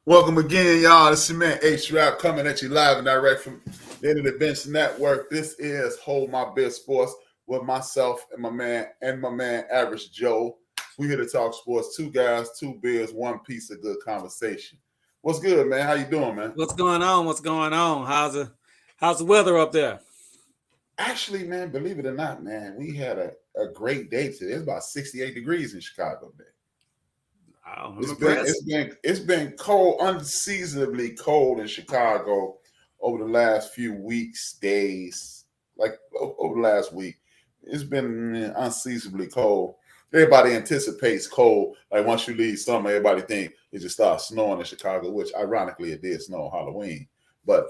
Welcome again, y'all. This is your man H-Rap coming at you live and direct from the End of the Bench Network. This is Hold My Beer Sports with myself and my man Average Joe. We here to talk sports. Two guys, two beers, one piece of good conversation. What's good, man? How you doing, man? What's going on? What's going on? How's the weather up there? Actually, man, believe it or not, man, we had a great day today. It's about 68 degrees in Chicago today. Oh, It's been cold, unseasonably cold in Chicago over the last few weeks, days, like over the last week. It's been unseasonably cold. Everybody anticipates cold. Like once you leave summer, everybody think it just starts snowing in Chicago, which ironically it did snow on Halloween. But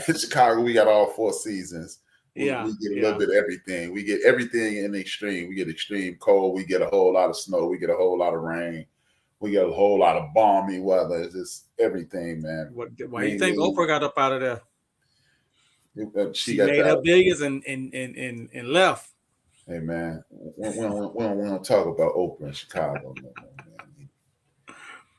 in Chicago, we got all four seasons. We get a little bit of everything. We get everything in the extreme. We get extreme cold. We get a whole lot of snow. We get a whole lot of rain. We get a whole lot of balmy weather. It's just everything, man. Why do you think Oprah got up out of there? She got made her billions and left. Hey, man, we don't talk about Oprah in Chicago no more, man.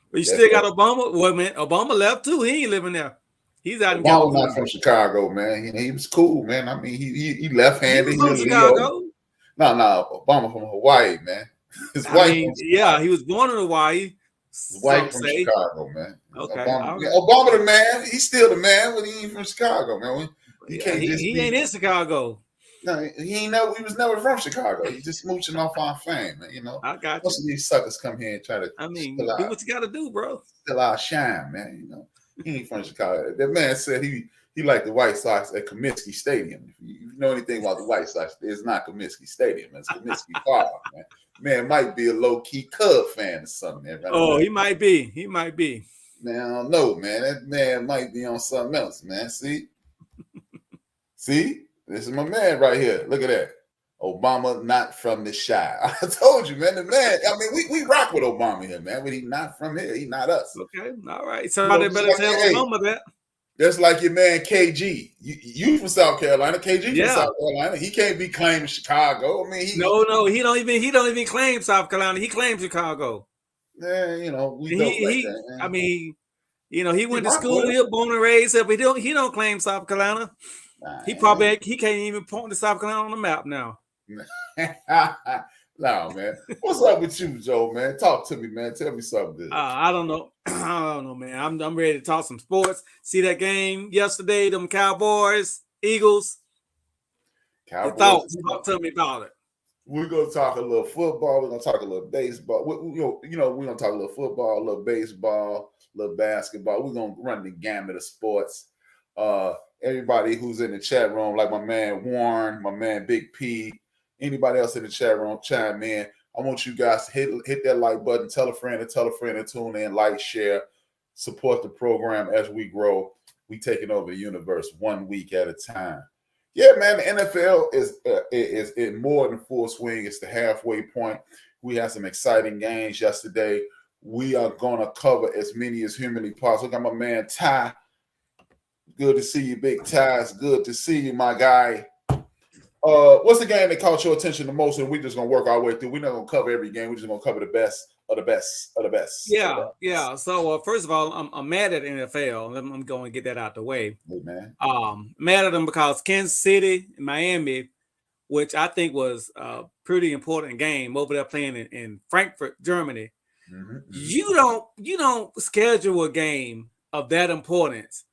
But you still got Obama. Well, man, Obama left too. He ain't living there. He's out in California. Obama not from Chicago, man. He was cool, man. I mean, he left-handed. He was from Chicago. No, Obama from Hawaii, man. His wife. He was born in Hawaii. His wife from Chicago, man. Okay, Obama the man. He's still the man, but he ain't from Chicago, man. He ain't in Chicago. No, he was never from Chicago. He's just mooching off our fame, man. You know, I got most of these suckers come here and try to. do what you got to do, bro. Still our shine, man. You know, he ain't from Chicago. That man said he liked the White Sox at Comiskey Stadium. If you know anything about the White Sox, it's not Comiskey Stadium. It's Comiskey Park, man. Man might be a low-key Cub fan or something. Right? Oh, he might be. Man, I don't know, man. That man might be on something else, man. See, this is my man right here. Look at that. Obama not from the Chi. I told you, man. The man. I mean, we rock with Obama here, man. But he not from here. He not us. Okay, all right. Somebody better tell Obama that. That's like your man KG. You from South Carolina. KG from South Carolina. He can't be claiming Chicago. I mean, he don't even claim South Carolina. He claims Chicago. Yeah, you know, we don't like that, man. I mean, you know, he went to school here, born and raised here, but he don't claim South Carolina. Nah, he can't even point to South Carolina on the map now. No, man. What's up with you, Joe, man? Talk to me, man. Tell me something. I don't know. I don't know, man. I'm ready to talk some sports. See that game yesterday, them Cowboys, Eagles. Your thoughts. Talk to me about it. We're going to talk a little football. We're going to talk a little baseball. We're going to talk a little football, a little baseball, a little basketball. We're going to run the gamut of sports. Everybody who's in the chat room, like my man Warren, my man Big P, anybody else in the chat room, chime in. I want you guys to hit that like button, tell a friend to tune in, like, share, support the program as we grow. We taking over the universe 1 week at a time. Yeah, man, the NFL is in more than full swing. It's the halfway point. We had some exciting games yesterday. We are going to cover as many as humanly possible. Got my man Ty. Good to see you, Big Ty. It's good to see you, my guy. What's the game that caught your attention the most? And we're just gonna work our way through. We're not gonna cover every game. We're just gonna cover the best of the best of the best. Yeah. So first of all, I'm mad at the NFL. I'm going to get that out the way. Hey, man. Mad at them because Kansas City and Miami, which I think was a pretty important game over there playing in Frankfurt, Germany. Mm-hmm. You don't schedule a game of that importance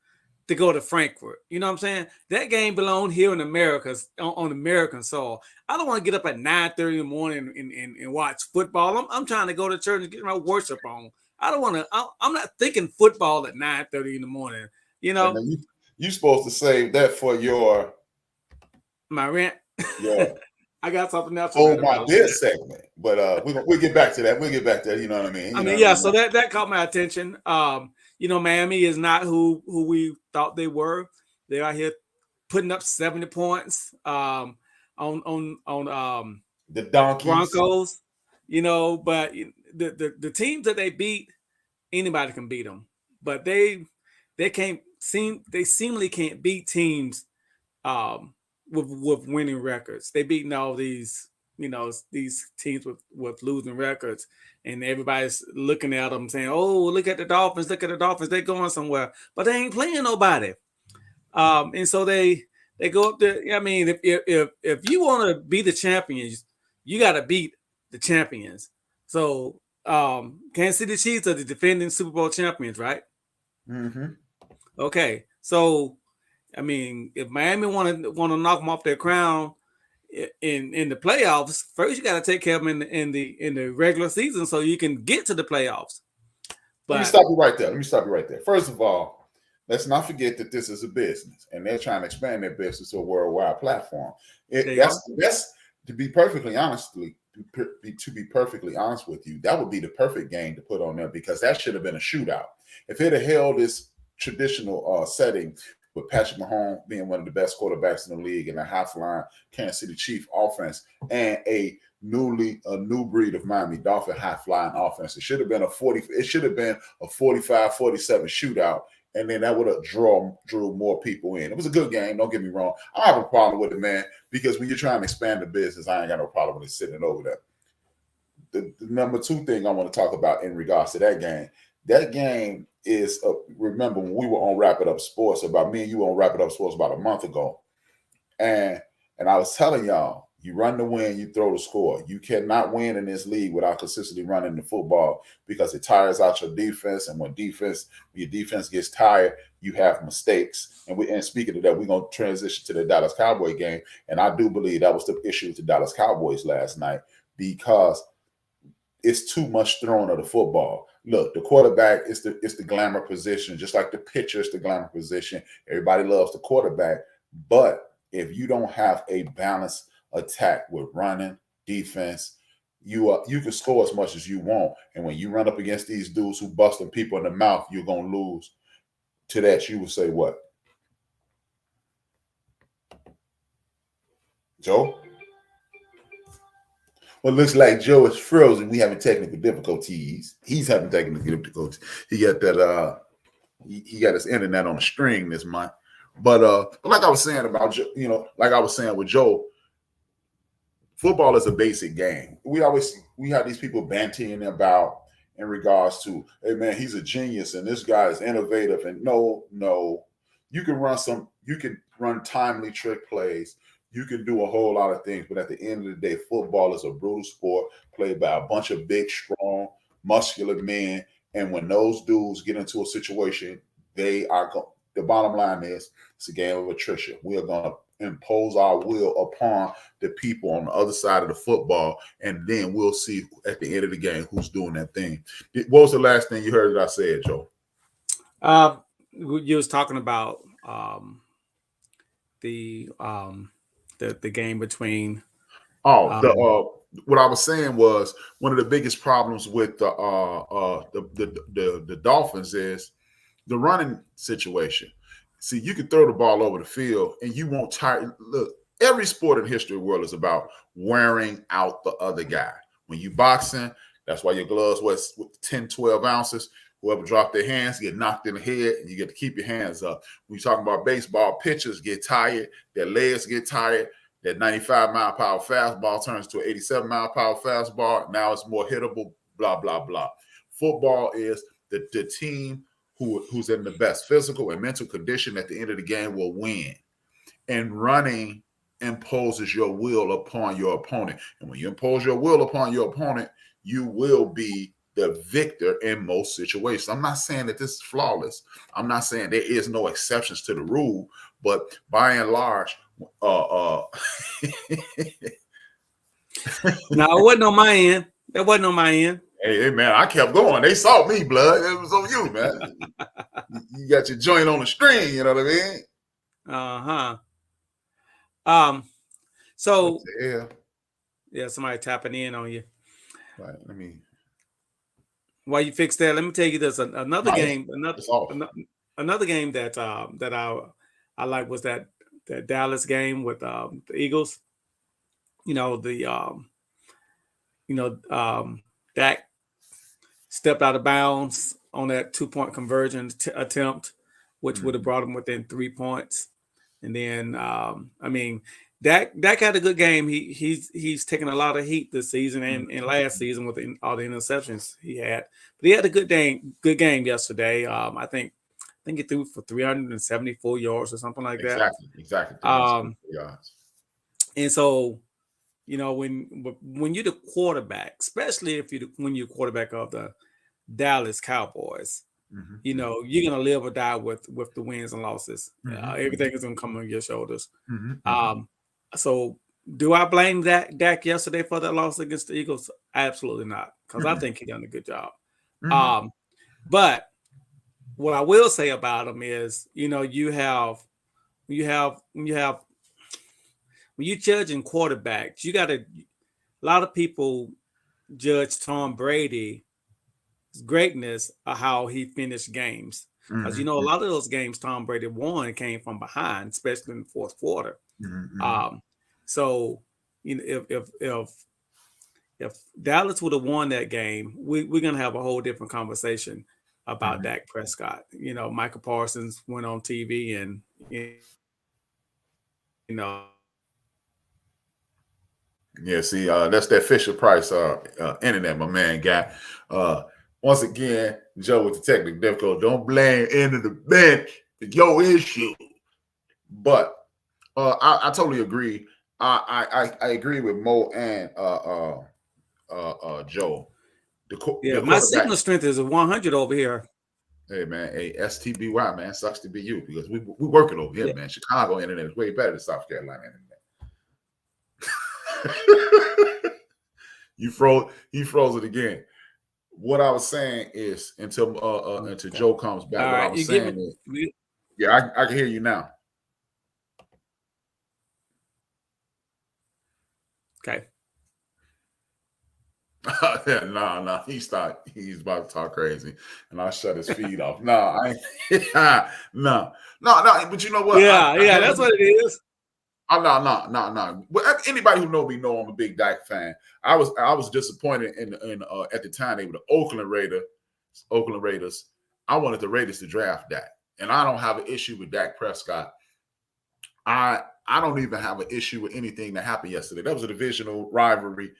to go to Frankfurt. You know what I'm saying? That game belonged here in America, on American soil. I don't want to get up at 9:30 in the morning and watch football. I'm trying to go to church and get my worship on. I don't want to. I'm not thinking football at 9:30 in the morning. You know, you're supposed to save that for my rent. Yeah, I got something else. My beer segment, but we'll get back to that. You know what I mean? So that caught my attention. You know, Miami is not who we thought they were. They're out here putting up 70 points on the Donkeys. Broncos. You know, but the teams that they beat, anybody can beat them. But they seemingly can't beat teams with winning records. They beating all these these teams with losing records, and everybody's looking at them saying, "Oh, look at the Dolphins! Look at the Dolphins! They're going somewhere," but they ain't playing nobody. And so they go up there. I mean, if you want to be the champions, you got to beat the champions. So Kansas City Chiefs are the defending Super Bowl champions, right? Mm-hmm. Okay, so I mean, if Miami want to knock them off their crown in the playoffs, first you got to take care of them in the regular season so you can get to the playoffs. Let me stop you right there. First of all, let's not forget that this is a business, and they're trying to expand their business to a worldwide platform. That's to be perfectly honest with you, that would be the perfect game to put on there, because that should have been a shootout. If it had held this traditional setting with Patrick Mahomes being one of the best quarterbacks in the league and a high-flying Kansas City Chief offense and a new breed of Miami Dolphin high-flying offense, it should have been a 45-47 shootout, and then that would have drew more people in. It was a good game, don't get me wrong. I don't have a problem with it, man, because when you're trying to expand the business, I ain't got no problem with it sitting over there. The number two thing I want to talk about in regards to that game is, remember when we were on Wrap It Up Sports, me and you on Wrap It Up Sports about a month ago, and I was telling y'all, you run the win, you throw the score. You cannot win in this league without consistently running the football, because it tires out your defense, and when your defense gets tired, you have mistakes. And speaking of that, we're going to transition to the Dallas Cowboy game, and I do believe that was the issue with the Dallas Cowboys last night, because it's too much throwing of the football. Look, the quarterback is the glamour position, just like the pitcher is the glamour position. Everybody loves the quarterback, but if you don't have a balanced attack with running, defense, you can score as much as you want. And when you run up against these dudes who busting people in the mouth, you're gonna lose. To that, you would say what, Joe? Well, it looks like Joe is frozen. We having technical difficulties. He's having technical difficulties. He got that. He got his internet on a string this month. But like I was saying about like I was saying with Joe, football is a basic game. We have these people banting about in regards to, hey man, he's a genius and this guy is innovative. And no, you can run timely trick plays. You can do a whole lot of things, but at the end of the day, football is a brutal sport played by a bunch of big, strong, muscular men. And when those dudes get into a situation, the bottom line is it's a game of attrition. We are going to impose our will upon the people on the other side of the football, and then we'll see at the end of the game who's doing that thing. What was the last thing you heard that I said, Joe? You was talking about the game between. What I was saying was one of the biggest problems with the Dolphins is the running situation. See, you can throw the ball over the field and you won't tire. Look, every sport in history of the world is about wearing out the other guy. When you boxing, that's why your gloves weigh 10, 12 ounces. Whoever dropped their hands get knocked in the head, and you get to keep your hands up. When you're talking about baseball, pitchers get tired, their legs get tired. That 95-mile-per-hour fastball turns to an 87-mile-per-hour fastball. Now it's more hittable, blah, blah, blah. Football is the team who's in the best physical and mental condition at the end of the game will win. And running imposes your will upon your opponent. And when you impose your will upon your opponent, you will be the victor in most situations. I'm not saying that this is flawless. I'm not saying there is no exceptions to the rule, but by and large, No, it wasn't on my end. That wasn't on my end. Hey, man, I kept going. They saw me, blood. It was on you, man. You got your joint on the string, you know what I mean? So yeah, somebody tapping in on you. Right. While you fix that, let me tell you this. Another game that I like was that Dallas game with the Eagles. Dak stepped out of bounds on that 2-point conversion attempt, which would have brought him within 3 points. And then I mean, Dak had a good game. He's taken a lot of heat this season and last season with all the interceptions he had. But he had a good game yesterday. I think he threw for 374 yards or something like that. Exactly. Yards. And so, you know, when you're the quarterback, especially if when you're quarterback of the Dallas Cowboys, you know, you're gonna live or die with the wins and losses. Everything is gonna come on your shoulders. So do I blame Dak yesterday for that loss against the Eagles? Absolutely not, because I think he done a good job. But what I will say about him is, you know, when you're judging quarterbacks, a lot of people judge Tom Brady's greatness of how he finished games. Because you know, a lot of those games Tom Brady won came from behind, especially in the fourth quarter. So you know, if Dallas would have won that game, we're gonna have a whole different conversation about Dak Prescott. You know, Michael Parsons went on TV and you know. Yeah, see, that's that Fisher Price internet, my man got. Once again, Joe with the technical difficulty. Don't blame end of the bench. It's your issue. But I totally agree. I agree with Mo and Joe. My signal strength is a 100 over here. Hey man, hey STBY man, sucks to be you because we working over here, man. Chicago internet is way better than South Carolina internet. He froze it again. What I was saying is until Joe comes back. What I was saying is, yeah, I can hear you now. Okay. No. He's about to talk crazy, and I'll shut his feed off. No. But you know what? Yeah, that's what it is. No. But anybody who know me know I'm a big Dak fan. I was disappointed in at the time they were the Oakland Raiders. I wanted the Raiders to draft Dak, and I don't have an issue with Dak Prescott. I don't even have an issue with anything that happened yesterday. That was a divisional rivalry.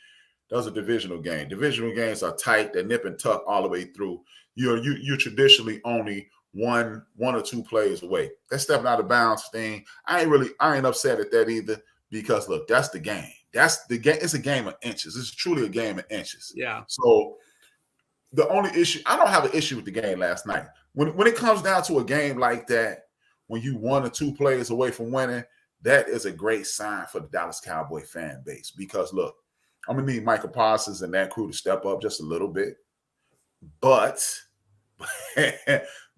That was a divisional game. Divisional games are tight. They nip and tuck all the way through. You're traditionally only one or two plays away. That stepping out of bounds thing, I ain't upset at that either because look, that's the game. That's the game. It's a game of inches. It's truly a game of inches. Yeah. So the only issue, I don't have an issue with the game last night. When it comes down to a game like that, when you 1 or 2 plays away from winning, that is a great sign for the Dallas Cowboy fan base because look, I'm gonna need Michael Parsons and that crew to step up just a little bit, but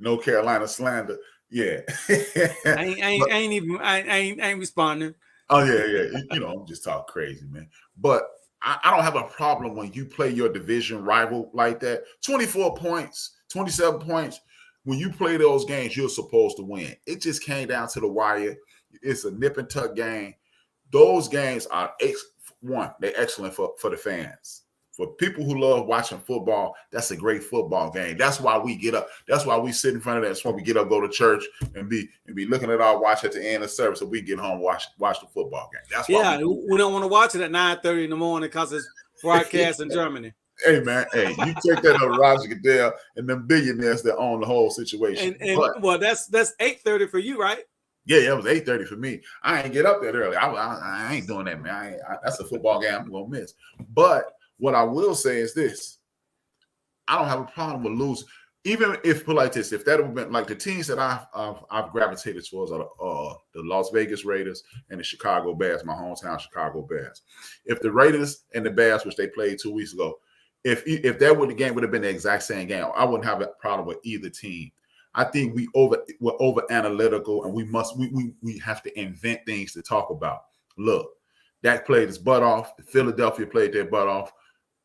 no Carolina slander. Yeah, I ain't responding. Oh yeah. You know, I'm just talking crazy, man. But I don't have a problem when you play your division rival like that. 24 points, 27 points. When you play those games, you're supposed to win. It just came down to the wire. It's a nip and tuck game. Those games are they're excellent for the fans. For people who love watching football, that's a great football game. That's why we get up. That's why we sit in front of that. That's why we get up, go to church, and be looking at our watch at the end of service, so we get home, watch the football game. That's why we don't want to watch it at 9:30 in the morning because it's broadcast in Germany. Hey man, you take that up Roger Goodell and them billionaires that own the whole situation. Well, that's 8:30 for you, right? Yeah, it was 8:30 for me. I ain't get up that early. I ain't doing that, man. That's a football game I'm gonna miss. But what I will say is this: I don't have a problem with losing, even if put like this. If that would been like the teams that I've gravitated towards are the Las Vegas Raiders and the Chicago Bears, my hometown Chicago Bears. If the Raiders and the Bears, which they played 2 weeks ago, if the game would have been the exact same game, I wouldn't have a problem with either team. I think we're over analytical, and we have to invent things to talk about. Look, Dak played his butt off. Philadelphia played their butt off.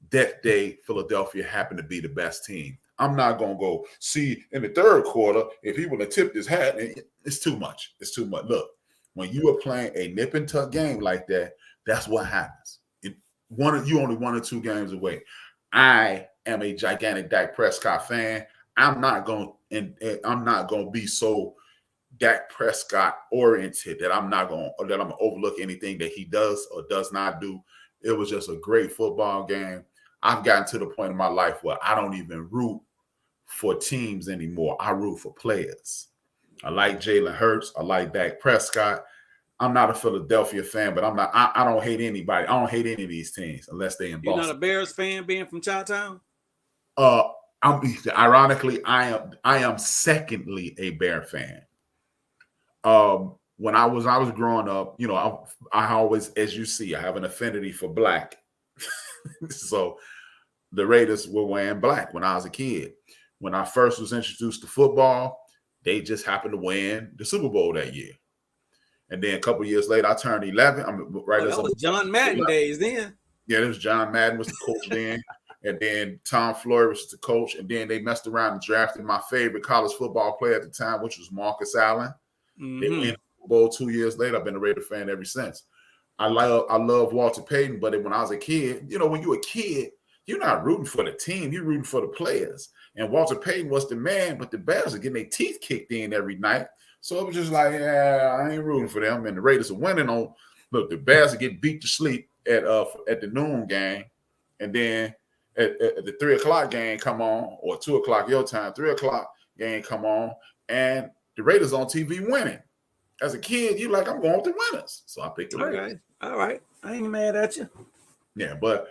That day, Philadelphia happened to be the best team. I'm not gonna go see in the third quarter if he would have tipped his hat. It's too much. It's too much. Look, when you are playing a nip and tuck game like that, that's what happens. You only 1 or 2 games away. I am a gigantic Dak Prescott fan. I'm not going to be so Dak Prescott oriented, that I'm gonna overlook anything that he does or does not do. It was just a great football game. I've gotten to the point in my life where I don't even root for teams anymore. I root for players. I like Jalen Hurts. I like Dak Prescott. I'm not a Philadelphia fan, but I don't hate anybody. I don't hate any of these teams unless they're in Boston. You're not a Bears fan, being from Chi-Town? Ironically, I am secondly a Bear fan. When I was growing up, you know, I always, as you see, I have an affinity for black. So the Raiders were wearing black when I was a kid. When I first was introduced to football, they just happened to win the Super Bowl that year. And then a couple of years later, I turned 11. That was John Madden days then. Yeah, it was John Madden was the coach then. And then Tom Floyd was the coach. And then they messed around and drafted my favorite college football player at the time, which was Marcus Allen. Mm-hmm. They win the Super Bowl 2 years later. I've been a Raider fan ever since. I love Walter Payton, but when I was a kid, you know, when you're a kid, you're not rooting for the team. You're rooting for the players. And Walter Payton was the man, but the Bears are getting their teeth kicked in every night. So it was just like, yeah, I ain't rooting for them. And the Raiders are winning on. Look, the Bears are getting beat to sleep at the noon game, and then at the 3 o'clock game come on, or 2 o'clock your time, 3 o'clock game come on, and the Raiders on TV winning. As a kid, you like, I'm going with the winners, so I picked the Raiders. All right, I ain't mad at you. Yeah, but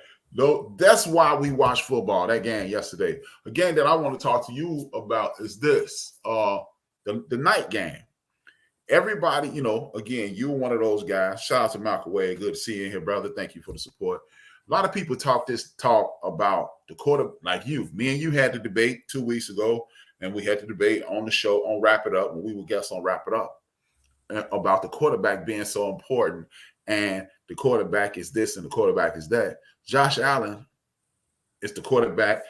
that's why we watched football. That game yesterday. A game that I want to talk to you about is this. The night game. Everybody, you know, again, you were one of those guys. Shout out to Malcolm Wade. Good to see you in here, brother. Thank you for the support. A lot of people talk about the quarter, like you. Me and you had the debate 2 weeks ago, and we had the debate on the show on Wrap It Up, when we were guests on Wrap It Up, about the quarterback being so important, and the quarterback is this and the quarterback is that. Josh Allen is the quarterback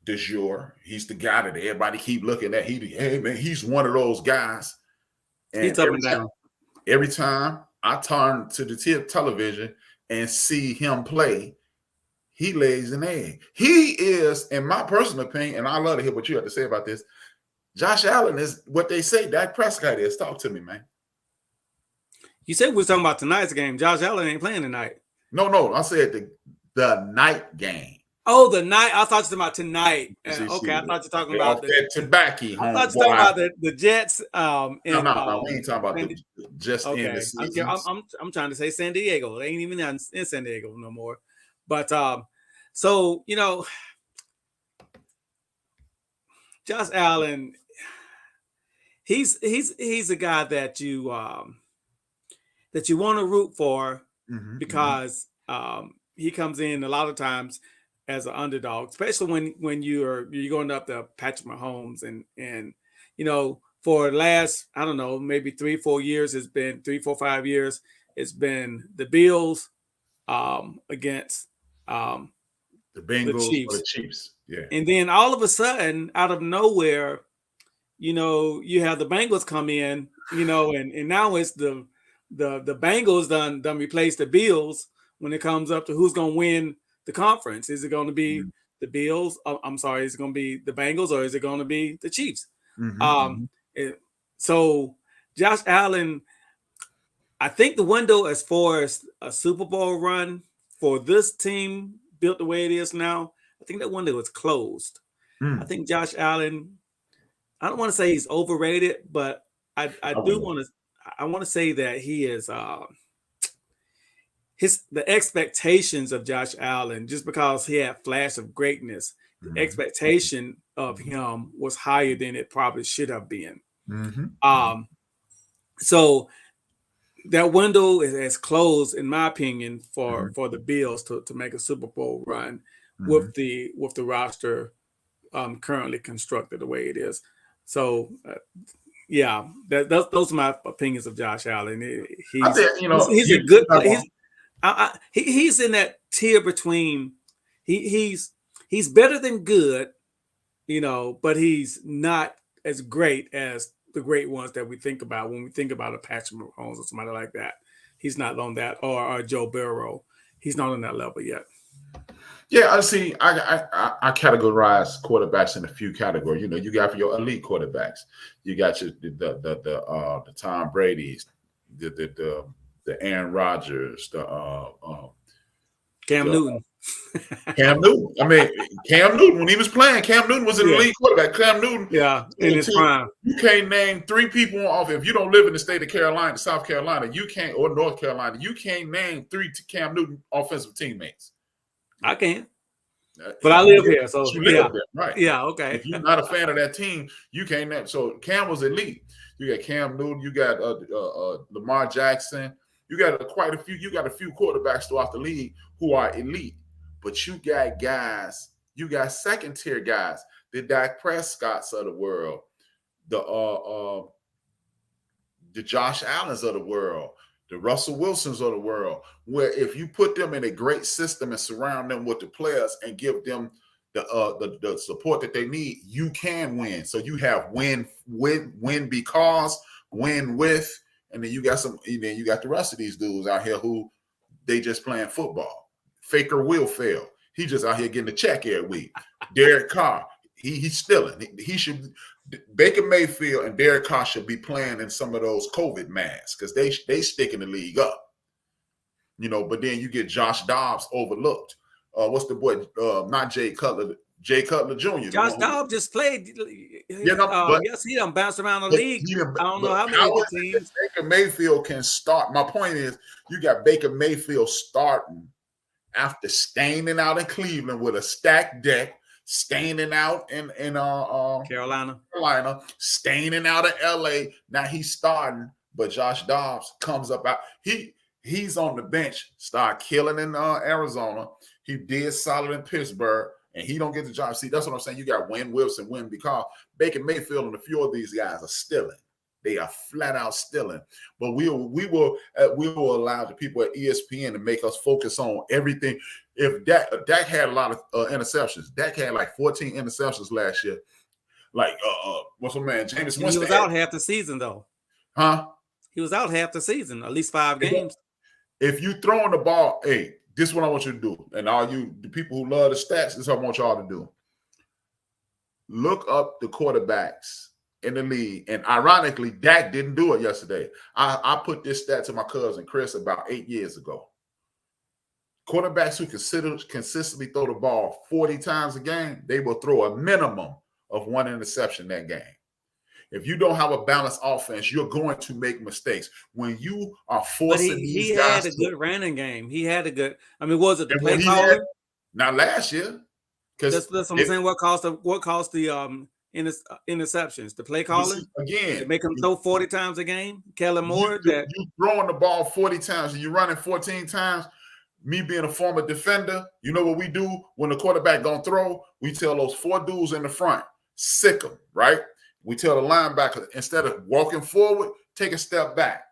du jour. He's the guy that everybody keep looking at. Hey man, he's one of those guys. And he's up and down. Every time I turn to the television and see him play, he lays an egg. He is, in my personal opinion, and I love to hear what you have to say about this, Josh Allen is what they say Dak Prescott is. Talk to me, man. You said we were talking about tonight's game. Josh Allen ain't playing tonight. No. I said the night game. Oh, the night. I thought you were talking about tonight. Okay, I thought you were talking about the tobacco. I thought you were talking about the Jets. No, we ain't talking about the just in the season. I'm trying to say San Diego. They ain't even in San Diego no more. But so you know, Josh Allen, he's a guy that you want to root for, because he comes in a lot of times as an underdog, especially when you're going up to Patrick Mahomes, and you know, for the last, I don't know, maybe 3-4 years, it's been 3-4-5 years, it's been the Bills against the Bengals or the Chiefs. Yeah. And then all of a sudden, out of nowhere, you know, you have the Bengals come in, you know, and now it's the Bengals done replaced the Bills when it comes up to who's going to win the conference. Is it going to be the Bills? I'm sorry, is it going to be the Bengals, or is it going to be the Chiefs? So Josh Allen, I think the window as far as a Super Bowl run for this team built the way it is now, I think that window is closed. I think Josh Allen, I don't want to say he's overrated, but I want to say that he is the expectations of Josh Allen, just because he had flash of greatness, the expectation of him was higher than it probably should have been. So that window is closed, in my opinion, for the Bills to make a Super Bowl run with the roster currently constructed the way it is. So those are my opinions of Josh Allen. He's a good player. He's in that tier between he's better than good, you know, but he's not as great as the great ones that we think about when we think about a Patrick Mahomes or somebody like that. He's not on that, or Joe Burrow. He's not on that level yet. Yeah, I see. I categorize quarterbacks in a few categories. You know, you got your elite quarterbacks. You got your the Tom Brady's, the Aaron Rodgers, Cam the Newton. Cam Newton. I mean, Cam Newton, when he was playing, Cam Newton was an Yeah. elite quarterback. Cam Newton, Yeah, in his prime. you can't name 3 people on offense. If you don't live in the state of Carolina, South Carolina, you can't, or North Carolina, you can't name 3 Cam Newton offensive teammates. I can. But I live here, so you live there, right? Yeah, okay. If you're not a fan of that team, you can't name. So Cam was elite. You got Cam Newton, you got Lamar Jackson, you got quite a few. You got a few quarterbacks throughout the league who are elite. But you got guys, you got second tier guys, the Dak Prescotts of the world, the Josh Allens of the world, the Russell Wilsons of the world, where if you put them in a great system and surround them with the players and give them the support that they need, you can win. So you have win because, win with, and then you got the rest of these dudes out here who they just playing football. Faker will fail. He just out here getting a check every week. Derek Carr, he's stealing. He should. Baker Mayfield and Derek Carr should be playing in some of those COVID masks because they sticking the league up. You know, but then you get Josh Dobbs overlooked. What's the boy? Not Jay Cutler. Jay Cutler Jr. Josh Dobbs just played. Yes, he done bounced around the league. I don't know how many teams. Baker Mayfield can start. My point is, you got Baker Mayfield starting after staining out in Cleveland with a stacked deck, staining out in Carolina, staining out in LA. Now he's starting, but Josh Dobbs comes up out. He's on the bench, start killing in Arizona. He did solid in Pittsburgh, and he don't get the job. See, that's what I'm saying. You got win whips and win because Baker Mayfield and a few of these guys are stealing. They are flat out stealing. But we will allow the people at ESPN to make us focus on everything. If Dak had a lot of interceptions, Dak had like 14 interceptions last year. Like what's my man, Jameis Winston? He was out half the season though. Huh? He was out half the season, at least 5 games. If you throwing the ball, hey, this is what I want you to do. And all you, the people who love the stats, this is what I want y'all to do. Look up the quarterbacks in the league. And ironically, Dak didn't do it yesterday. I put this stat to my cousin Chris about 8 years ago. Quarterbacks who consistently throw the ball 40 times a game, they will throw a minimum of 1 interception that game. If you don't have a balanced offense, you're going to make mistakes. When you are forcing these guys, he had a good running game. He had a good. I mean, was it the play calling? Not last year, because that's what I'm saying. What caused the interceptions? The play calling again. To make them throw 40 times a game. Kellen Moore. You throwing the ball 40 times and you running 14 times. Me being a former defender, you know what we do when the quarterback gonna throw? We tell those 4 dudes in the front, sick them, right? We tell the linebacker, instead of walking forward, take a step back.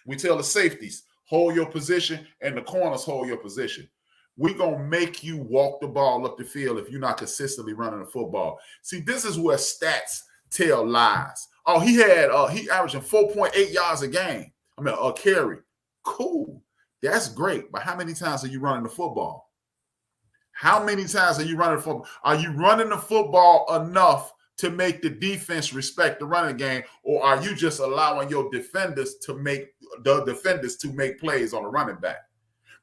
We tell the safeties, hold your position, and the corners hold your position. We're going to make you walk the ball up the field if you're not consistently running the football. See, this is where stats tell lies. Oh, he averaging 4.8 yards a game. I mean, a carry. Cool. That's great. But how many times are you running the football? How many times are you running the football? Are you running the football enough to make the defense respect the running game, or are you just allowing your defenders to make plays on the running back?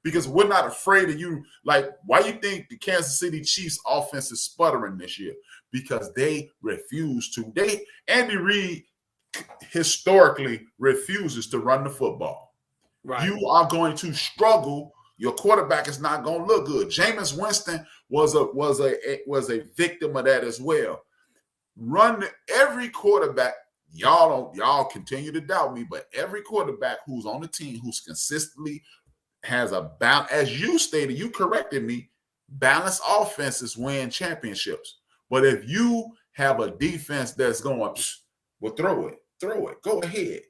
Because we're not afraid of you. Like, why you think the Kansas City Chiefs offense is sputtering this year? Because they refuse to. Andy Reid historically refuses to run the football. Right. You are going to struggle. Your quarterback is not going to look good. Jameis Winston was a victim of that as well. Run every quarterback. Y'all continue to doubt me, but every quarterback who's on the team who's consistently has a balance, as you stated, you corrected me, balanced offenses win championships. But if you have a defense that's going, well, throw it, go ahead.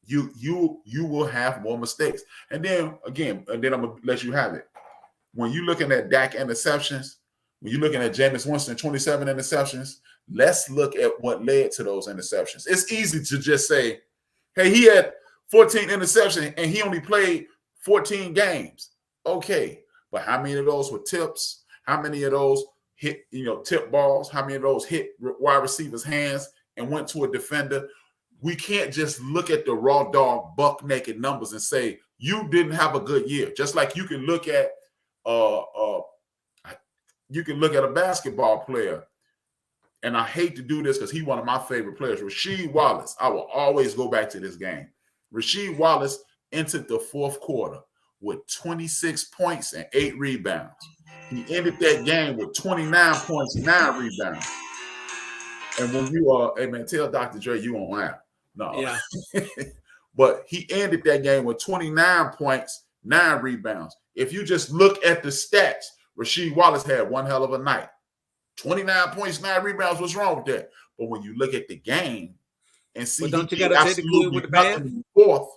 You will have more mistakes. And then again, I'm gonna let you have it. When you're looking at Dak interceptions, when you're looking at Jameis Winston 27 interceptions, let's look at what led to those interceptions. It's easy to just say, hey, he had 14 interceptions and he only played 14 games. Okay, But how many of those were tips? How many of those hit, tip balls? How many of those hit wide receivers' hands and went to a defender? We can't just look at the raw dog, buck naked numbers and say you didn't have a good year. Just like you can look at a basketball player, and I hate to do this because he's one of my favorite players, Rasheed Wallace. I will always go back to this game. Rasheed Wallace entered the fourth quarter with 26 points and 8 rebounds. He ended that game with 29 points, 9 rebounds. And when you hey man, tell Dr. Dre you won't laugh. No. Yeah. But he ended that game with 29 points, 9 rebounds. If you just look at the stats, Rasheed Wallace had one hell of a night. 29 points, 9 rebounds. What's wrong with that? But when you look at the game and see, don't you got to take the good with the bad? Fourth,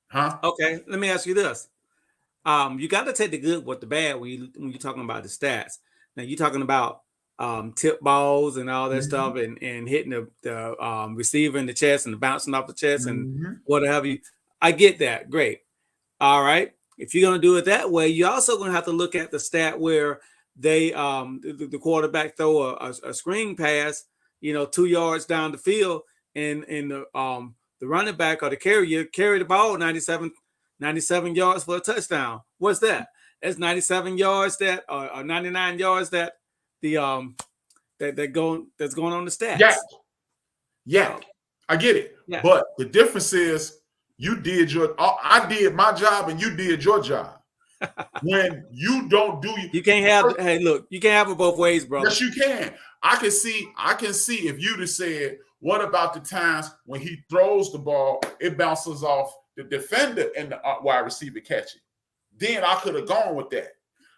huh? Okay, let me ask you this: you got to take the good with the bad when you're talking about the stats. Now you're talking about tip balls and all that stuff, and hitting the receiver in the chest and bouncing off the chest and whatever. I get that. Great. All right. If you're going to do it that way, you're also going to have to look at the stat where they the quarterback throw a screen pass, 2 yards down the field, and the running back or the carrier carry the ball 97 yards for a touchdown. What's that? That's 97 yards or 99 yards that's going on the stats. Yeah. I get it. Yeah. But the difference is I did my job and you did your job. When you don't do you can't have you can't have it both ways, brother. Yes, you can. I can see if you'd have said, what about the times when he throws the ball, it bounces off the defender and the wide receiver catch it? Then I could have gone with that.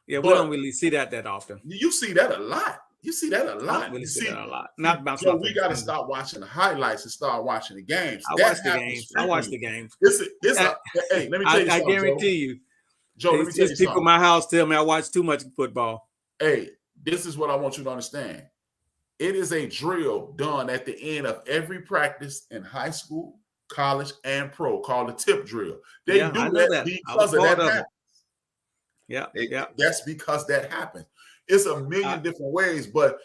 Yeah, we don't really see that often. You see that a lot. You see that a lot. I don't really see that a lot. Not bouncing so off. We got to stop watching the highlights and start watching the games. I watch the games. Hey, let me tell you something. I guarantee you. Joe, let me tell you people in my house tell me I watch too much football. Hey, this is what I want you to understand. It is a drill done at the end of every practice in high school, college, and pro called the tip drill. They do that because of that happens. Yeah. That's because that happens. It's a million different ways, but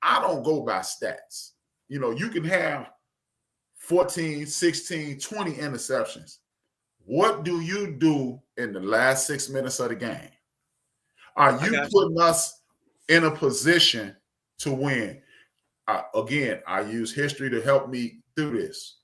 I don't go by stats. You can have 14, 16, 20 interceptions. What do you do in the last 6 minutes of the game? Are you putting us in a position to win? Again, I use history to help me through this.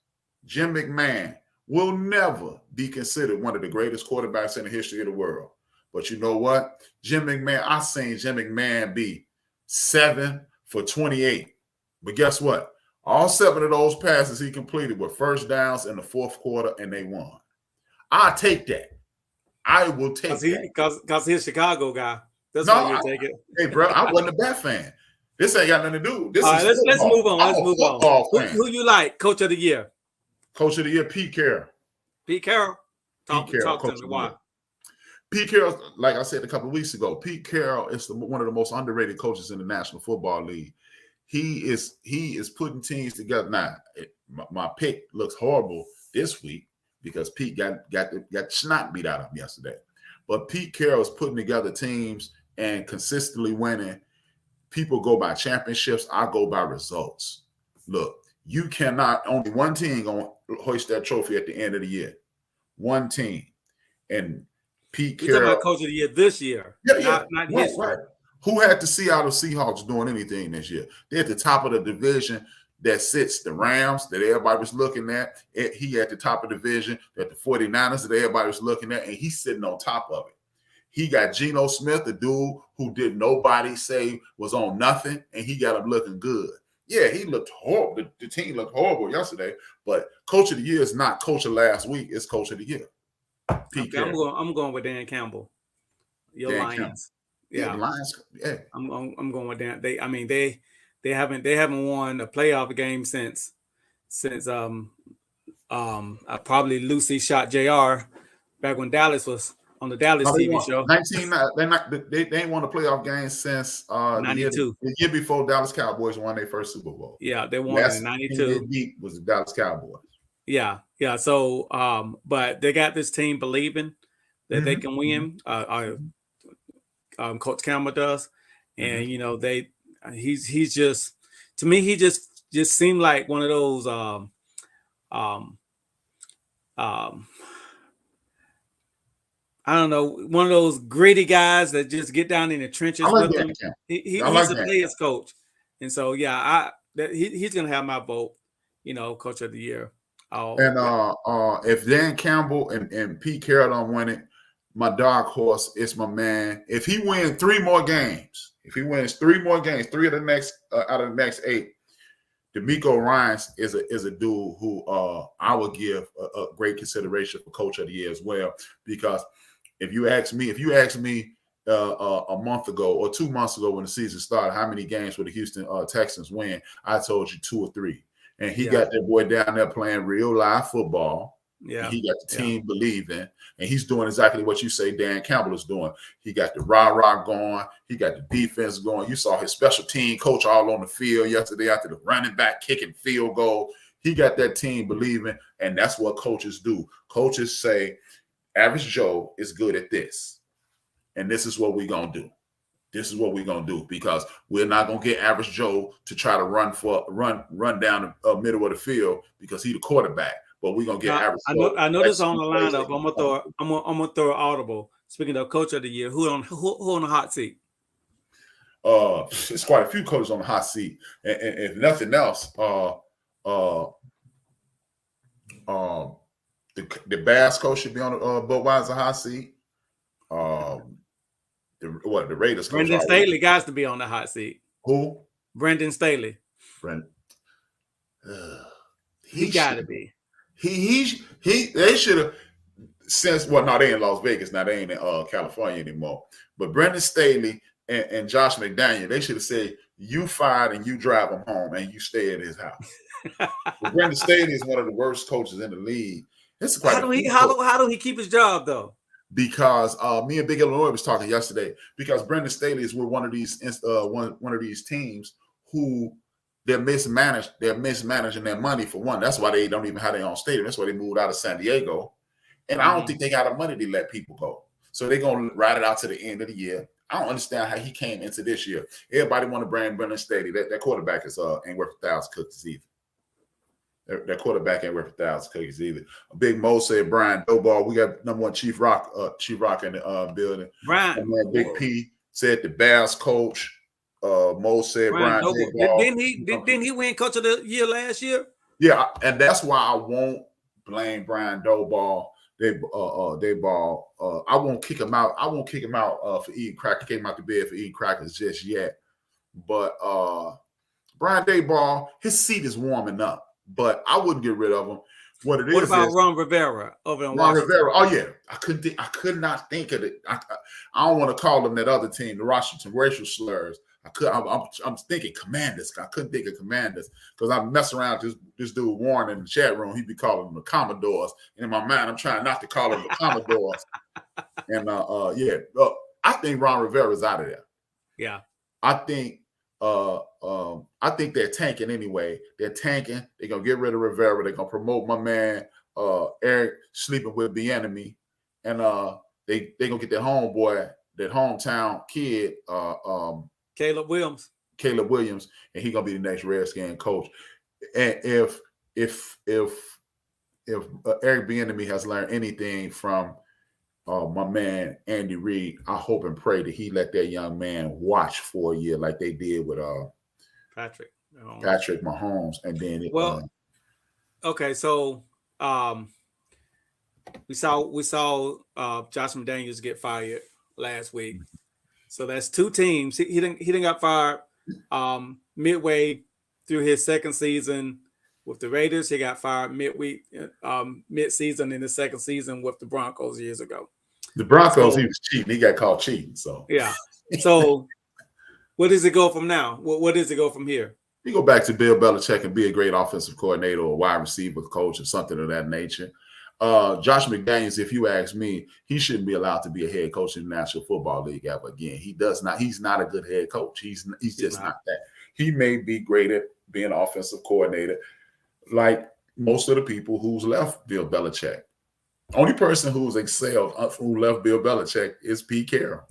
Jim McMahon will never be considered one of the greatest quarterbacks in the history of the world. But you know what? I seen Jim McMahon be 7 for 28. But guess what? All 7 of those passes he completed were first downs in the fourth quarter, and they won. I'll take that. I will take that. Because he's a Chicago guy. That's why you take it. Hey, bro, I wasn't a Bat fan. This ain't got nothing to do. Let's move on. Let's move on. Who you like? Coach of the year? Coach of the year, Pete Carroll. Pete Carroll? Talk to me. Why? Pete Carroll, like I said a couple of weeks ago, Pete Carroll is one of the most underrated coaches in the National Football League. He is putting teams together. Now, my pick looks horrible this week because Pete got snot beat out of him yesterday. But Pete Carroll is putting together teams and consistently winning. People go by championships. I go by results. Look, you cannot, only one team going to hoist that trophy at the end of the year. One team. And Pete Carroll. You're talking about Coach of the Year this year. Not history. Right. Who had the Seattle Seahawks doing anything this year? They're at the top of the division that sits the Rams that everybody was looking at. He at the top of the division that the 49ers that everybody was looking at, and he's sitting on top of it. He got Geno Smith, the dude who did nobody say was on nothing, and he got him looking good. Yeah, he looked horrible. The team looked horrible yesterday, but Coach of the Year is not Coach of last week. It's Coach of the Year. I'm going with Dan Campbell. Your Lions. Campbell. Yeah, the Lions. Yeah, I'm going with Dan. They haven't won a playoff game since I probably Lucy shot JR back when Dallas was on the Dallas TV show. They ain't won a playoff game since 92. The year before Dallas Cowboys won their first Super Bowl. Yeah, they won in 92. Was the Dallas Cowboys. Yeah. So, but they got this team believing. that they can win. Coach Campbell does, and he's just, to me, he just seemed like one of those I don't know, one of those gritty guys that just get down in the trenches with them. He's a player's coach, and so he's gonna have my vote. Coach of the year. If Dan Campbell and Pete Carroll don't win it, my dark horse is my man. If he wins 3 more games, 3 of the next out of the next 8, D'Amico Ryans is a dude who I would give a great consideration for Coach of the Year as well. Because if you ask me a month ago or 2 months ago when the season started, how many games would the Houston Texans win? I told you 2 or 3. And he got that boy down there playing real live football. Yeah, he got the team believing, and he's doing exactly what you say Dan Campbell is doing. He got the rah-rah going. He got the defense going. You saw his special team coach all on the field yesterday after the running back kicking field goal. He got that team believing, and that's what coaches do. Coaches say, average Joe is good at this, and this is what we're going to do. This is what we're going to do, because we're not going to get average Joe to try to run down the middle of the field because he's the quarterback. But we're gonna get average. I know this on the lineup. I'm gonna throw an audible. Speaking of Coach of the Year, who on the hot seat? It's quite a few coaches on the hot seat, and if nothing else, the Bass coach should be on the Budweiser hot seat. The Raiders coach? Brendan Staley got to be on the hot seat. Who? Brendan Staley. He got to be. They should have, since, well, no, they in Las Vegas now. They ain't in California anymore. But Brendan Staley and Josh McDaniel, they should have said, you fired and you drive him home and you stay at his house. Brendan Staley is one of the worst coaches in the league. How do he keep his job though? Because me and Big Illinois was talking yesterday. Because Brendan Staley is with one of these teams who they're mismanaging their money, for one. That's why they don't even have their own stadium. That's why they moved out of San Diego. And I don't think they got the money to let people go. So they're going to ride it out to the end of the year. I don't understand how he came into this year. Everybody want to brand Brendan Staley. That quarterback ain't worth 1,000 cookies either. That quarterback ain't worth 1,000 cookies either. Big Mo said Brian Doball. We got number 1 Chief Rock in the building. Brian. And Big P said the Bears coach. Mo said Brian. Didn't he win Coach of the Year last year? Yeah, and that's why I won't blame Brian Doball. They ball. I won't kick him out. I won't kick him out for eating crackers. Came out the bed for eating crackers just yet. But Brian Dayball, his seat is warming up. But I wouldn't get rid of him. What about Ron Rivera over in Washington? Ron Rivera. Oh yeah, I could not think of it. I don't want to call them that other team, the Washington racial slurs. I'm thinking Commanders. I couldn't think of Commanders because I mess around this dude Warren in the chat room. He'd be calling them the Commodores. And in my mind, I'm trying not to call them the Commodores. And I think Ron Rivera's out of there. Yeah. I think they're tanking anyway. They're tanking. They're gonna get rid of Rivera. They're gonna promote my man Eric sleeping with the enemy, and they gonna get their homeboy, that hometown kid, Caleb Williams, and he's gonna be the next Redskin coach. And if Eric Bieniemy has learned anything from my man Andy Reid, I hope and pray that he let that young man watch for a year like they did with Patrick Mahomes, and then okay, so we saw Josh McDaniels get fired last week. So that's 2 teams. He didn't got fired midway through his second season with the Raiders. He got fired mid-season in the second season with the Broncos years ago. The Broncos, he was cheating. He got caught cheating. So yeah. So where does it go from now? Where does it go from here? You go back to Bill Belichick and be a great offensive coordinator or wide receiver coach or something of that nature. Josh McDaniels, if you ask me, he shouldn't be allowed to be a head coach in the National Football League ever again. He does not. He's not a good head coach. He's just not that. He may be great at being an offensive coordinator, like most of the people who's left Bill Belichick. Only person who's excelled who left Bill Belichick is Pete Carroll.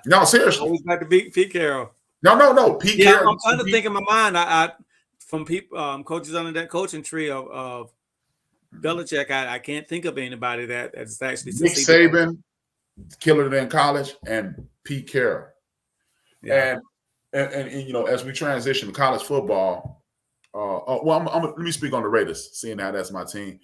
No, seriously. Always like to beat Pete Carroll. No. Pete Carroll. I'm trying to think in my mind. I from people, coaches under that coaching tree of Belichick, I can't think of anybody that's actually Nick Saban, killer in college, and Pete Carroll. Yeah. And you know, as we transition to college football, let me speak on the Raiders, seeing how that's my team.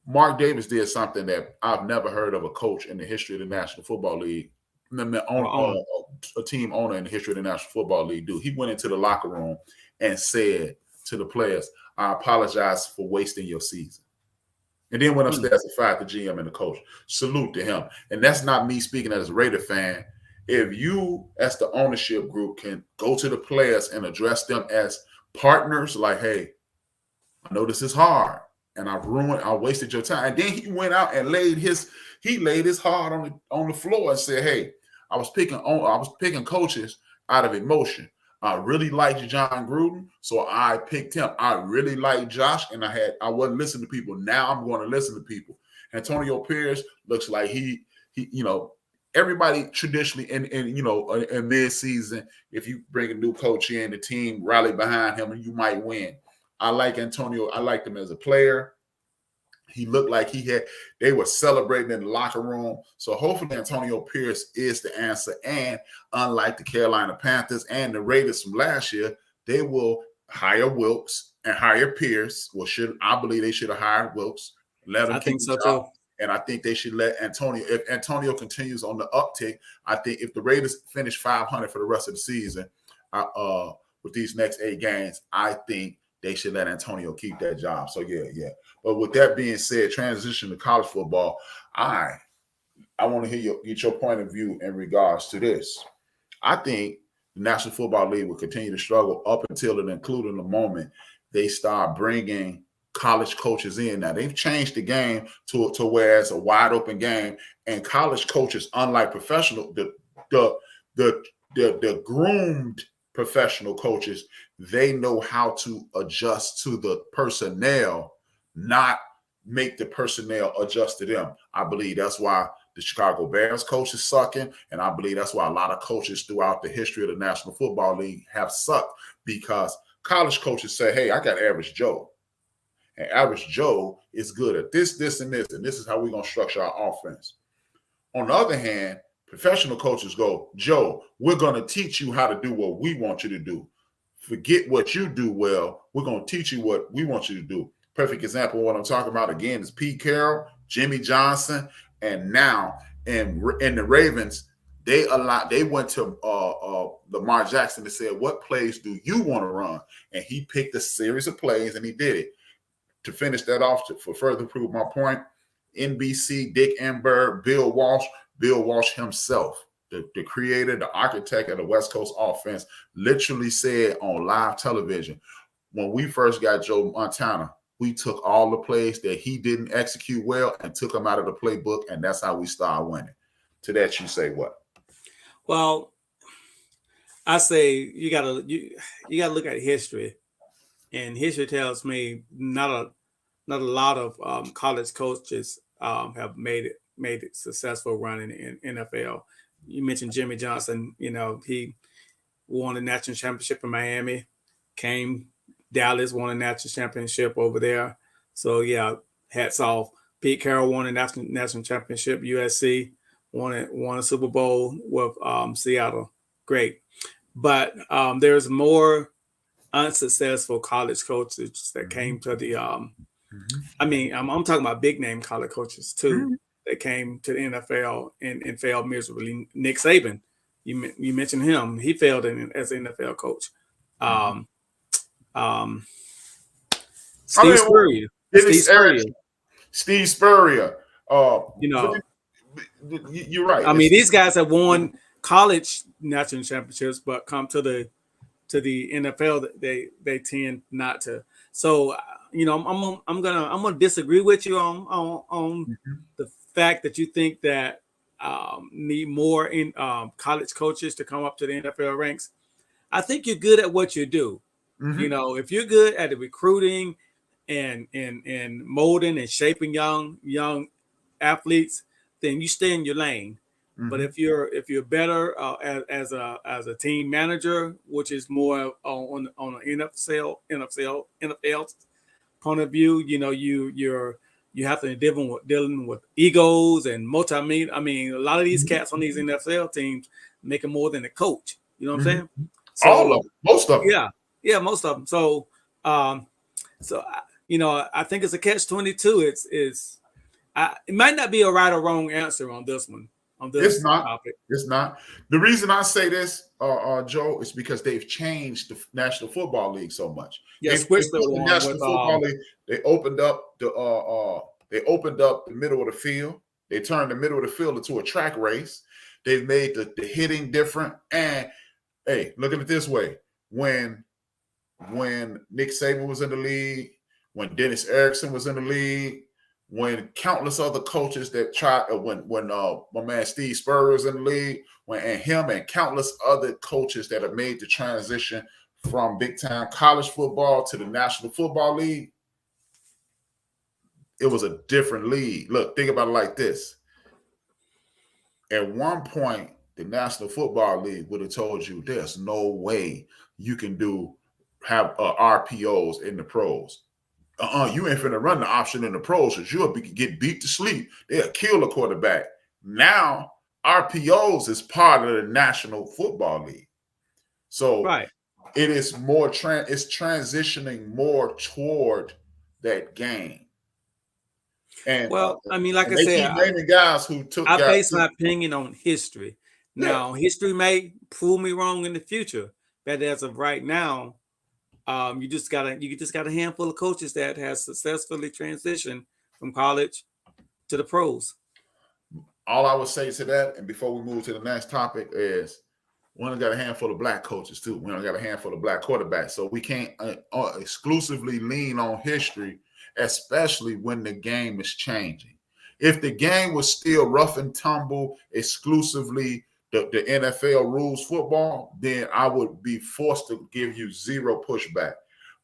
Mark Davis did something that I've never heard of a coach in the history of the National Football League, a team owner in the history of the National Football League do. He went into the locker room and said to the players, "I apologize for wasting your season." And then went upstairs and fired the GM and the coach. Salute to him. And that's not me speaking as a Raider fan. If you, as the ownership group, can go to the players and address them as partners, like, hey, I know this is hard, and I wasted your time. And then he went out and laid his heart on the floor and said, hey, I was picking coaches out of emotion. I really liked John Gruden, so I picked him. I really liked Josh, and I wasn't listening to people. Now I'm going to listen to people. Antonio Pierce looks like he you know, everybody traditionally in mid-season, if you bring a new coach in, the team rally behind him and you might win. I like Antonio. I liked him as a player. He looked like they were celebrating in the locker room. So hopefully Antonio Pierce is the answer. And unlike the Carolina Panthers and the Raiders from last year, they will hire Wilkes and hire Pierce. I believe they should have hired Wilkes. I think so too. And I think they should let Antonio, if Antonio continues on the uptick, I think if the Raiders finish 500 for the rest of the season with these next 8 games, I think they should let Antonio keep that job. So, yeah. But with that being said, transition to college football, I want to get your point of view in regards to this. I think the National Football League will continue to struggle up until and including the moment they start bringing college coaches in. Now, they've changed the game to where it's a wide open game, and college coaches, unlike professional, the groomed professional coaches, they know how to adjust to the personnel, not make the personnel adjust to them. I believe that's why the Chicago Bears coach is sucking, and I believe that's why a lot of coaches throughout the history of the National Football League have sucked, because college coaches say, hey, I got average Joe. And average Joe is good at this, and this, and this is how we're going to structure our offense. On the other hand, professional coaches go, Joe, we're going to teach you how to do what we want you to do. Forget what you do well. We're going to teach you what we want you to do. Perfect example of what I'm talking about, again, is Pete Carroll, Jimmy Johnson, and now in the Ravens, they went to Lamar Jackson and said, what plays do you want to run? And he picked a series of plays, and he did it. To finish that off, for further prove my point, NBC, Dick Enberg, Bill Walsh himself, the creator, the architect of the West Coast offense, literally said on live television, when we first got Joe Montana, we took all the plays that he didn't execute well and took them out of the playbook, and that's how we started winning. To that, you say what? Well, I say you gotta look at history, and history tells me not a lot of college coaches have made it successful running in NFL. You mentioned Jimmy Johnson. You know, he won a national championship in Miami, Dallas won a national championship over there. So, yeah, hats off. Pete Carroll won a national championship. USC won a Super Bowl with Seattle. Great. But there's more unsuccessful college coaches that came to the I mean, I'm talking about big name college coaches too that came to the NFL and failed miserably. Nick Saban, you mentioned him. He failed as an NFL coach. Steve Spurrier. You're right. I mean, these guys have won college national championships, but come to the NFL, they tend not to. So, you know, I'm gonna disagree with you on the fact that you think that need more in college coaches to come up to the NFL ranks. I think you're good at what you do. You know, if you're good at the recruiting and molding and shaping young athletes, then you stay in your lane. But if you're better as a team manager, which is more on an NFL point of view, you have to dealing with egos and multi. I mean, a lot of these cats on these NFL teams making more than the coach. You know what I'm saying? So, all of them, most of them. Yeah, most of them. So, I think it's a catch-22. It might not be a right or wrong answer on this one. On this topic. It's not. The reason I say this, Joe, is because they've changed the National Football League so much. Yeah, the National Football League. They opened up the middle of the field. They turned the middle of the field into a track race. They've made the hitting different. And hey, look at it this way: when Nick Saban was in the league, when Dennis Erickson was in the league, when countless other coaches that tried, when my man Steve Spurrier was in the league, and him and countless other coaches that have made the transition from big time college football to the National Football League, it was a different league. Look, think about it like this. At one point, the National Football League would have told you there's no way you can have RPOs in the pros. You ain't finna run the option in the pros because you'll get beat to sleep. They'll kill a quarterback. Now, RPOs is part of the National Football League. So it is more it's transitioning more toward that game. And I mean, like I said, naming guys who took. I base my opinion on history. Now, history may prove me wrong in the future, but as of right now, you just got a handful of coaches that has successfully transitioned from college to the pros. All I would say to that, and before we move to the next topic, is we only got a handful of black coaches too. We only got a handful of black quarterbacks, so we can't exclusively lean on history, especially when the game is changing. If the game was still rough and tumble, exclusively the NFL rules football, then I would be forced to give you zero pushback.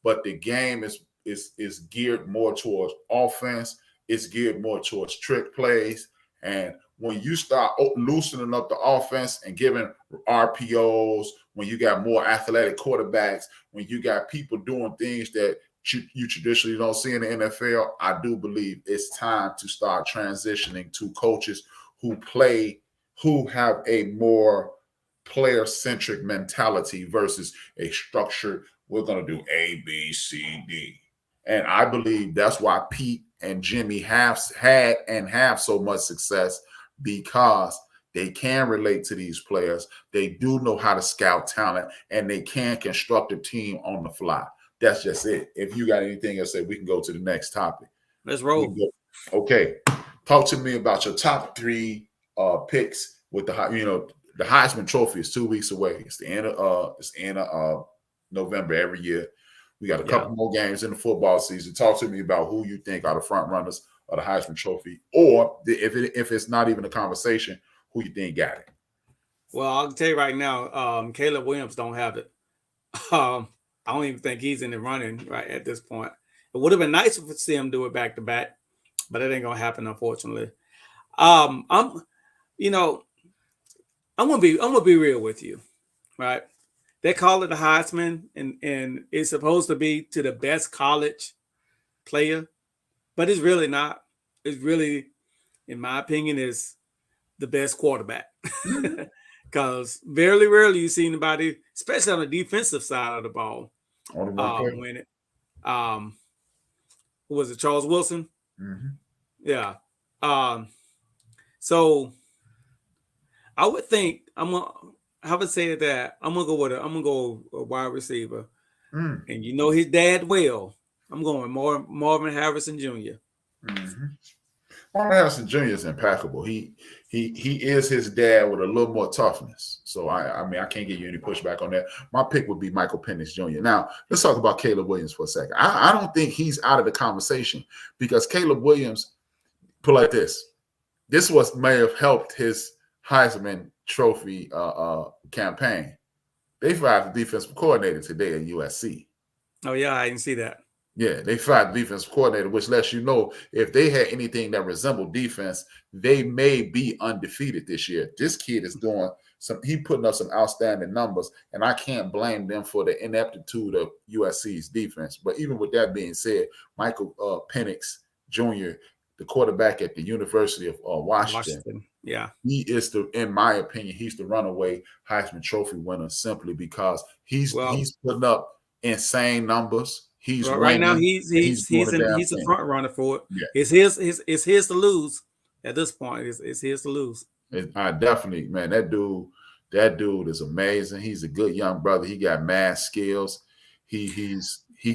But the game is geared more towards offense. It's geared more towards trick plays. And when you start loosening up the offense and giving RPOs, when you got more athletic quarterbacks, when you got people doing things that you traditionally don't see in the NFL, I do believe it's time to start transitioning to coaches who have a more player-centric mentality versus a structured, we're going to do A, B, C, D. And I believe that's why Pete and Jimmy have had and have so much success, because they can relate to these players. They do know how to scout talent, and they can construct a team on the fly. That's just it. If you got anything else, we can go to the next topic. Let's roll. Okay. Talk to me about your top three picks with the Heisman Trophy is 2 weeks away. It's the end of November every year. We got a couple more games in the football season. Talk to me about who you think are the front runners of the Heisman Trophy, or if it's not even a conversation, who you think got it. Well, I'll tell you right now, Caleb Williams don't have it. I don't even think he's in the running right at this point. It would have been nice to see him do it back to back, but it ain't gonna happen, unfortunately. I'm gonna be real with you, right? They call it the Heisman, and it's supposed to be to the best college player, but it's really not. It's really, in my opinion, is the best quarterback. Because very rarely you see anybody, especially on the defensive side of the ball, win it. Who was it? Charles Wilson? Mm-hmm. Yeah. So I would think I'm gonna go a wide receiver. And his dad well. I'm going Marvin Harrison Jr. Mm-hmm. Marvin Harrison Jr. is impeccable. He is his dad with a little more toughness. So I can't give you any pushback on that. My pick would be Michael Penix Jr. Now let's talk about Caleb Williams for a second. I don't think he's out of the conversation, because Caleb Williams, put like this may have helped his Heisman Trophy campaign. They fired the defensive coordinator today at USC. Oh yeah, I didn't see that. Yeah, they fired the defense coordinator, which lets you know if they had anything that resembled defense, they may be undefeated this year. This kid is doing he putting up some outstanding numbers, and I can't blame them for the ineptitude of USC's defense. But even with that being said, Michael Penix Jr., the quarterback at the University of Washington, yeah, he is in my opinion, he's the runaway Heisman Trophy winner simply because he's putting up insane numbers. He's right now he's he's a front runner for it. Yeah. It's his to lose at this point. It's his to lose. I definitely, man, that dude is amazing. He's a good young brother. He got mad skills. He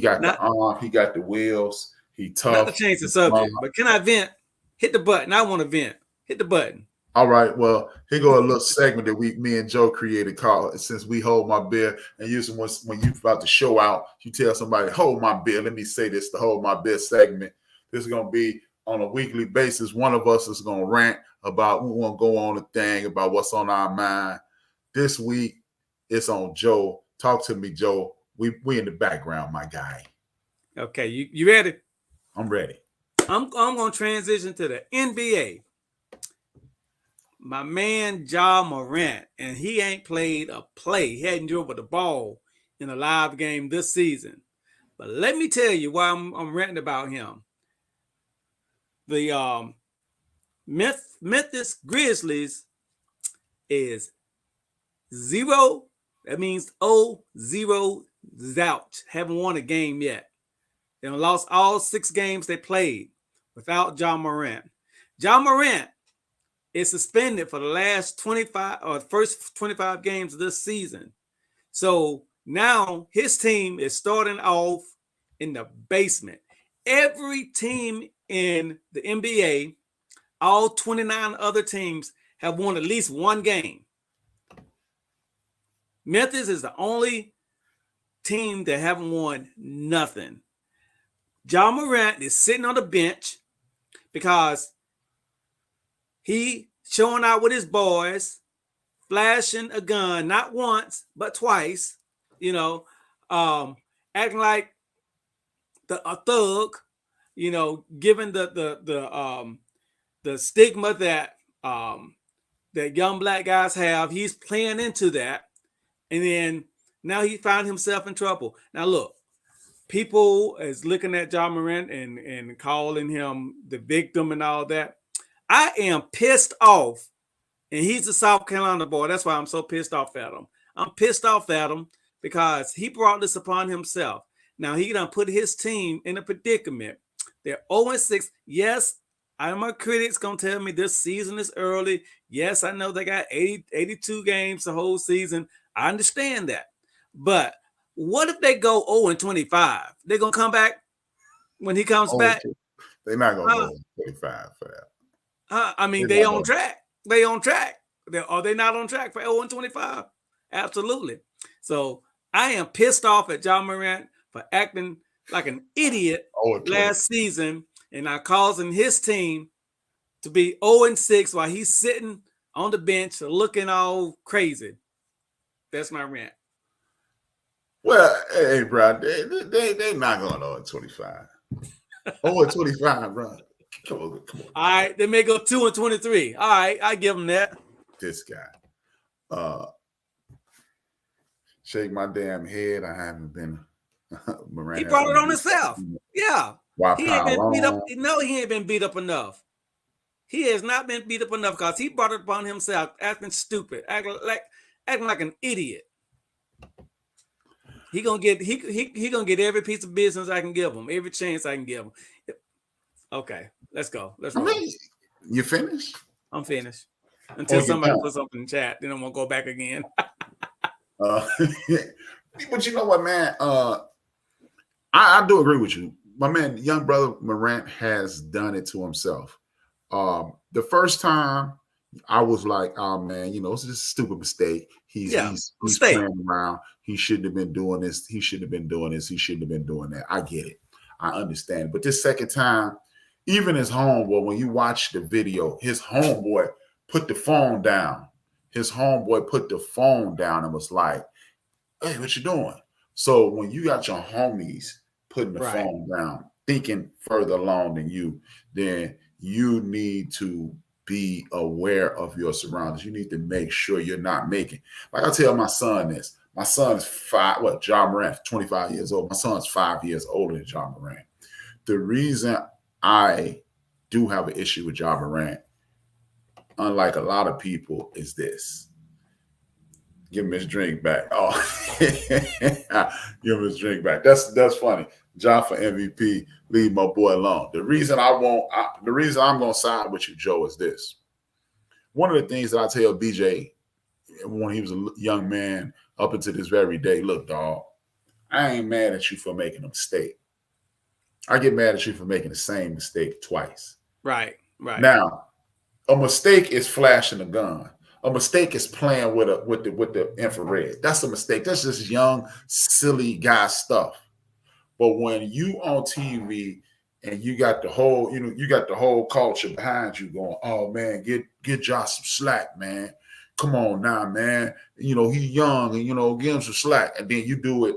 got the arm, he got the wheels. He tough. Not to change the subject, but can I vent? Hit the button. I want to vent. Hit the button. All right. Well, here go a little segment that me and Joe created called "Since We Hold My Beer." And usually when you about to show out, you tell somebody, "Hold my beer." Let me say this: the "Hold My Beer" segment. This is gonna be on a weekly basis. One of us is gonna rant about. We want to go on a thing about what's on our mind. This week, it's on Joe. Talk to me, Joe. We in the background, my guy. Okay, you ready? I'm ready. I'm gonna transition to the NBA. My man Ja Morant, and he ain't played a play. He hadn't dribbled the ball in a live game this season. But let me tell you why I'm ranting about him. The Memphis Grizzlies is 0. That means 0-0 out. Haven't won a game yet. They lost all 6 games they played without Ja Morant. Ja Morant is suspended for the last 25 or first 25 games of this season. So now his team is starting off in the basement. Every team in the NBA, all 29 other teams have won at least one game. Memphis is the only team that haven't won nothing. Ja Morant is sitting on the bench because he showing out with his boys, flashing a gun, not once, but twice, acting like a thug, given the stigma that that young black guys have. He's playing into that. And then now he found himself in trouble. Now look, people is looking at Ja Morant and calling him the victim and all that. I am pissed off, and he's a South Carolina boy. That's why I'm so pissed off at him. I'm pissed off at him because he brought this upon himself. Now he done put his team in a predicament. They're 0-6. Yes, I know my critics gonna tell me this season is early. Yes, I know they got 82 games the whole season. I understand that. But what if they go 0-25? They're gonna come back when he comes back? They're not gonna go 25 for that. I mean, they on track. They on track. Are they not on track for 0-25? Absolutely. So I am pissed off at Ja Morant for acting like an idiot last season and not causing his team to be 0-6 while he's sitting on the bench looking all crazy. That's my rant. Well, hey, bro, they not going 0-25. 0-25, bro. Come on. All right, they may go 2-23. All right, I give them that. This guy. Shake my damn head. I haven't been. He brought it on himself. Yeah. He ain't been beat up. No, he ain't been beat up enough. He has not been beat up enough because he brought it upon himself, acting stupid, acting like an idiot. He gonna get every piece of business I can give him, every chance I can give him. Okay, let's go. Let's roll. You finished? I'm finished. Until somebody puts something in the chat, then I'm gonna go back again. But you know what, man? I do agree with you. My man, young brother Morant has done it to himself. The first time I was like, oh man, it's just a stupid mistake. He's playing around. He shouldn't have been doing this. He shouldn't have been doing this. He shouldn't have been doing that. I get it. I understand. But this second time, even his homeboy, when you watch the video, his homeboy put the phone down. His homeboy put the phone down and was like, hey, what you doing? So when you got your homies putting the phone down, thinking further along than you, then you need to be aware of your surroundings. You need to make sure you're not making. Like I tell my son this. My son is John Morant, 25 years old. My son's 5 years older than John Morant. The reason I do have an issue with John Morant, unlike a lot of people, is this. Give him his drink back. Oh, give him his drink back. That's funny. John for MVP. Leave my boy alone. The reason I'm gonna side with you, Joe, is this. One of the things that I tell BJ when he was a young man up until this very day, look, dog, I ain't mad at you for making a mistake. I get mad at you for making the same mistake twice. Right. Now, a mistake is flashing a gun. A mistake is playing with the infrared. That's a mistake. That's just young, silly guy stuff. But when you on TV and you got the whole culture behind you going, oh man, get Josh some slack, man. Come on now, man. He young and give him some slack. And then you do it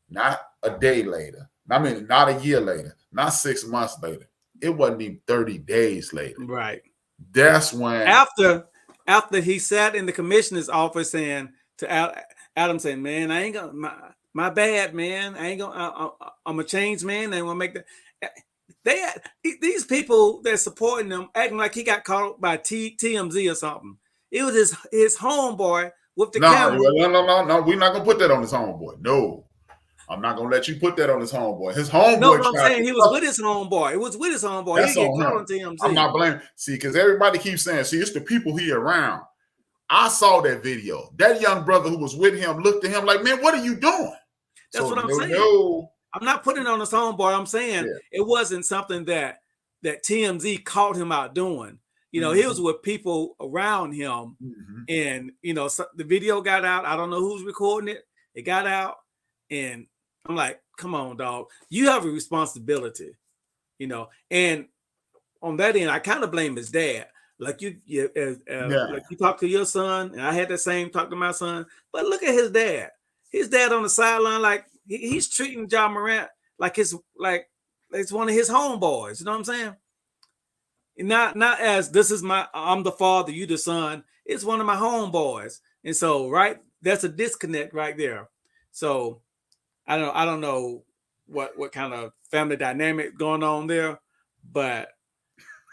not a day later. I mean, not a year later, not 6 months later. It wasn't even 30 days later. Right. That's when after he sat in the commissioner's office and to Adam saying, man, I ain't gonna my bad, man. I ain't gonna I'm a changed man. They want to make that these people that's supporting them acting like he got caught by TMZ or something. It was his homeboy with the camera. No. We're not gonna put that on his homeboy. No. I'm not gonna let you put that on his homeboy. His homeboy. No, I'm saying he was with his homeboy. It was with his homeboy. That's he get on caught him. on TMZ. I'm not blaming. See, because everybody keeps saying, see, it's the people he around. I saw that video. That young brother who was with him looked at him like, man, what are you doing? That's what I'm saying. No. I'm not putting it on his homeboy. I'm saying it wasn't something that TMZ caught him out doing. He was with people around him, and so the video got out. I don't know who's recording it. It got out, and I'm like, come on, dog. You have a responsibility, And on that end, I kind of blame his dad. Like like you talk to your son, and I had the same talk to my son. But look at his dad. His dad on the sideline, like he's treating John Morant like it's one of his homeboys. You know what I'm saying? Not as I'm the father, you the son. It's one of my homeboys, and so that's a disconnect right there. So I don't know what kind of family dynamic going on there, but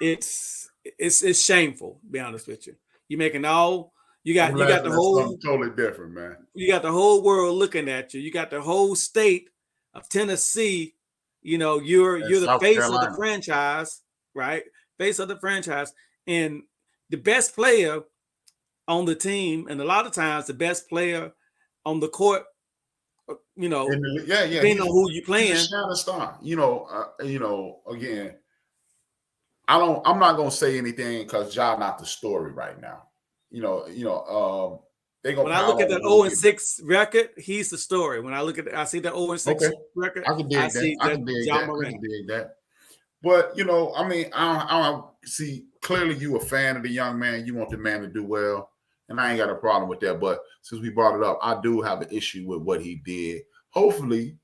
it's shameful, to be honest with you. You're making you got the whole totally different, man. You got the whole world looking at you. You got the whole state of Tennessee. You're the face of the franchise, right? Face of the franchise, and the best player on the team, and a lot of times the best player on the court. Depending on who you playing. He's a shining star. Again, I'm not gonna say anything because Ja not the story right now. They gonna. When I look at the 0-6 record, he's the story. When I see the 0-6 record, I can dig that. But I see clearly you a fan of the young man. You want the man to do well, and I ain't got a problem with that. But since we brought it up, I do have an issue with what he did. Hopefully,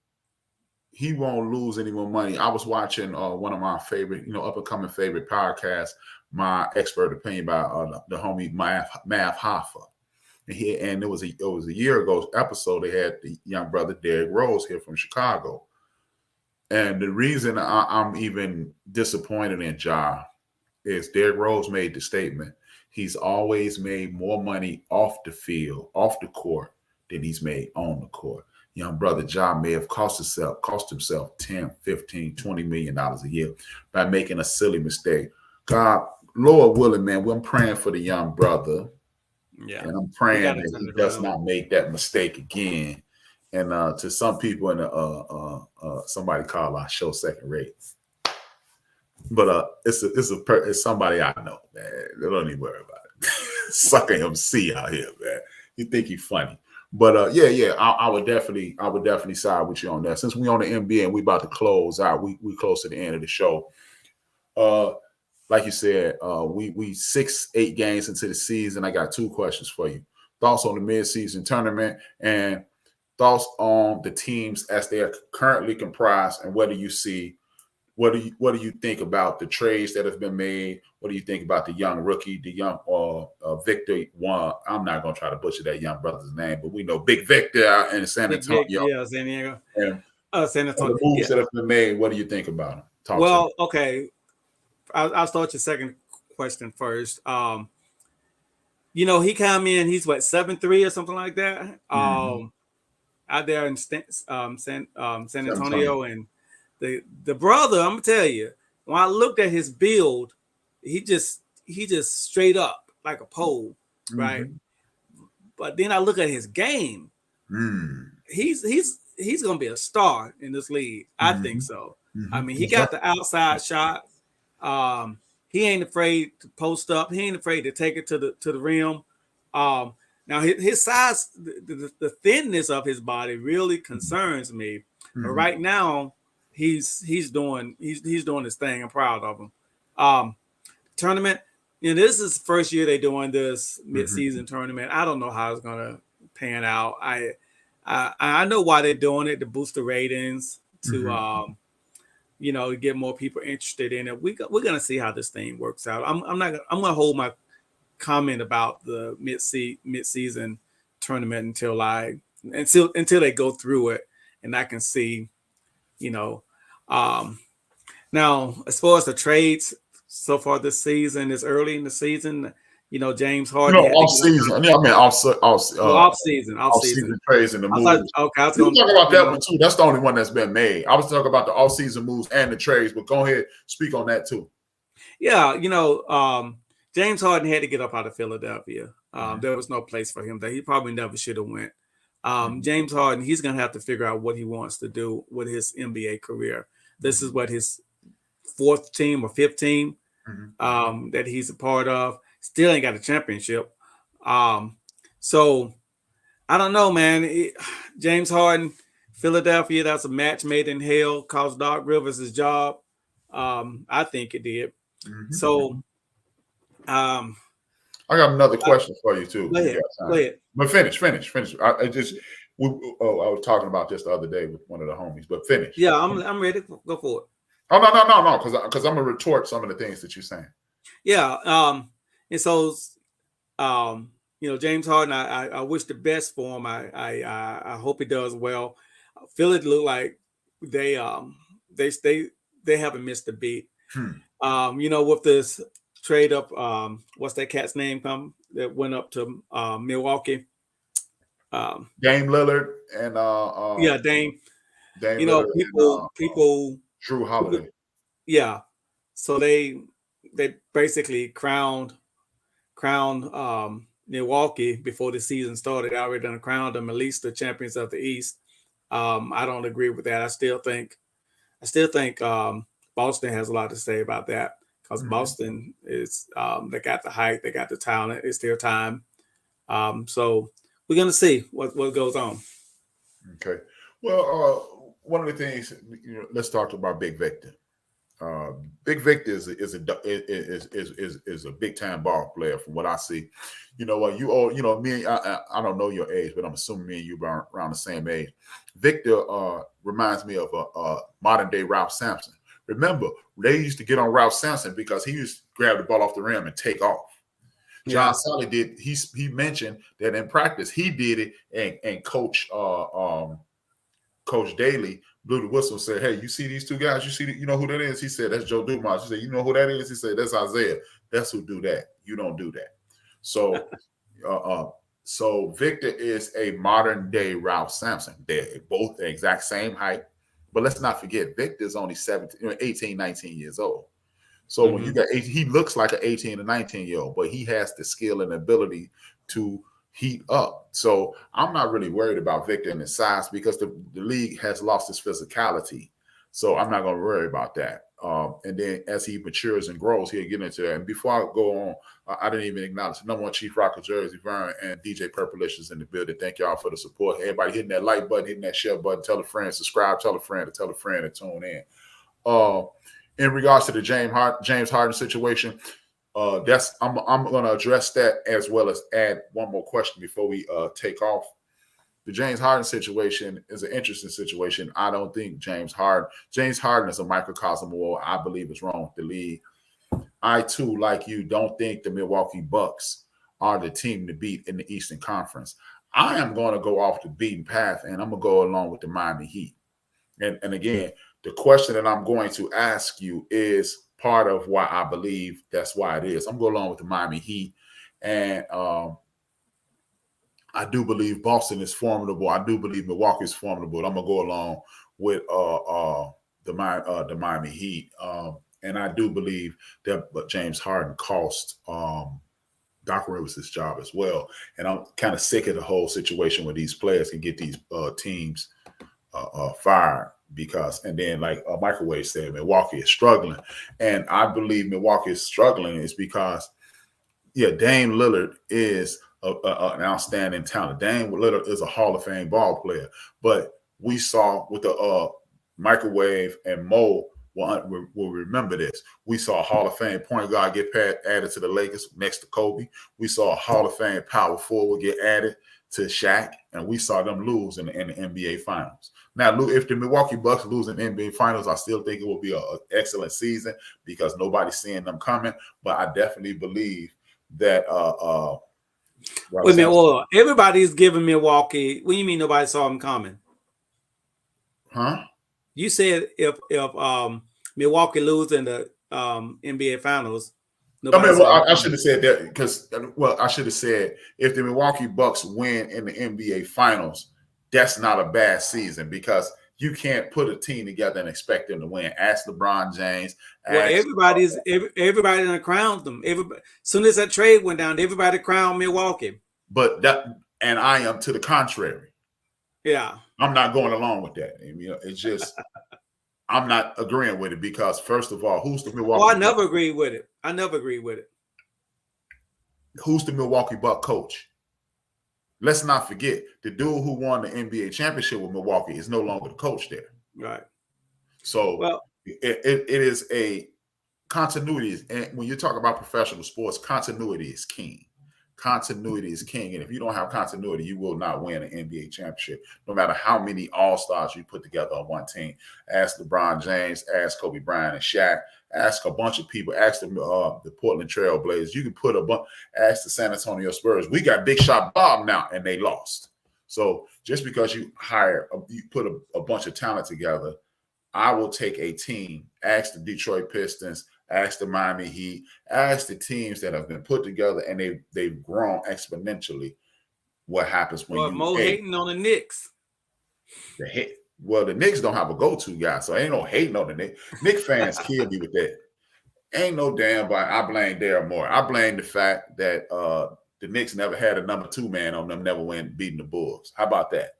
he won't lose any more money. I was watching one of my favorite, up and coming favorite podcasts, My Expert Opinion by the homie Mav Hoffa. And it was a year ago episode. They had the young brother Derrick Rose here from Chicago. And the reason I'm even disappointed in Ja is Derrick Rose made the statement. He's always made more money off the field, off the court, than he's made on the court. Young brother Ja may have cost himself 10, 15, $20 million a year by making a silly mistake. God, Lord willing, man, I'm praying for the young brother. Yeah. And I'm praying that he does not make that mistake again. And to some people in somebody call our show second rate. But it's somebody I know, man. Don't even worry about it. Sucker MC out here, man. You think he's funny. But I would definitely side with you on that. Since we on the NBA and we about to close out, we close to the end of the show. Like you said, we 6-8 games into the season. I got two questions for you. Thoughts on the mid-season tournament and thoughts on the teams as they are currently comprised, and what do you see? What do you think about the trades that have been made? What do you think about the young rookie, the young Victor one? I'm not gonna try to butcher that young brother's name, but we know Big Victor out in San Antonio. Yeah, San Diego. And San Antonio. the moves that have been made. What do you think about them? Well, okay. I'll start your second question first. You know, he came in. He's what 7'3" or something like that. Out there in San Antonio, and the brother. I'm gonna tell you, when I looked at his build, he just straight up like a pole, right? But then I look at his game. He's gonna be a star in this league. I think so. I mean, he got the outside shot. He ain't afraid to post up. He ain't afraid to take it to the rim. Now his size, the thinness of his body really concerns me. But right now, he's doing his thing. I'm proud of him. Tournament, you know, this is the first year they're doing this mid-season tournament. I don't know how it's gonna pan out. I know why they're doing it, to boost the ratings, to you know, get more people interested in it. We're gonna see how this thing works out. I'm gonna hold my comment about the mid-season tournament until they go through it and I can see, you know. Now as far as the trades so far this season, it's early in the season. You know, James Harden. Off season. Yeah, I mean off season trades and the moves. I was going to talk about that one too. That's the only one that's been made. I was talking about the off season moves and the trades, but go ahead, speak on that too. Yeah, you know, James Harden had to get up out of Philadelphia. There was no place for him there. He probably never should have went. James Harden, he's going to have to figure out what he wants to do with his NBA career. This is what his fourth team or fifth team that he's a part of. Still ain't got a championship. So I don't know, man. James Harden, Philadelphia, that's a match made in hell. Cost Doc Rivers his job. I think it did. So I got another question for you too. Go ahead. But finish. I was talking about this the other day with one of the homies. But finish. Yeah, I'm ready. Go for it. Oh no, because I'm gonna retort some of the things that you're saying. Yeah. And so, you know, James Harden, I wish the best for him. I hope he does well. Philly look like they haven't missed a beat. You know, with this trade up, what's that cat's name that went up to Milwaukee? Dame Lillard and Dame. You Lillard know, people Drew Holiday. Yeah. So they basically crowned Milwaukee before the season started. They already done crowned them at least the champions of the East. I don't agree with that. I still think Boston has a lot to say about that, because Boston is they got the height, they got the talent. It's their time. So we're gonna see what goes on. Okay. Well, one of the things, you know, let's talk about Big Victor. Big Victor is a big time ball player from what I see. You know what, me, I don't know your age, but I'm assuming me and you are around the same age. Victor reminds me of a modern day Ralph Sampson. Remember, they used to get on Ralph Sampson because he used to grab the ball off the rim and take off. John Solly did. He mentioned that in practice he did it, and Coach Daly blew the whistle and said, "Hey, you see these two guys? You know who that is?" He said, "That's Joe Dumas." He said, "You know who that is?" He said, "That's Isaiah. That's who do that. You don't do that." So, so Victor is a modern day Ralph Sampson. They're both the exact same height, but let's not forget Victor's only 18, 19 years old. So when you got he looks like an 18 or 19-year-old, but he has the skill and ability to heat up. So I'm not really worried about Victor and his size, because the league has lost its physicality. So I'm not going to worry about that. And then as he matures and grows, he'll get into that. And before I go on, I didn't even acknowledge the number one Chief Rocker Jersey, Vern, and DJ Purplish is in the building. Thank y'all for the support. Everybody hitting that like button, hitting that share button, tell a friend, subscribe, tell a friend to tune in. In regards to the James Harden situation, I'm going to address that, as well as add one more question before we take off. The James Harden situation is an interesting situation. I don't think James Harden is a microcosm of what I believe is wrong with the league. I too, like you, don't think the Milwaukee Bucks are the team to beat in the Eastern Conference. I am going to go off the beaten path, and I'm going to go along with the Miami Heat. And again, the question that I'm going to ask you is part of why I believe that's why it is. I'm going along with the Miami Heat, and I do believe Boston is formidable. I do believe Milwaukee is formidable. I'm going to go along with the Miami Heat. And I do believe that James Harden cost Doc Rivers his job as well. And I'm kind of sick of the whole situation where these players can get these teams fired because, and then like Microwave said, Milwaukee is struggling. And I believe Milwaukee is struggling is because, Dame Lillard is an outstanding talent. Dame Lillard is a Hall of Fame ball player. But we saw with the Microwave and Mo, will remember this. We saw a Hall of Fame point guard get added to the Lakers next to Kobe. We saw a Hall of Fame power forward get added to Shaq, and we saw them lose in the NBA Finals. Now, if the Milwaukee Bucks lose in the NBA Finals, I still think it will be an excellent season because nobody's seeing them coming. But I definitely believe that wait a minute, everybody's giving Milwaukee. What do you mean nobody saw them coming? Huh? You said if Milwaukee lose in the NBA Finals, I should have said that because I should have said if the Milwaukee Bucks win in the NBA Finals, that's not a bad season because you can't put a team together and expect them to win. Ask LeBron James. Everybody done crowned them. As soon as that trade went down, everybody crowned Milwaukee. And I am to the contrary. Yeah. I'm not going along with that. It's just I'm not agreeing with it because first of all, who's the Milwaukee? Oh, I never agreed with it. Who's the Milwaukee Buck coach? Let's not forget the dude who won the NBA championship with Milwaukee is no longer the coach there. Right. So it is a continuity. And when you talk about professional sports, continuity is king. Continuity is king. And if you don't have continuity, you will not win an NBA championship, no matter how many all-stars you put together on one team. Ask LeBron James, ask Kobe Bryant and Shaq, ask a bunch of people, ask the Portland Trail Blazers. You can put ask the San Antonio Spurs. We got Big Shot Bob now, and they lost. So just because you put a bunch of talent together, I will take a team, ask the Detroit Pistons, ask the Miami Heat, ask the teams that have been put together and they've grown exponentially. What happens when Mo hating on the Knicks? The Knicks don't have a go-to guy, so ain't no hating on the Knicks. Knicks fans kill me with that. Ain't no damn, but I blame Daryl Morey. I blame the fact that the Knicks never had a number 2 man on them, never went beating the Bulls. How about that?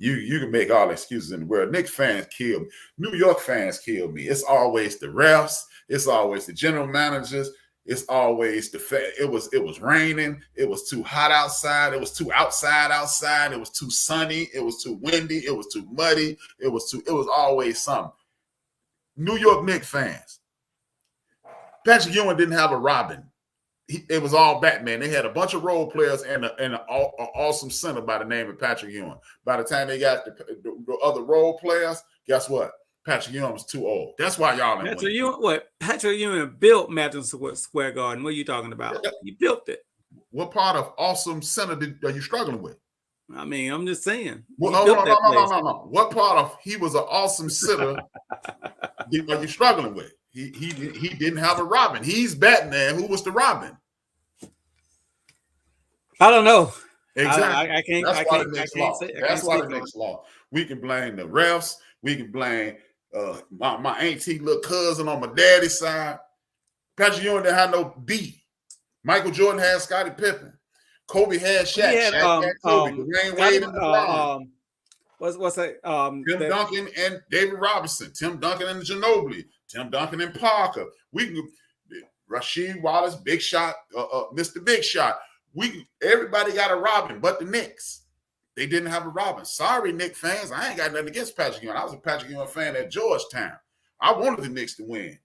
You can make all the excuses in the world. Knicks fans kill me. New York fans kill me. It's always the refs. It's always the general managers. It's always it was raining. It was too hot outside. It was too outside. It was too sunny. It was too windy. It was too muddy. It was always something. New York Knicks fans. Patrick Ewing didn't have a Robin. It was all Batman. They had a bunch of role players and an awesome center by the name of Patrick Ewing. By the time they got the other role players, guess what? Patrick Ewing was too old. That's why y'all ain't winning. Patrick Ewing built Madison Square Garden. What are you talking about? He built it. What part of awesome center are you struggling with? I mean, I'm just saying. Well, no. What part of he was an awesome center are you struggling with? He didn't have a Robin. He's Batman. Who was the Robin? I don't know. Exactly. I can't. That's why the Knicks law. We can blame the refs. We can blame my auntie, little cousin on my daddy's side. Patrick Ewing didn't have no B. Michael Jordan had Scottie Pippen. Kobe had Shaq. Shaq had Kobe. Dwayne Wade and LeBron. What's that? Tim Duncan and David Robinson. Tim Duncan and Ginobili. Tim Duncan and Parker. We can Rasheed Wallace, Big Shot, Mr. Big Shot. Everybody got a Robin, but the Knicks. They didn't have a Robin. Sorry, Knicks fans. I ain't got nothing against Patrick Ewing. I was a Patrick Ewing fan at Georgetown. I wanted the Knicks to win.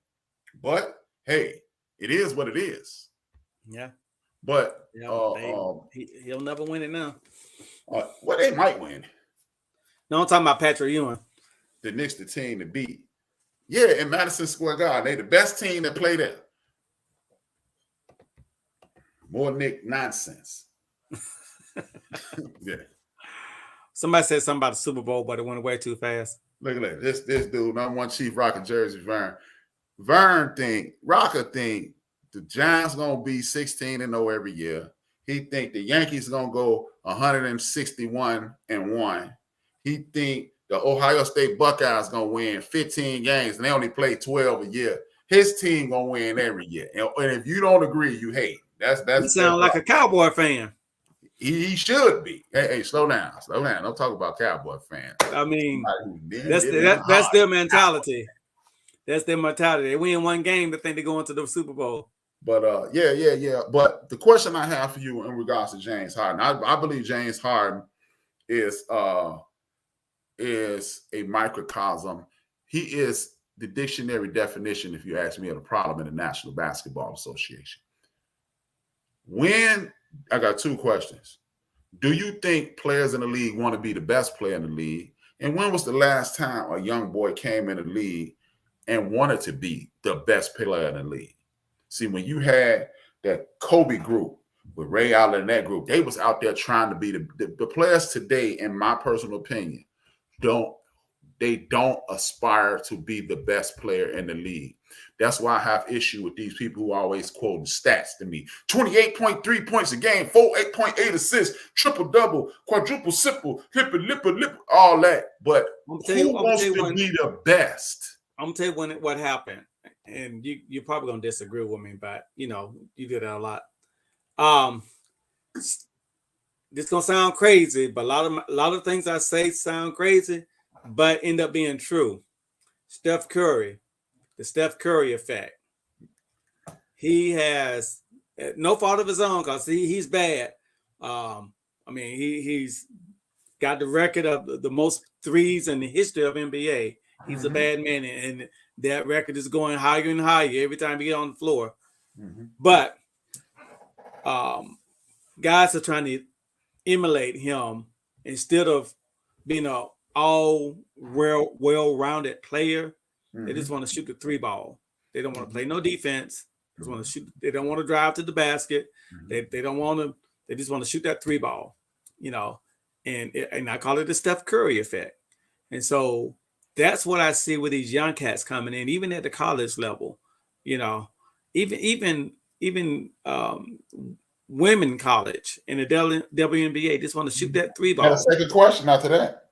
But, hey, it is what it is. Yeah. But Yeah, he'll never win it now. well, they might win. No, I'm talking about Patrick Ewing. The Knicks, the team to beat. Yeah, in Madison Square Garden, they the best team that play there. More Nick nonsense. Yeah. Somebody said something about the Super Bowl, but it went away too fast. Look at that. This dude, number one Chief rocking jersey, Vern. Rocker think the Giants gonna be 16-0 every year. He think the Yankees gonna go 161-1. He think the Ohio State Buckeyes gonna win 15 games and they only play 12 a year. His team gonna win every year. And if you don't agree, you hate. You sound like a Cowboy fan. He should be. Hey, slow down. Don't talk about Cowboy fans. I mean, that's their mentality. That's their mentality. They win one game, they think they go into the Super Bowl. But yeah. But the question I have for you in regards to James Harden, I believe James Harden is a microcosm. He is the dictionary definition, if you ask me, of the problem in the National Basketball Association. I got two questions. Do you think players in the league want to be the best player in the league? And when was the last time a young boy came in the league and wanted to be the best player in the league? See, when you had that Kobe group with Ray Allen and that group, they was out there trying to be the players today, in my personal opinion, don't aspire to be the best player in the league. That's why I have issue with these people who always quoting stats to me. 28.3 points a game, 8.8 assists, triple-double, quadruple, simple, lip, all that. But who wants to be the best? I'm going to tell you what happened. And you're probably going to disagree with me, but, you do that a lot. This going to sound crazy, but a lot of things I say sound crazy, but end up being true. Steph Curry. The Steph Curry effect. He has no fault of his own because he's bad. He's got the record of the most threes in the history of NBA. He's a bad man, and that record is going higher and higher every time he get on the floor. But guys are trying to emulate him instead of being a all well-rounded player. They just want to shoot the three ball. They don't want to play no defense. They just want to shoot. They don't want to drive to the basket. They don't want to. They just want to shoot that three ball, And I call it the Steph Curry effect. And so that's what I see with these young cats coming in, even at the college level. Even women college in the WNBA just want to shoot that three ball. And a second question after that.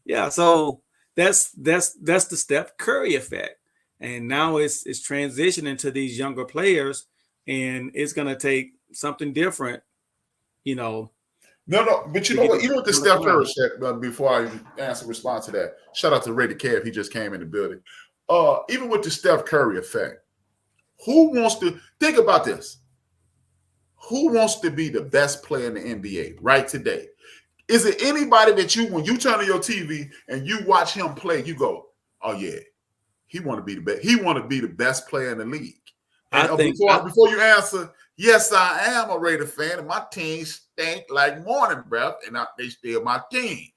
Yeah, so that's the Steph Curry effect, and now it's transitioning to these younger players, and it's gonna take something different, No, but you know what? Even with the Steph Curry effect, before I respond to that, shout out to Ray the Kev, he just came in the building. Even with the Steph Curry effect, who wants to think about this? Who wants to be the best player in the NBA right today? Is it anybody that when you turn on your TV and you watch him play, you go, oh yeah, he want to be the best. He want to be the best player in the league. And before you answer, yes, I am a Raider fan, and my team stink like morning breath, and they still my team.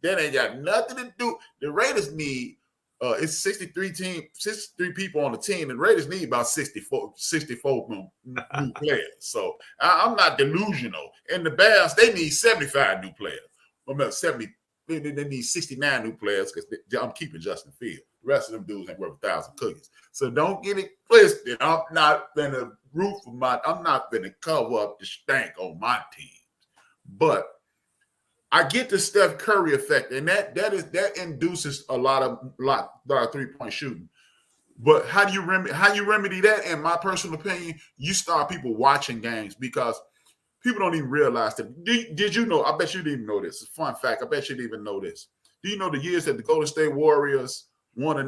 That ain't got nothing to do. The Raiders need it's 63 people on the team, and the Raiders need about 64 new players. So I'm not delusional. And the Bears, they need 75 new players. Well, 70. They need 69 new players because I'm keeping Justin Fields. The rest of them dudes ain't worth 1,000 cookies. So don't get it twisted. I'm not gonna cover up the stank on my team. But I get the Steph Curry effect, and that induces a lot of 3-point shooting. But how do you remedy that? In my personal opinion, you start people watching games because people don't even realize that. Did you know? I bet you didn't even know this. It's a fun fact. I bet you didn't even know this. Do you know the years that the Golden State Warriors won the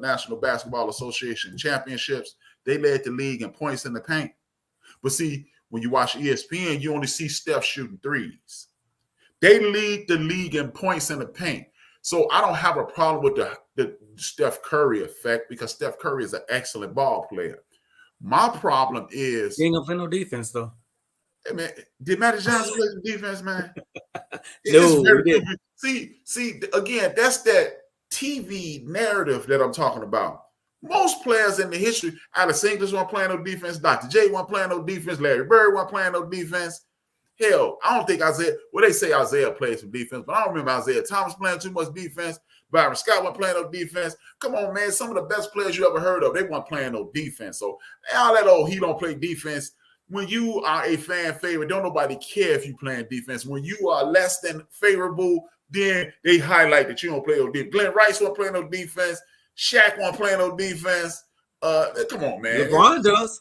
National Basketball Association championships? They led the league in points in the paint. But see, when you watch ESPN, you only see Steph shooting threes. They lead the league in points in the paint. So I don't have a problem with the Steph Curry effect because Steph Curry is an excellent ball player. My problem is, He ain't gonna play no defense though. hey man, did Matty Johnson play some defense, man? It's No, very he didn't. see again. That's that TV narrative that I'm talking about. Most players in the history, Alex English wasn't playing no defense. Dr. J wasn't playing no defense. Larry Bird wasn't playing no defense. Hell, I don't think Isaiah. Well, they say Isaiah played some defense, but I don't remember Isaiah Thomas playing too much defense. Byron Scott wasn't playing no defense. Come on, man. Some of the best players you ever heard of, they weren't playing no defense. So all that he don't play defense. When you are a fan favorite, don't nobody care if you playing defense. When you are less than favorable, then they highlight that you don't play no defense. Glenn Rice wasn't playing no defense. Shaq wasn't playing no defense. Come on, man. LeBron does.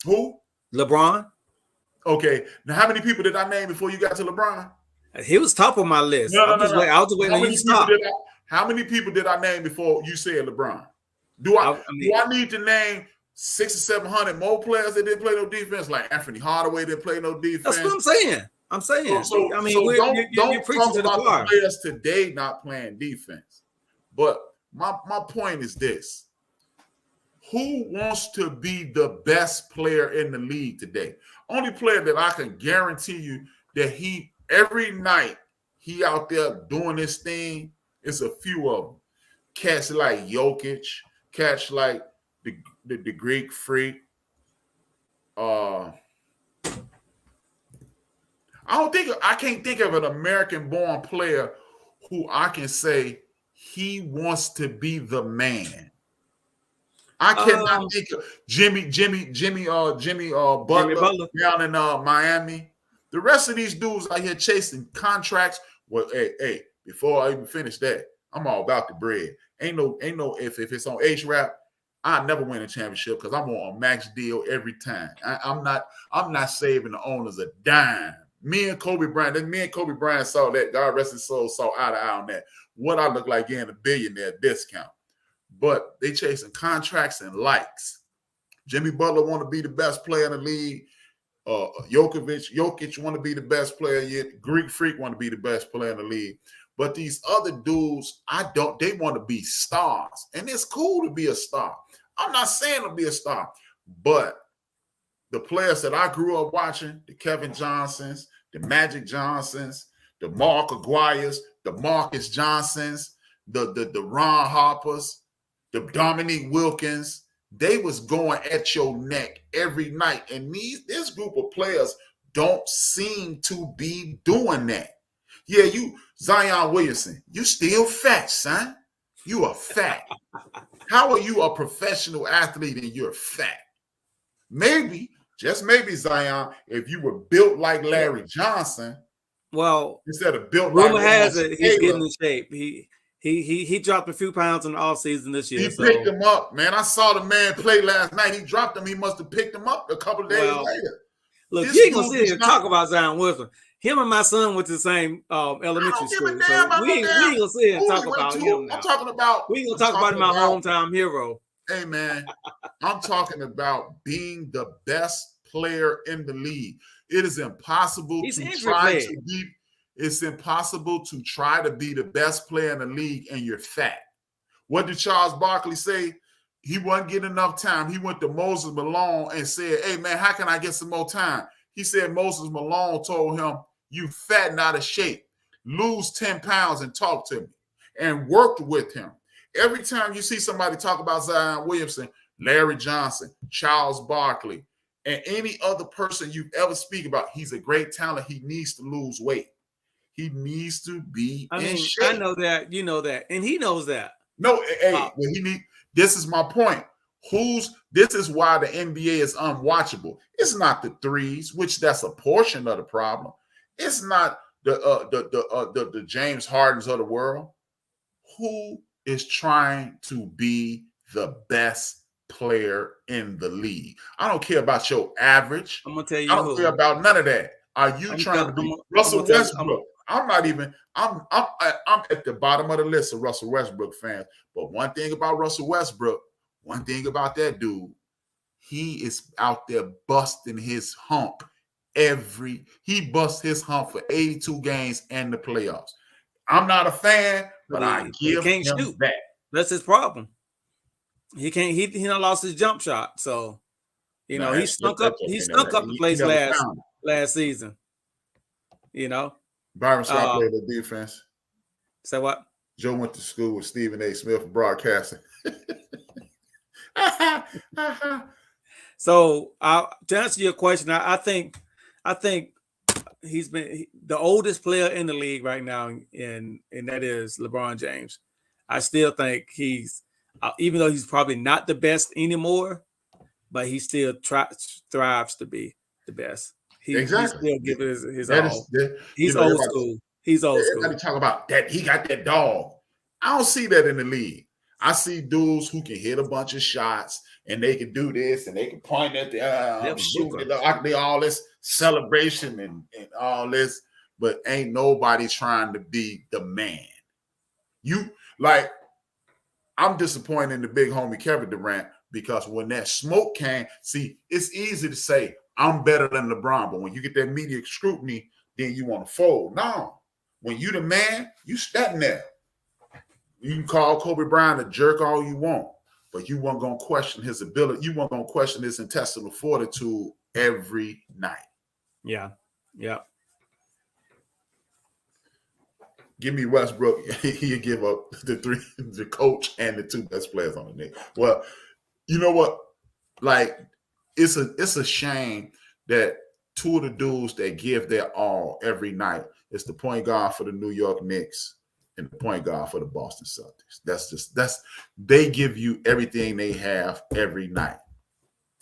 Who? LeBron. Okay. Now, how many people did I name before you got to LeBron? He was top on my list. No. I was just waiting on you to stop. How many people did I name before you said LeBron? Do I need to name 600 or 700 more players that didn't play no defense? Like Anthony Hardaway didn't play no defense. That's what I'm saying. Don't you're preaching talk to the about choir. the players today not playing defense. But my point is this. Who wants to be the best player in the league today? Only player that I can guarantee you that every night he out there doing this thing is a few of them. Cats like Jokic, cats like the Greek Freak. I can't think of an American-born player who I can say he wants to be the man. I cannot think of Jimmy Butler down in Miami. The rest of these dudes out here chasing contracts. Well, hey, before I even finish that, I'm all about the bread. Ain't no if it's on H-Rap, I never win a championship because I'm on a max deal every time. I'm not saving the owners a dime. Me and Kobe Bryant saw that. God rest his soul, saw eye to eye on that. What I look like getting a billionaire discount. But they chasing contracts and likes. Jimmy Butler want to be the best player in the league. Jokic want to be the best player yet. Greek Freak want to be the best player in the league. But these other dudes, they want to be stars. And it's cool to be a star. I'm not saying to be a star. But the players that I grew up watching, the Kevin Johnsons, the Magic Johnsons, the Mark Aguirres, the Marcus Johnsons, the Ron Harpers, the Dominique Wilkins, they was going at your neck every night. And this group of players don't seem to be doing that. Yeah, Zion Williamson, you still fat, son. You are fat. How are you a professional athlete and you're fat? Maybe, just maybe, Zion, if you were built like Larry Johnson, well, instead of built rumor like has it he's getting in shape. He dropped a few pounds in the offseason this year. He picked him up, man. I saw the man play last night. He dropped him. He must have picked him up a couple of days later. Look, you ain't gonna sit here and talk about Zion Wilson. Him and my son went to the same elementary school. So we ain't gonna sit here and talk about him now. We ain't gonna talk about my hometown hero. Hey man, I'm talking about being the best player in the league. It is impossible It's impossible to try to be the best player in the league and you're fat. What did Charles Barkley say? He wasn't getting enough time. He went to Moses Malone and said, hey, man, how can I get some more time? He said Moses Malone told him, you fat and out of shape. Lose 10 pounds and talk to me. And worked with him. Every time you see somebody talk about Zion Williamson, Larry Johnson, Charles Barkley, and any other person you ever speak about, he's a great talent. He needs to lose weight. He needs to be in shape. I know that, you know that, and he knows that. No, this is my point. This is why the NBA is unwatchable. It's not the threes, which that's a portion of the problem. It's not the James Hardens of the world. Who is trying to be the best player in the league? I don't care about your average. I'm gonna tell you. I don't care about none of that. Are you trying to be Russell Westbrook? I'm at the bottom of the list of Russell Westbrook fans. But one thing about Russell Westbrook, one thing about that dude, he is out there busting his hump he busts his hump for 82 games and the playoffs. I'm not a fan, but I give him that. That's his problem. He can't. He done lost his jump shot. So You No, know, he stunk up the He place never found it. last season. You know, Byron Scott played the defense. say what? Joe went to school with Stephen A. Smith for broadcasting. So, to answer your question, I think he's been the oldest player in the league right now, and that is LeBron James. I still think he's, even though he's probably not the best anymore, but he still thrives to be the best. He still gives his all. He's old school. He's old school. Everybody talk about that. He got that dog. I don't see that in the league. I see dudes who can hit a bunch of shots and they can do this and they can point at the all this celebration and all this, but ain't nobody trying to be the man. I'm disappointed in the big homie Kevin Durant, because when that smoke came, see, it's easy to say I'm better than LeBron, but when you get that media scrutiny, then you want to fold. No, when you the man, you standing there. You can call Kobe Bryant a jerk all you want, but you weren't going to question his ability. You weren't going to question his intestinal fortitude every night. Yeah. Give me Westbrook. He'll give up the coach and the two best players on the Knicks. Well, you know what? Like, it's a shame that two of the dudes that give their all every night is the point guard for the New York Knicks and the point guard for the Boston Celtics. They give you everything they have every night.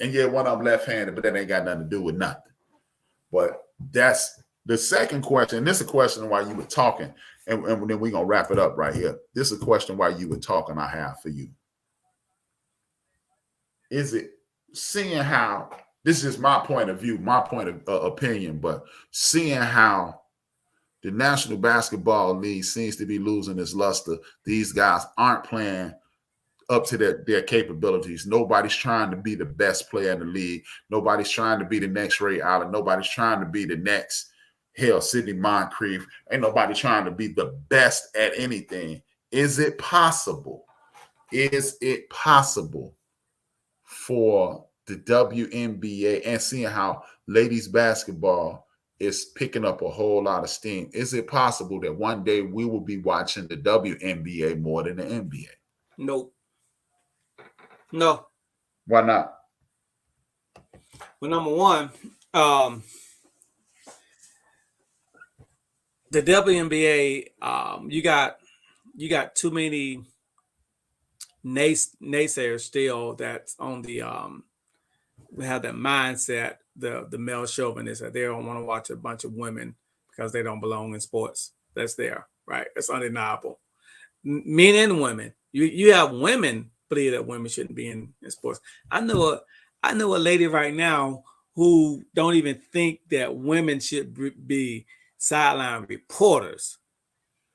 And yeah, one of them left-handed, but that ain't got nothing to do with nothing. But that's the second question. And this is a question while you were talking, and then we're going to wrap it up right here. This is a question while you were talking I have for you. Is it seeing how, this is my point of view, my point of opinion, but seeing how the National Basketball League seems to be losing its luster. These guys aren't playing up to their capabilities. Nobody's trying to be the best player in the league. Nobody's trying to be the next Ray Allen. Nobody's trying to be the next, Sidney Moncrief. Ain't nobody trying to be the best at anything. Is it possible? Is it possible for the WNBA, and seeing how ladies basketball is picking up a whole lot of steam, is it possible that one day we will be watching the WNBA more than the NBA? Nope. No. Why not? Well, number one, the WNBA, you got too many naysayers still that's on the we have that mindset, the male chauvinist, that they don't want to watch a bunch of women because they don't belong in sports. That's there, right? That's undeniable. Men and women. You have women believe that women shouldn't be in sports. I know a lady right now who don't even think that women should be sideline reporters.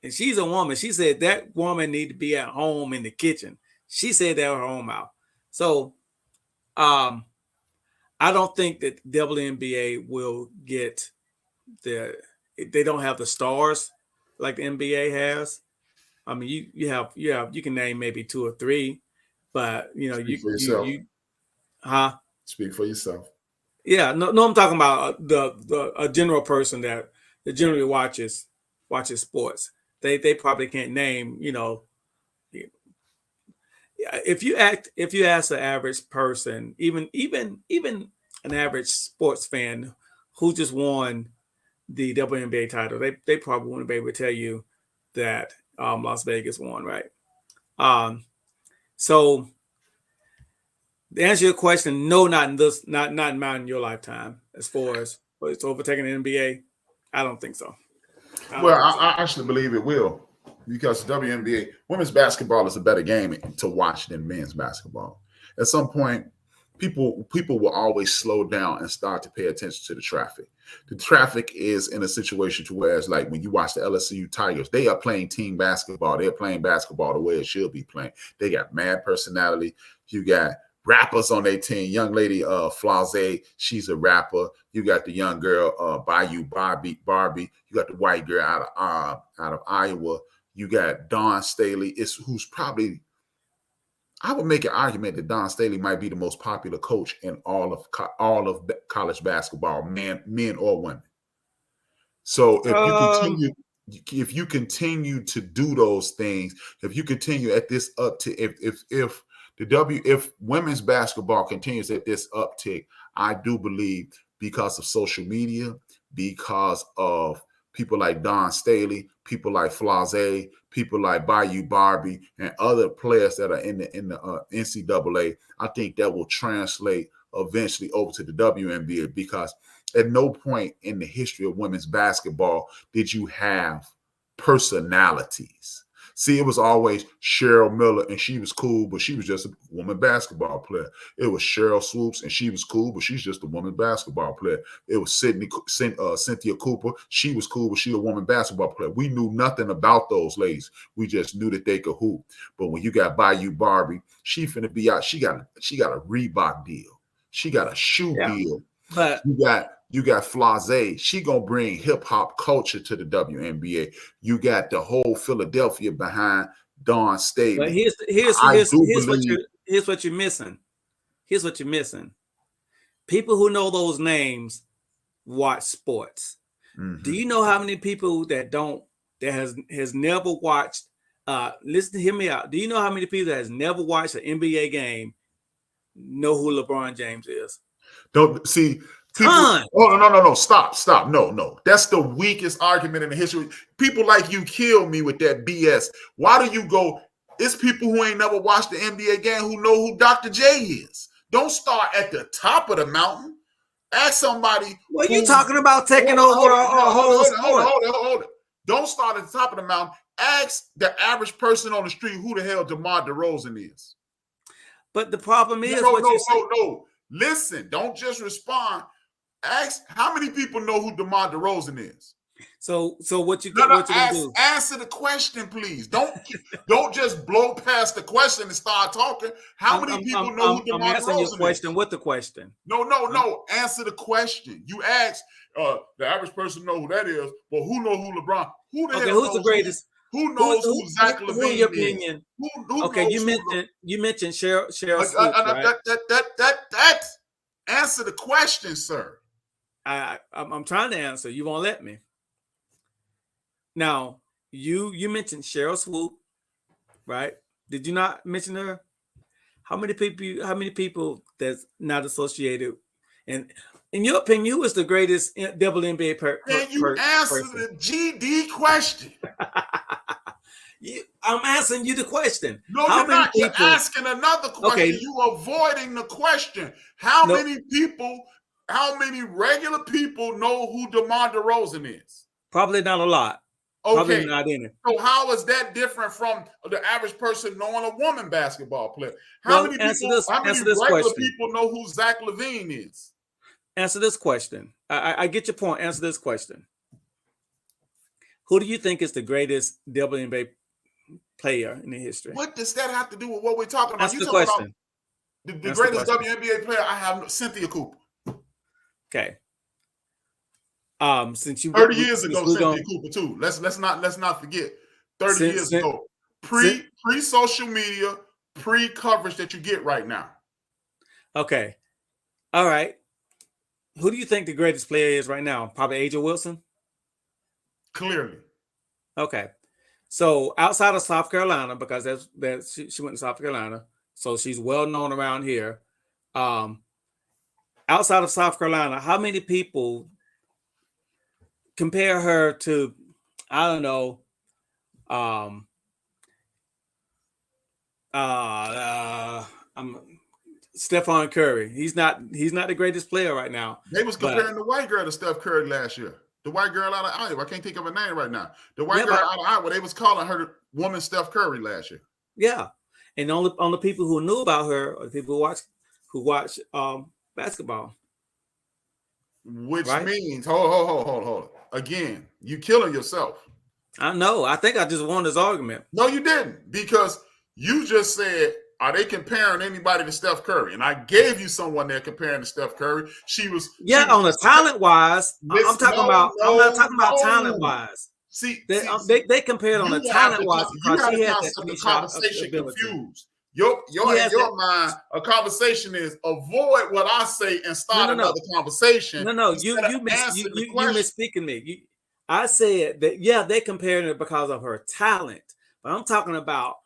And she's a woman. She said that woman need to be at home in the kitchen. She said that with her own mouth. So I don't think that WNBA will get they don't have the stars like the NBA has. I mean, you can name maybe two or three, but Speak for yourself. Speak for yourself. Yeah, no, I'm talking about a general person that generally watches sports. They probably can't name, if you ask the average person, even an average sports fan who just won the WNBA title, they probably wouldn't be able to tell you that Las Vegas won, right? So to answer your question, no, not in your lifetime. As far as it's overtaking the NBA, I don't think so. I actually believe it will, because WNBA, women's basketball is a better game to watch than men's basketball. At some point, people will always slow down and start to pay attention to the traffic. The traffic is in a situation to where it's like when you watch the LSU Tigers, they are playing team basketball. They're playing basketball the way it should be playing. They got mad personality. You got rappers on their team. Young lady Flauze, she's a rapper. You got the young girl Bayou Barbie. You got the white girl out of Iowa. You got Dawn Staley, who's probably, I would make an argument that Don Staley might be the most popular coach in all of college basketball, men or women. So if you continue to do those things, if you continue at this uptick, if women's basketball continues at this uptick, I do believe because of social media, because of people like Don Staley, people like Flazé, people like Bayou Barbie, and other players that are in the NCAA, I think that will translate eventually over to the WNBA, because at no point in the history of women's basketball did you have personalities. See, it was always Cheryl Miller, and she was cool, but she was just a woman basketball player. It was Cheryl Swoops, and she was cool, but she's just a woman basketball player. It was Cynthia Cooper. She was cool, but she's a woman basketball player. We knew nothing about those ladies. We just knew that they could hoop. But when you got Bayou Barbie, she finna be out. She got a Reebok deal. She got a shoe deal. But you got Flazé. She gonna bring hip hop culture to the WNBA. You got the whole Philadelphia behind Don Staley. But here's what you're missing. Here's what you're missing. People who know those names watch sports. Mm-hmm. Do you know how many people that has never watched? Hear me out. Do you know how many people that has never watched an NBA game know who LeBron James is? Don't see. People, no. Stop. No. That's the weakest argument in the history. People like you kill me with that BS. Why do you go? It's people who ain't never watched the NBA game who know who Dr. J is. Don't start at the top of the mountain. Ask somebody. What are you talking about taking over a whole sport? Hold it. Don't start at the top of the mountain. Ask the average person on the street who the hell DeMar DeRozan is. But the problem is no. Listen, don't just respond. Ask how many people know who DeMar DeRozan is. So what you gonna do? Answer the question, please. Don't just blow past the question and start talking. How many people know who DeMar DeRozan is? I'm answering your question with the question. No. Answer the question. You ask the average person know who that is, but who know who LeBron? Who the hell who's the greatest? Who knows who Zach LaVine is? Who in your opinion? You mentioned Cheryl Swoops, right? That answer the question, sir. I'm trying to answer. You won't let me. Now, you mentioned Cheryl Swoop, right? Did you not mention her? How many people that's not associated? And in your opinion, who is the greatest WNBA Can you answer the GD question? I'm answering you the question. No, you're not. You're asking another question. Okay. You're avoiding the question. How many regular people know who DeMar DeRozan is? Probably not a lot. Okay. Probably not any. So how is that different from the average person knowing a woman basketball player? How many regular people know who Zach LaVine is? Answer this question. I get your point. Answer this question. Who do you think is the greatest WNBA player in the history? What does that have to do with what we're talking about? That's the question. The greatest WNBA player, I have Cynthia Cooper. Okay. Since you 30 years ago, Cynthia Cooper too. Let's not forget. 30 years ago. Pre-social media, pre-coverage that you get right now. Okay. All right. Who do you think the greatest player is right now? Probably Aja Wilson? Clearly. Okay. So outside of South Carolina, because she went to South Carolina, so she's well known around here. Outside of South Carolina, how many people compare her to, I don't know, Stephon Curry. He's not the greatest player right now. They was comparing the white girl to Steph Curry last year. The white girl out of Iowa. I can't think of her name right now. The white girl out of Iowa, they was calling her the woman Steph Curry last year. Yeah. And on the people who knew about her are the people who watch basketball. Which means, hold. Again, you killing yourself. I know. I think I just won this argument. No, you didn't. Because you just said, are they comparing anybody to Steph Curry? And I gave you someone they're comparing to Steph Curry. On a talent-wise. I'm not talking about talent-wise. See, they compared on a talent-wise because she had the conversation confused. In your mind, a conversation is avoid what I say and start another conversation. No, you misspeaking me. I said that they're comparing it because of her talent, but I'm talking about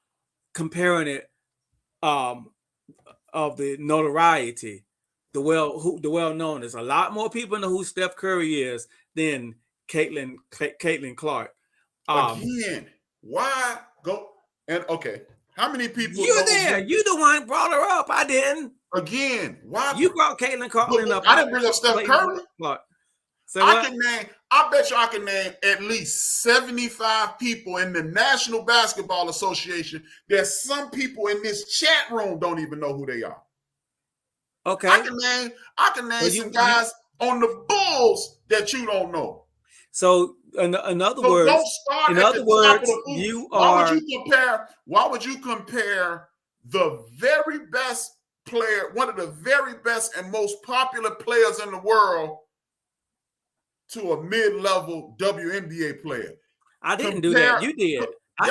comparing it of the notoriety, the well known. There's a lot more people know who Steph Curry is than Caitlin Clark. Again, why go and okay? How many people? You're there. You the one brought her up. I didn't. Again, why you brought Caitlin Clark up? I didn't bring up Steph Curry. So I bet you I can name at least 75 people in the National Basketball Association. There's some people in this chat room don't even know who they are. Okay. I can name some guys on the Bulls that you don't know. So in other words, why would you compare the very best player, one of the very best and most popular players in the world, to a mid-level WNBA player? I didn't do that. You did. I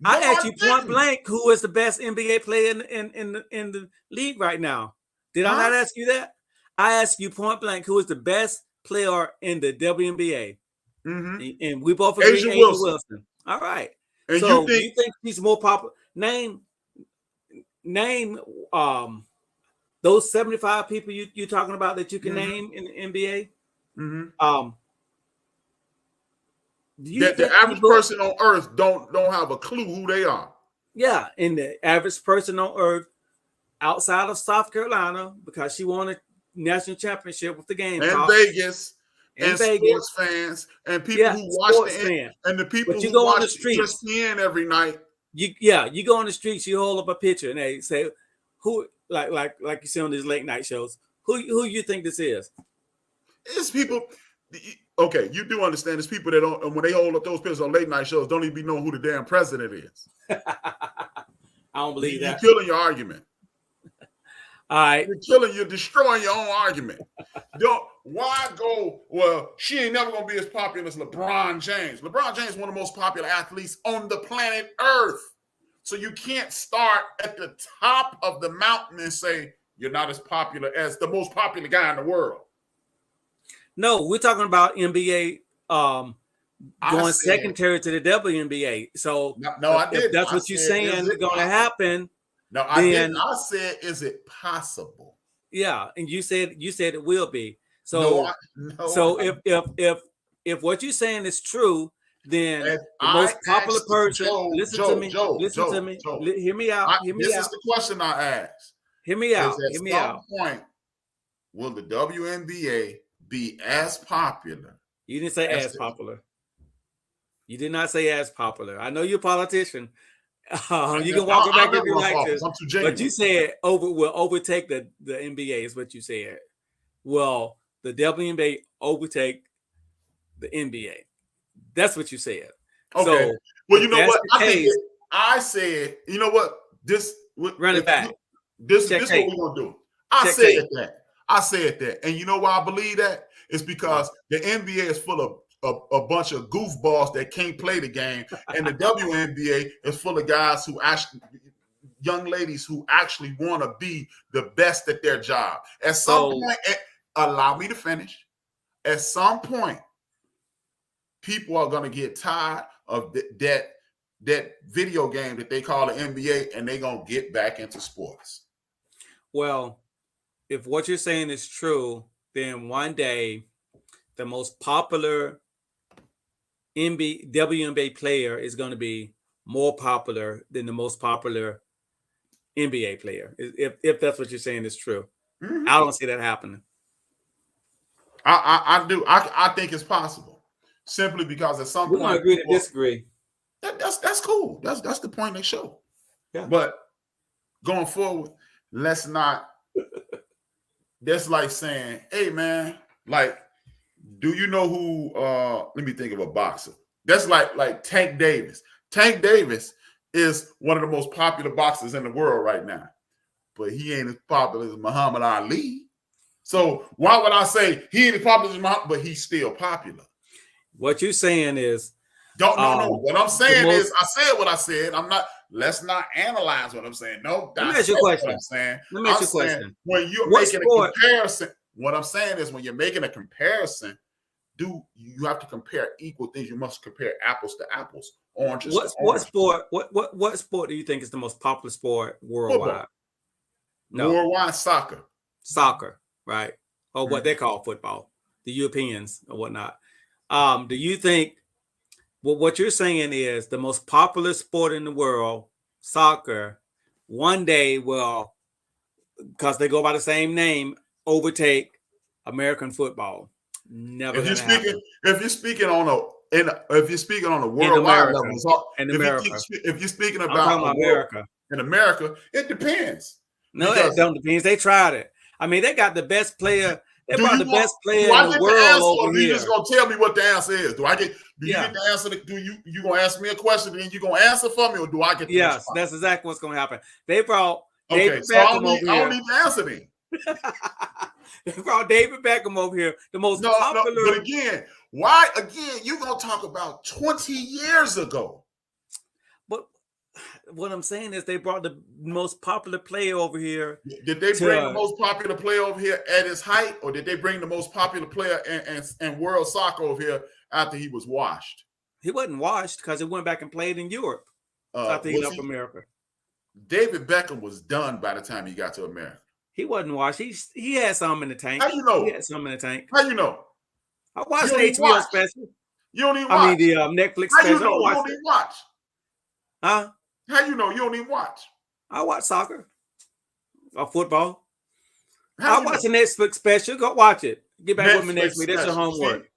asked you point blank who is the best NBA player in the league right now. Did I not ask you that? I asked you point blank who is the best player in the WNBA. Mm-hmm. And we both agree A'ja Wilson. All right. And so you think she's more popular? Name those 75 people you're talking about that you can name in the NBA. Mm-hmm. The average person on earth don't have a clue who they are. Yeah, and the average person on earth outside of South Carolina, because she won a national championship with the game and Vegas. And sports fans and people who watch and the people who go watch on the streets ESPN every night. You go on the streets, you hold up a picture and they say, who like you see on these late night shows, who you think this is? It's people. Okay, you do understand it's people that don't, when they hold up those pictures on late night shows, don't even know who the damn president is. I don't believe that. You're killing your argument. All right. You're destroying your own argument. Why go, well, she ain't never going to be as popular as LeBron James. LeBron James is one of the most popular athletes on the planet Earth. So you can't start at the top of the mountain and say you're not as popular as the most popular guy in the world. No, we're talking about NBA going secondary to the WNBA. So if that's what you're saying is going to happen. No, I didn't. I said, is it possible? Yeah, and you said it will be. So if what you're saying is true, then the most popular person. Listen to me. Hear me out. This is the question I asked. Hear me out. At some point, will the WNBA be as popular? You didn't say as popular. You did not say as popular. I know you're a politician. You can walk it back if you like this. But you said will overtake the NBA is what you said. Well, the WNBA overtake the NBA. That's what you said. Okay. So, well, you know what? I said, you know what? Run it back. This is what we're gonna do. I said that. And you know why I believe that? It's because the NBA is full of a bunch of goofballs that can't play the game, and the WNBA is full of guys young ladies who actually want to be the best at their job. At some point, allow me to finish. At some point, people are going to get tired of that video game that they call the NBA, and they're going to get back into sports. Well, if what you're saying is true, then one day the most popular WNBA player is going to be more popular than the most popular NBA player. If that's what you're saying is true. Mm-hmm. I don't see that happening. I do. I think it's possible. Simply because at some point we're going to agree to disagree. That's cool. That's the point they show. Yeah. But going forward, let's not. That's like saying, hey man, like, do you know who let me think of a boxer. That's like Tank Davis. Tank Davis is one of the most popular boxers in the world right now. But he ain't as popular as Muhammad Ali. So why would I say he ain't as popular as Muhammad, but he's still popular? What you're saying is no. What I'm saying is I said what I said. I'm not Let's not analyze what I'm saying. No, let me ask you a question. What I'm saying. Let me ask you a question. When you're making a comparison, what I'm saying is when you're making a comparison, you have to compare equal things. You must compare apples to apples, oranges to oranges. What sport do you think is the most popular sport worldwide? Football. No. Worldwide soccer. Soccer, right? Or what they call football. The Europeans or whatnot. Do you think what you're saying is the most popular sport in the world, soccer, one day will, because they go by the same name, overtake American football? Never. If you're speaking on a worldwide level, if you're speaking about America, in America, it depends. No, it don't depend. They tried it. I mean, they got the best player. They brought the best player in the world over here. You just gonna tell me what the answer is? Do you get the answer? You gonna ask me a question and you gonna answer for me, or do I get the response? That's exactly what's gonna happen. They brought David Beckham over here. I don't need the answer then. They brought David Beckham over here, the most popular. But again, why? Again, you gonna talk about 20 years ago? But what I'm saying is they brought the most popular player over here. Did they bring the most popular player over here at his height, or did they bring the most popular player in world soccer over here after he was washed? He wasn't washed because he went back and played in Europe after he left America. David Beckham was done by the time he got to America. He wasn't washed. He had some in the tank. How you know? He had some in the tank. How you know? I watched the HBO special. You don't even watch. I mean the Netflix special. How you know? You don't even watch. Huh? How you know? You don't even watch. I watch soccer or football. I watch the Netflix special. Go watch it. Get back with me next week. That's your homework. See,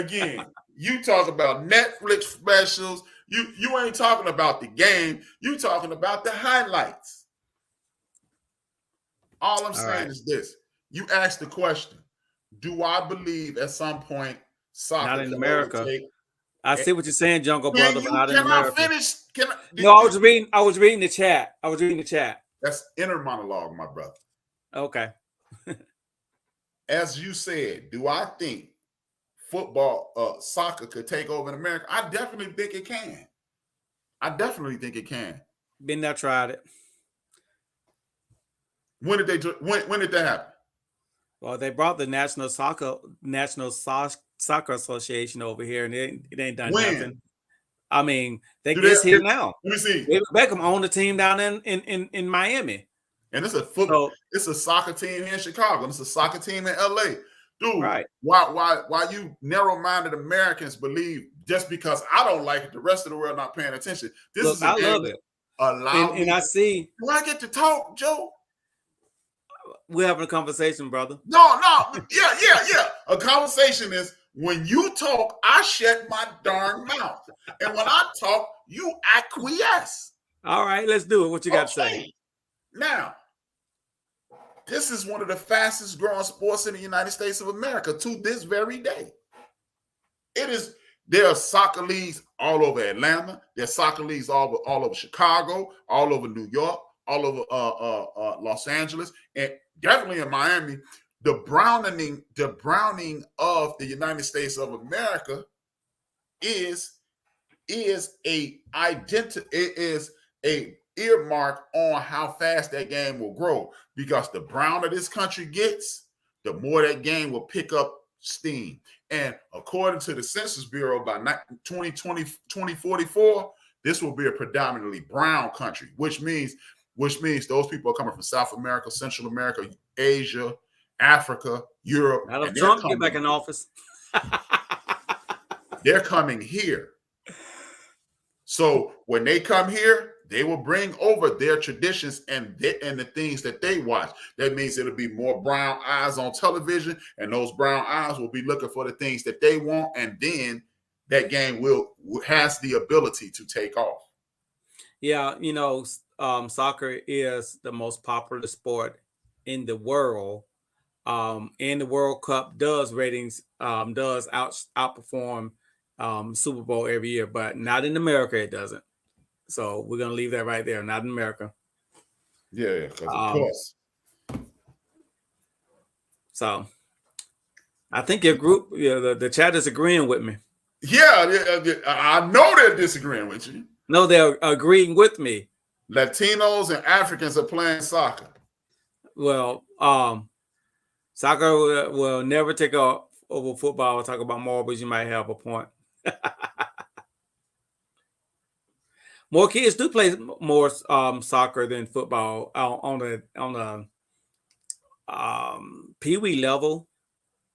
again, you talk about Netflix specials. You ain't talking about the game. You talking about the highlights. All I'm saying is this. You asked the question, do I believe at some point soccer not in America? I see what you're saying, Jungle Brother, but not in America. Can I finish? I was reading the chat. That's inner monologue, my brother. Okay. As you said, do I think soccer could take over in America? I definitely think it can. Been there, tried it. When did that happen? Well, they brought the National Soccer Association over here, and it ain't done nothing. I mean, it's here now. Let me see. David Beckham owned a team down in Miami. And it's a football. It's a soccer team here in Chicago, and it's a soccer team in LA. Dude, right. Why you narrow-minded Americans believe just because I don't like it, the rest of the world not paying attention? I love it. And I see. Do I get to talk, Joe? We're having a conversation, brother. No. Yeah. A conversation is when you talk, I shut my darn mouth. And when I talk, you acquiesce. All right, let's do it. What you got to say? Now, this is one of the fastest growing sports in the United States of America to this very day. There are soccer leagues all over Atlanta. There are soccer leagues all over Chicago, all over New York, all over Los Angeles, and definitely in Miami. The browning of the United States of America is a earmark on how fast that game will grow, because the browner this country gets, the more that game will pick up steam. And according to the Census Bureau, by 2044, this will be a predominantly brown country, which means those people are coming from South America, Central America, Asia, Africa, Europe. Now if Trump get back in office, they're coming here. So when they come here, they will bring over their traditions and the things that they watch. That means it'll be more brown eyes on television, and those brown eyes will be looking for the things that they want, and then that game has the ability to take off. Yeah, soccer is the most popular sport in the world. And the World Cup does outperform Super Bowl every year, but not in America. It doesn't. So we're gonna leave that right there. Not in America. Yeah, because of course. So I think your group, the chat is agreeing with me. Yeah, I know they're disagreeing with you. No, they're agreeing with me. Latinos and Africans are playing soccer. Well, soccer will never take over football. I'll talk about marbles. You might have a point. More kids do play more soccer than football on the pee-wee level,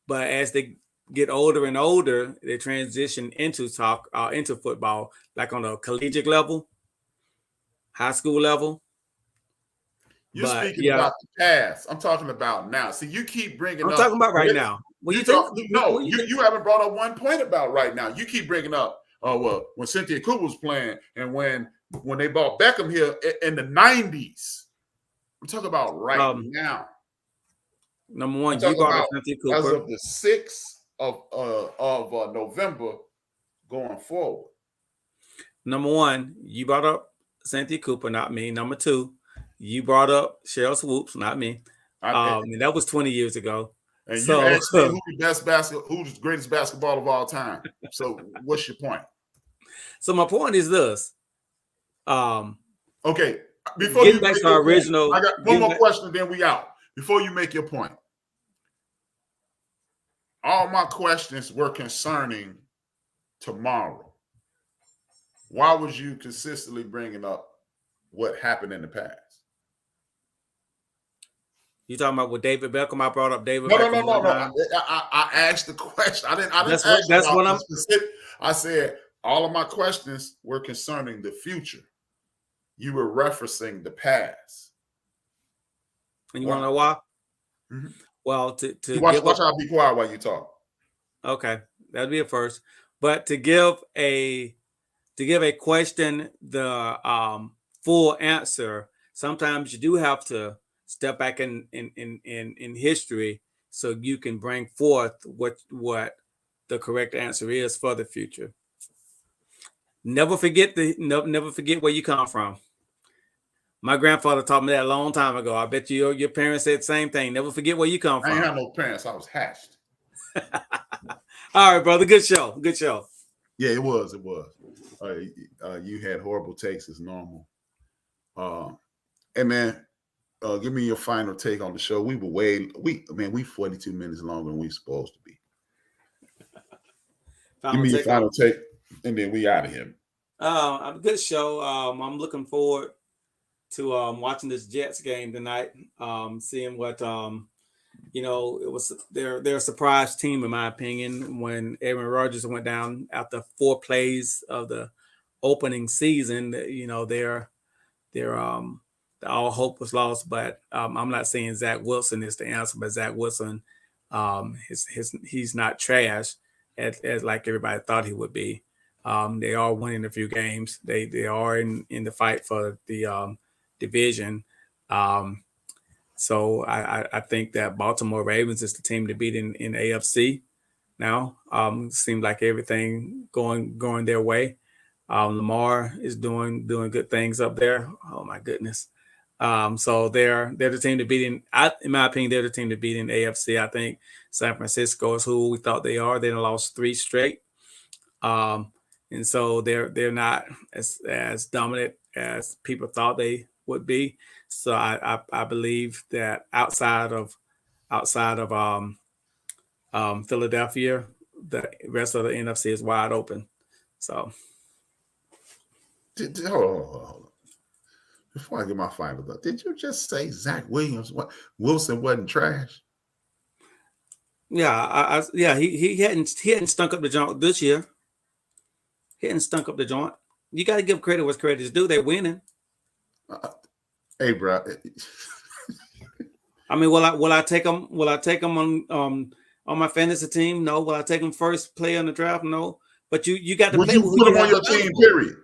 but as they get older and older, they transition into football, like on a collegiate level, high school level. You're speaking about the past. I'm talking about now. See, you keep bringing up. I'm talking about right now. You haven't brought up one point about right now. You keep bringing up, when Cynthia Cooper was playing and when they brought Beckham here in the 90s. I'm talking about right now. Number one, you brought up Cynthia Cooper. As of the 6th of November going forward. Number one, you brought up Cynthia Cooper, not me. Number two, you brought up Cheryl Swoops, not me. And that was 20 years ago. And you asked me who's the greatest basketball of all time. So what's your point? So my point is this. Okay. Before you back to our original, I got one more question, then we out. Before you make your point. All my questions were concerning tomorrow. Why was you consistently bringing up what happened in the past? You talking about with David Beckham? I brought up David Beckham. No. I asked the question. I didn't ask what I'm specific. I said all of my questions were concerning the future. You were referencing the past. And you want to know why? Mm-hmm. Well, to watch out, be quiet while you talk. Okay, that'd be a first. But to give a question the full answer, sometimes you do have to step back in history so you can bring forth what the correct answer is for the future. Never forget where you come from. My grandfather taught me that a long time ago. I bet you your parents said the same thing. Never forget where you come from. I ain't have no parents. I was hatched. All right, brother. Good show. Good show. Yeah, it was. You had horrible takes as normal. Hey, man, give me your final take on the show. We 42 minutes longer than we supposed to be. Give me your final take, and then we out of here. A good show. I'm looking forward to watching this Jets game tonight. Seeing what it was. They're a surprise team in my opinion. When Aaron Rodgers went down after 4 plays of the opening season, all hope was lost. But I'm not saying Zach Wilson is the answer, but Zach Wilson, he's not trash as like everybody thought he would be. They are winning a few games. They are in the fight for the division. So I think that Baltimore Ravens is the team to beat in AFC now. Seems like everything going their way. Lamar is doing good things up there. Oh my goodness. So they're the team to beat in my opinion, they're the team to beat in AFC. I think San Francisco is who we thought they are. They lost 3 straight. And so they're not as dominant as people thought they would be. So I believe that outside of Philadelphia, the rest of the NFC is wide open. So hold on. Before I get my final thought, did you just say Zach Wilson wasn't trash? Yeah, he hadn't stunk up the joint this year. He hadn't stunk up the joint. You got to give credit what's credit is due. They're winning. Hey, bro. I mean, will I take them? Will I take them on my fantasy team? No. Will I take them first player in the draft? No. But you got to play you put them on your team. Period.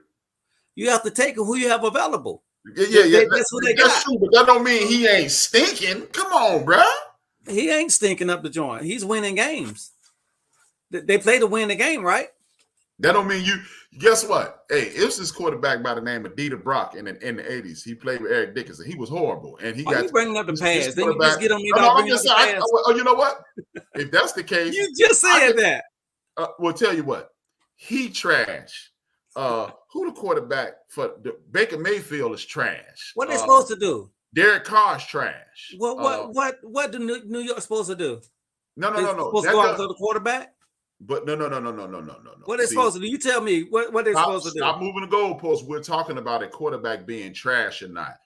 You have to take who you have available. Yeah. That's who they got. True, but that don't mean he ain't stinking. Come on, bro. He ain't stinking up the joint. He's winning games. They play to win the game, right? That don't mean you. Guess what? Hey, it was this quarterback by the name of Dieter Brock in the 80s. He played with Eric Dickinson. He was horrible, and he got bringing up the past. Then you just get on me about bringing up the past. You know what? If that's the case, you just said that. Well, tell you what, he trash. Who the quarterback for Baker Mayfield is trash. What they supposed to do? Derek Carr's trash. What do New York supposed to do? No. Supposed to go out to the quarterback? But no. What they supposed to do? You tell me what they supposed to do. Stop moving the goalposts. We're talking about a quarterback being trash or not.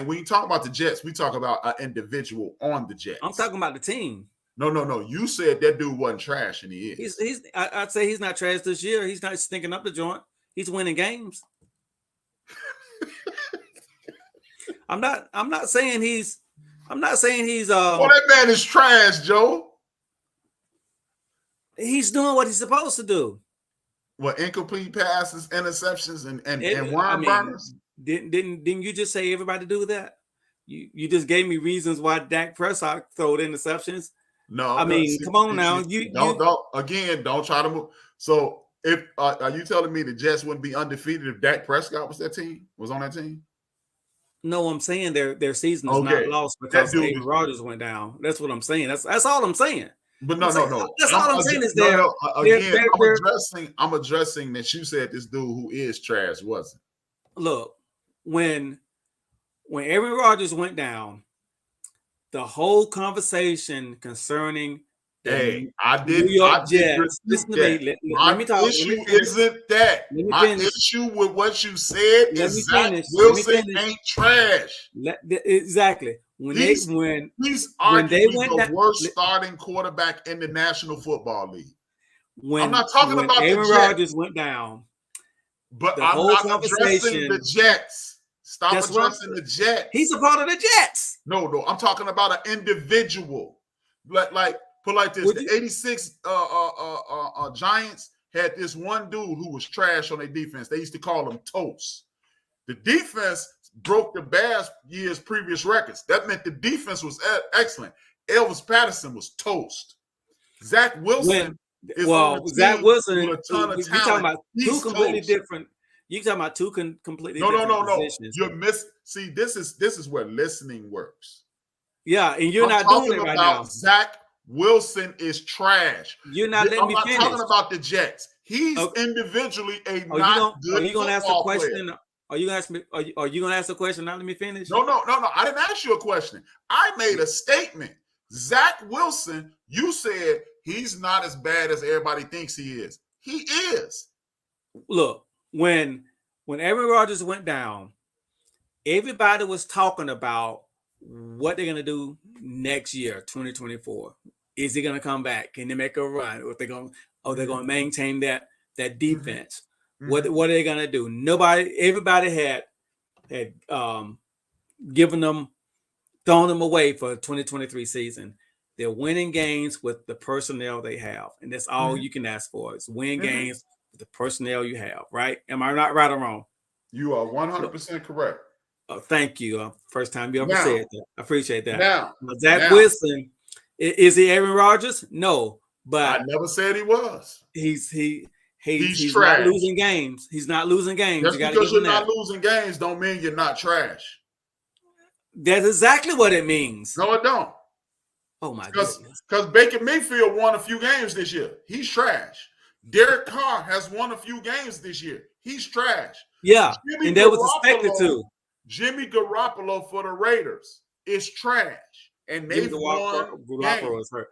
We talk about the Jets. We talk about an individual on the Jets. I'm talking about the team. No. You said that dude wasn't trash, and he is. I'd say he's not trash this year. He's not stinking up the joint. He's winning games. I'm not saying he's. that man is trash, Joe. He's doing what he's supposed to do. What, incomplete passes, interceptions, and worm burners? Didn't you just say everybody do that? You just gave me reasons why Dak Prescott throwed interceptions. No, I mean, come on now. Don't try to move. So if are you telling me the Jets wouldn't be undefeated if Dak Prescott was on that team? No, I'm saying their season is not lost because Aaron Rodgers went down. That's what I'm saying. That's all I'm saying. But no. That's all I'm saying is I'm addressing that you said this dude who is trash wasn't. Look, when Aaron Rodgers went down, the whole conversation concerning New York Jets. Listen to me. Let me talk. Issue isn't that. My issue with what you said is Zach Wilson ain't trash. Exactly. He's arguably the worst starting quarterback in the National Football League. I'm not talking about Aaron Rodgers went down, but I'm not addressing the Jets. Stop addressing the Jets. He's a part of the Jets. No. I'm talking about an individual. Put like this: the '86 Giants had this one dude who was trash on their defense. They used to call him Toast. The defense broke the Bears' year's previous records. That meant the defense was excellent. Elvis Patterson was toast. Zach Wilson Zach Wilson. With a ton of talent. You're talking about two completely different. You're talking about two completely different positions. You're See, this is where listening works. Yeah, and you're not doing it right now. Zach Wilson is trash. You're not letting me finish. I'm not talking about the Jets. He's individually a not good. Are you going to ask a question? Player. Are you asking me? Are you going to ask a question? Now let me finish. No. I didn't ask you a question. I made a statement. Zach Wilson, you said he's not as bad as everybody thinks he is. He is. Look, when Aaron Rodgers went down, everybody was talking about what they're going to do next year, 2024. Is he going to come back? Can they make a run? Or they're going to maintain that defense? Mm-hmm. What are they going to do? Everybody had given them, thrown them away for the 2023 season. They're winning games with the personnel they have. And that's all you can ask for is win games with the personnel you have, right? Am I not right or wrong? You are 100% correct. Thank you. First time you ever said that. I appreciate that. Now, Zach Wilson, is he Aaron Rodgers? No, but I never said he was. He's not losing games. He's not losing games. Just because you're not losing games don't mean you're not trash. That's exactly what it means. No, it don't. Oh my goodness. Because Baker Mayfield won a few games this year. He's trash. Derek Carr has won a few games this year. He's trash. Yeah, and that was expected to. Jimmy Garoppolo for the Raiders is trash. And they've won games. Is hurt.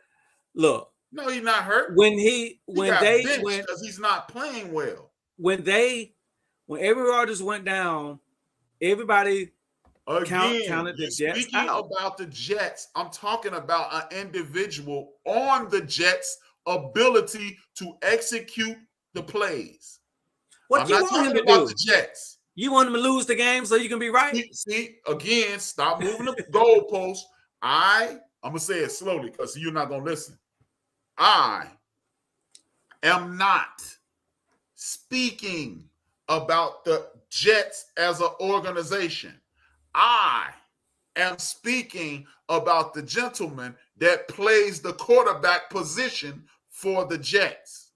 Look. No, he's not hurt. Because he's not playing well. When Aaron Rodgers went down, everybody counted the Jets. Speaking about the Jets, I'm talking about an individual on the Jets' ability to execute the plays. What you want him to do? The Jets. You want him to lose the game so you can be right? See, again, stop moving the goalposts. I'm gonna say it slowly because you're not gonna listen. I am not speaking about the Jets as an organization. I am speaking about the gentleman that plays the quarterback position for the Jets.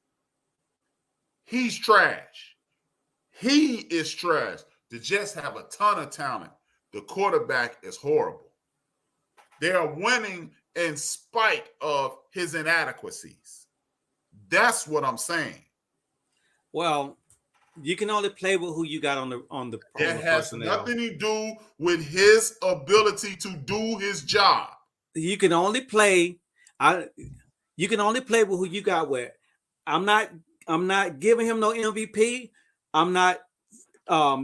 He's trash. He is trash. The Jets have a ton of talent. The quarterback is horrible. They are winning in spite of his inadequacies. That's what I'm saying. Well, You can only play with who you got on the It has personnel. nothing to do with his ability to do his job. You can only play. You can only play with who you got with. I'm not giving him no MVP. I'm not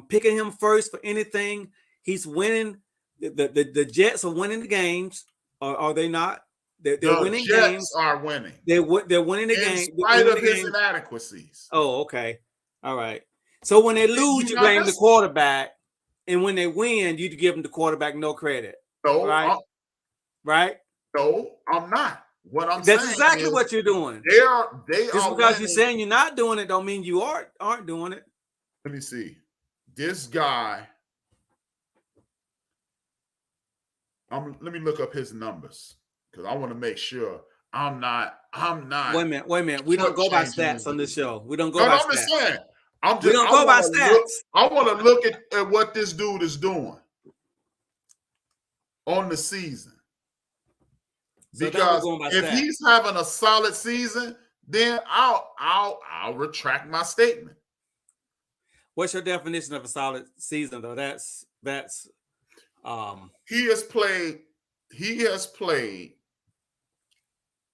picking him first for anything. He's winning. The Jets are winning the games. Are they not? They're winning Jets games. are winning. They're winning the game. In spite of his inadequacies. Oh, okay. All right. So when they lose, you blame the quarterback. And when they win, you give them the quarterback no credit. No, right? Right? No, I'm not. What I'm saying that's exactly what you're doing. They are just because you're saying you're not doing it, don't mean you aren't doing it. Let me see. This guy. Let me look up his numbers because I want to make sure I'm not. Wait a minute. We don't go by stats on this show. We don't go by stats. I'm just saying. We don't go by stats. I want to look at what this dude is doing on the season. So because if he's having a solid season, then I'll retract my statement. What's your definition of a solid season, though? That's he has played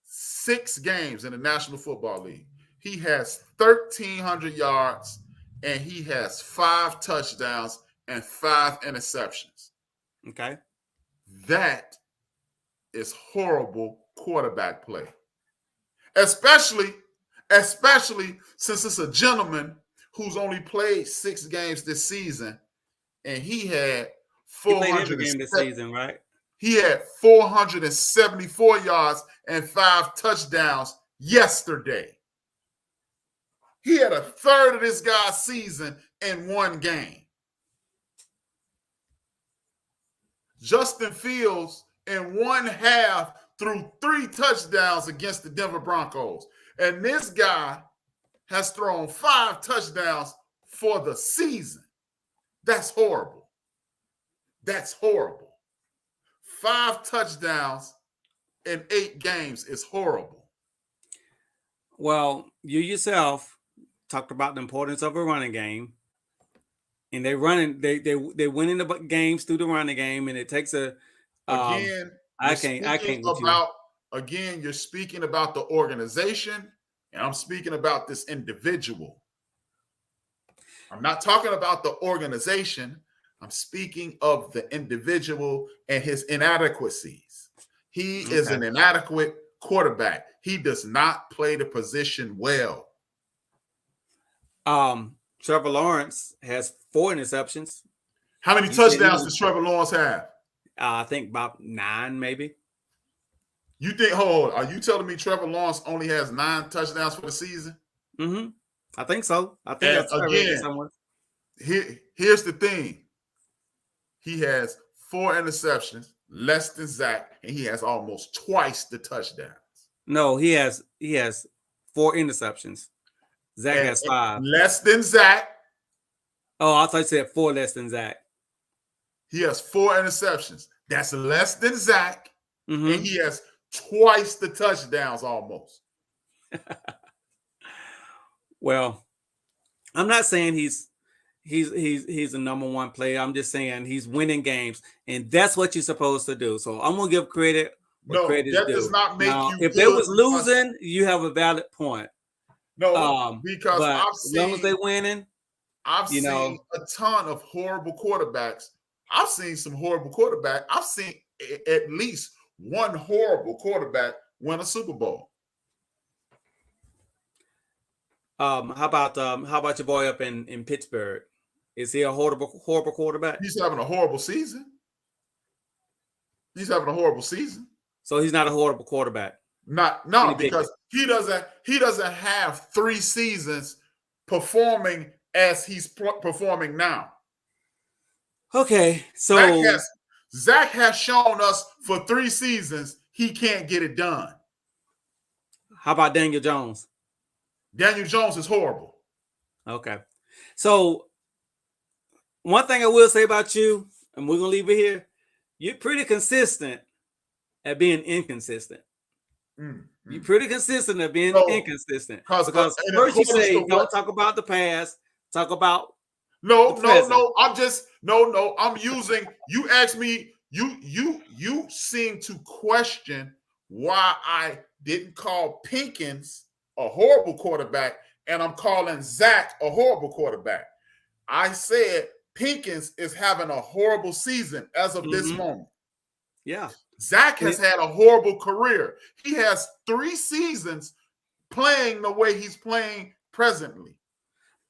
6 games in the National Football League. He has 1,300 yards and he has 5 touchdowns and 5 interceptions. Okay. That is horrible quarterback play. Especially since it's a gentleman who's only played 6 games this season and he had 400 game this season, right? He had 474 yards and 5 touchdowns yesterday. He had a third of this guy's season in 1 game. Justin Fields in 1 half threw 3 touchdowns against the Denver Broncos. And this guy has thrown 5 touchdowns for the season. That's horrible. That's horrible. 5 touchdowns in 8 games is horrible. Well, you yourself talked about the importance of a running game, and they're winning the games through the running game, and it takes a again. I can't Again, you're speaking about the organization, and I'm speaking about this individual. I'm not talking about the organization. I'm speaking of the individual and his inadequacies. He is an inadequate quarterback. He does not play the position well. Trevor Lawrence has 4 interceptions. How many touchdowns does Trevor Lawrence have? I think about 9, maybe. You think? Hold on. Are you telling me Trevor Lawrence only has 9 touchdowns for the season? Mm-hmm. I think so. I think that's again. Somewhere. Here's the thing. He has 4 interceptions, less than Zach, and he has almost twice the touchdowns. No, he has 4 interceptions. Zach has 5. Less than Zach. Oh, I thought you said 4 less than Zach. He has 4 interceptions. That's less than Zach. Mm-hmm. And he has twice the touchdowns almost. Well, I'm not saying he's a number 1 player. I'm just saying he's winning games, and that's what you're supposed to do. So I'm gonna give credit. No, that does not make you. If they was losing, you have a valid point. No, because as long as they winning, I've seen a ton of horrible quarterbacks. I've seen some horrible quarterbacks. I've seen at least 1 horrible quarterback win a Super Bowl. How about your boy up in Pittsburgh? Is he a horrible quarterback? He's having a horrible season. So he's not a horrible quarterback. No, because he doesn't have 3 seasons performing as he's performing now. Okay, so Zach has shown us for 3 seasons he can't get it done. How about Daniel Jones? Daniel Jones is horrible. Okay, so one thing I will say about you, and we're gonna leave it here, you're pretty consistent at being inconsistent. You're pretty consistent at being inconsistent. Because first you say don't talk about the past, Talk about No. I'm using. You asked me. You seem to question why I didn't call Pinkins a horrible quarterback, and I'm calling Zach a horrible quarterback. I said Pinkins is having a horrible season as of this moment. Yeah. Zach has had a horrible career. He has 3 seasons playing the way he's playing presently.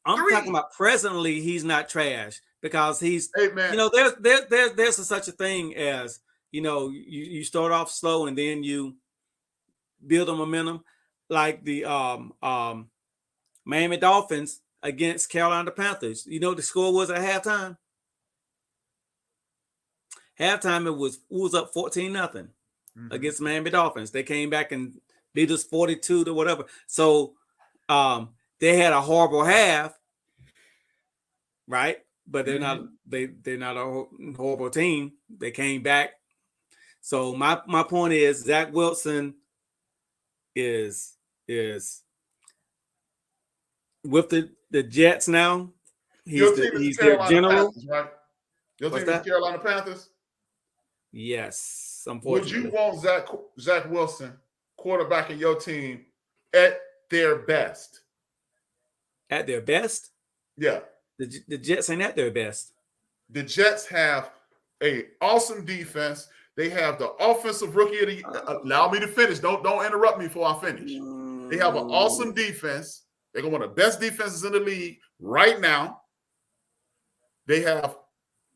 I'm talking about presently. He's not trash because he's. Hey, man. You know, there's such a thing as, you know, you start off slow and then you build a momentum, like the Miami Dolphins against Carolina Panthers. You know what the score was at halftime? Halftime it was up 14-0 against Miami Dolphins. They came back and beat us 42 to whatever. So they had a horrible half, right? But they're not a horrible team. They came back. So my point is Zach Wilson is with the Jets now. He's their general. Panthers, right? Your team is Carolina Panthers? Yes, unfortunately. Would you want Zach Wilson quarterbacking your team at their best? At their best? Yeah. The Jets ain't at their best. The Jets have an awesome defense. They have the offensive rookie of the year. Allow me to finish. Don't interrupt me before I finish. They have an awesome defense. They're one of the best defenses in the league right now. They have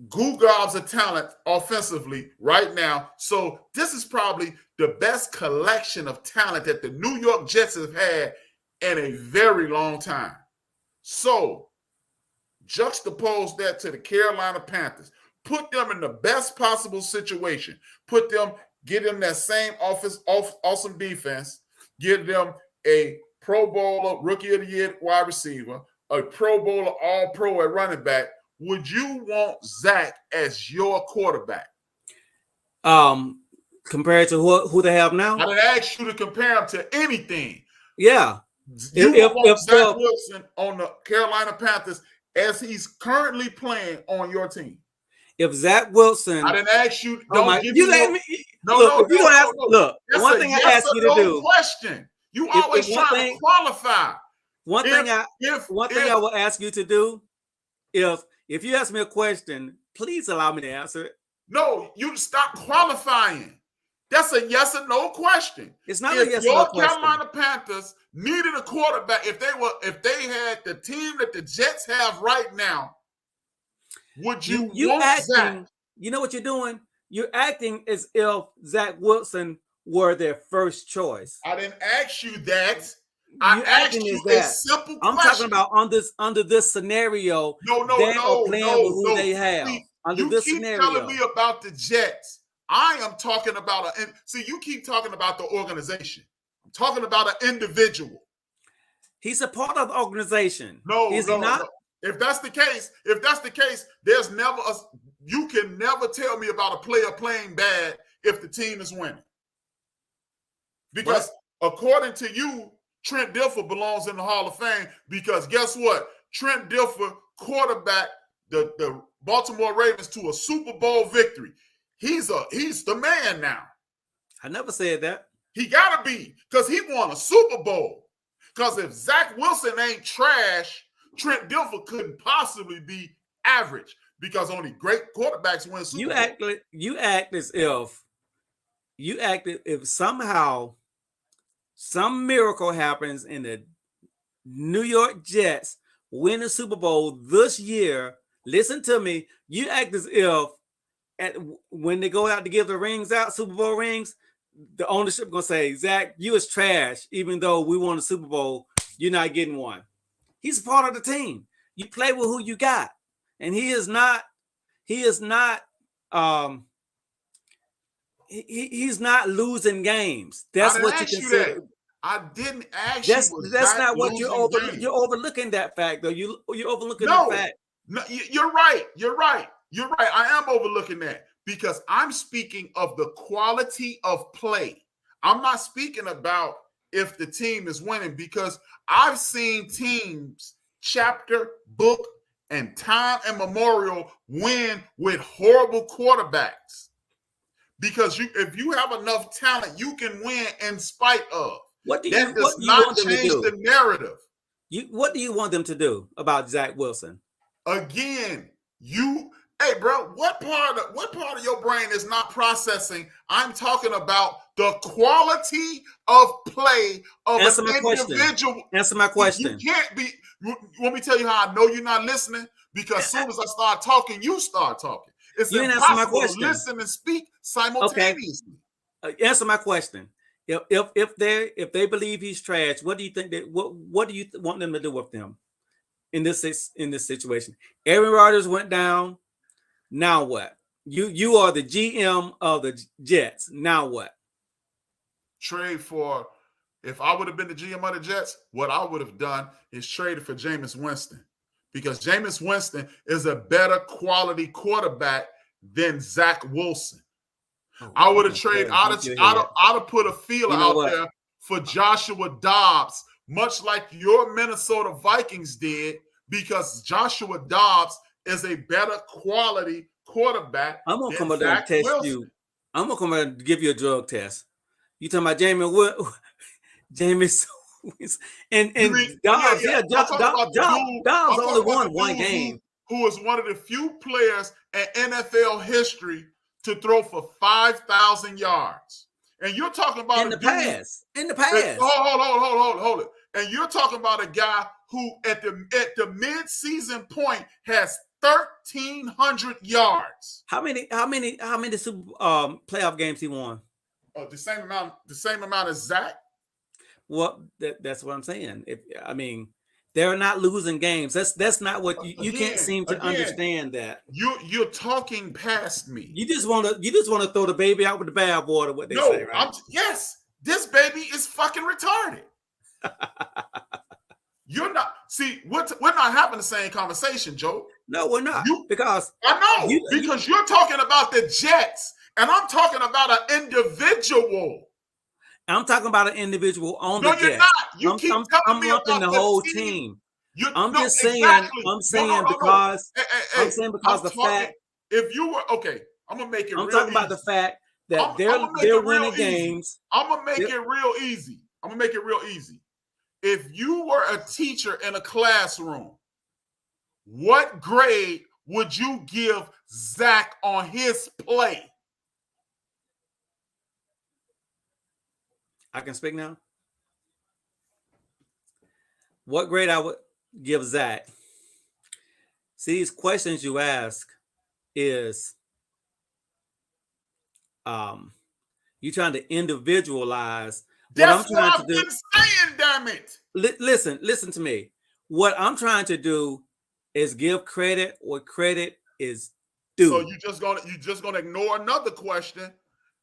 goo gobs of talent offensively right now. So this is probably the best collection of talent that the New York Jets have had in a very long time. So juxtapose that to the Carolina Panthers. Put them in the best possible situation. Get them that same awesome defense. Give them a Pro Bowler, Rookie of the Year wide receiver, a Pro Bowler, All-Pro at running back. Would you want Zach as your quarterback? Compared to who they have now? I didn't ask you to compare him to anything. Yeah. You want Zach Wilson on the Carolina Panthers as he's currently playing on your team. If Zach Wilson, I didn't ask you. One thing I ask you to do. Question. You always trying to qualify. One thing I will ask you to do. If you ask me a question, please allow me to answer it. No, you stop qualifying. That's a yes or no question. It's not a yes or no question. Your Carolina Panthers needed a quarterback. If they had the team that the Jets have right now, would you want Zach? You know what you're doing? You're acting as if Zach Wilson were their first choice. I didn't ask you that. I asked you a simple question. I'm talking about under this scenario. No, who they have. Under this scenario. You keep telling me about the Jets. I am talking about you keep talking about the organization. I'm talking about an individual. He's a part of the organization. No. Not? If that's the case, there's never you can never tell me about a player playing bad if the team is winning. Because according to you, Trent Dilfer belongs in the Hall of Fame because guess what? Trent Dilfer quarterbacked the Baltimore Ravens to a Super Bowl victory. He's the man now. I never said that. He gotta be because he won a Super Bowl. Because if Zach Wilson ain't trash, Trent Dilfer couldn't possibly be average because only great quarterbacks win Super Bowl. You act as if somehow some miracle happens and the New York Jets win the Super Bowl this year. Listen to me. You act as if when they go out to give the rings out, Super Bowl rings, the ownership gonna say, Zach, you is trash. Even though we won the Super Bowl, you're not getting one. He's a part of the team. You play with who you got, and he's not losing games. That's what you consider. I didn't ask you. That's not what you're overlooking that fact, though. You're overlooking the fact. No, you're right. I am overlooking that because I'm speaking of the quality of play. I'm not speaking about if the team is winning because I've seen teams chapter, book, and time immemorial win with horrible quarterbacks. Because if you have enough talent, you can win in spite of. That does not change the narrative. What do you want them to do about Zach Wilson? Again, hey, bro, what part of your brain is not processing? I'm talking about the quality of play of an individual. Answer my question. You can't be. Let me tell you how I know you're not listening. Because as soon as I start talking, you start talking. It's impossible to listen and speak simultaneously. Okay. Answer my question. If they believe he's trash, what do you think what do you want them to do with them in this situation? Aaron Rodgers went down. Now what? You are the GM of the Jets. Now what? Trade for. If I would have been the GM of the Jets, what I would have done is traded for Jameis Winston. Because Jameis Winston is a better quality quarterback than Zach Wilson. I would have traded. I'd have put a feeler out there for Joshua Dobbs, much like your Minnesota Vikings did, because Joshua Dobbs is a better quality quarterback. I'm gonna come out there and test you. I'm gonna come out and give you a drug test. You talking about Jameis? And Dobbs, Dobbs only won one game. Who was one of the few players in NFL history to throw for 5,000 yards. And you're talking about in the past. Hold it. And you're talking about a guy who at the mid-season point has 1,300 yards. How many Super playoff games he won? The same amount as Zach. Well, that's what I'm saying. They're not losing games. That's not what you can't seem to understand that. You're talking past me. You just want to throw the baby out with the bathwater. What they say, right? Yes, this baby is fucking retarded. You're not. See, we're not having the same conversation, Joe. No, we're not. Because I know because you're talking about the Jets, and I'm talking about an individual. I'm talking about an individual on the Jets. No, you're not. You keep telling me about the whole team. I'm saying because the fact. If you were okay, I'm gonna make it. I'm talking about the fact that they're winning games. I'm gonna make it real easy. If you were a teacher in a classroom, what grade would you give Zach on his play? I can speak now. What grade I would give Zach? See, these questions you ask is you trying to individualize what I'm trying to do. That's what I've been saying, damn it. Listen to me. What I'm trying to do is give credit where credit is due. So you just gonna ignore another question.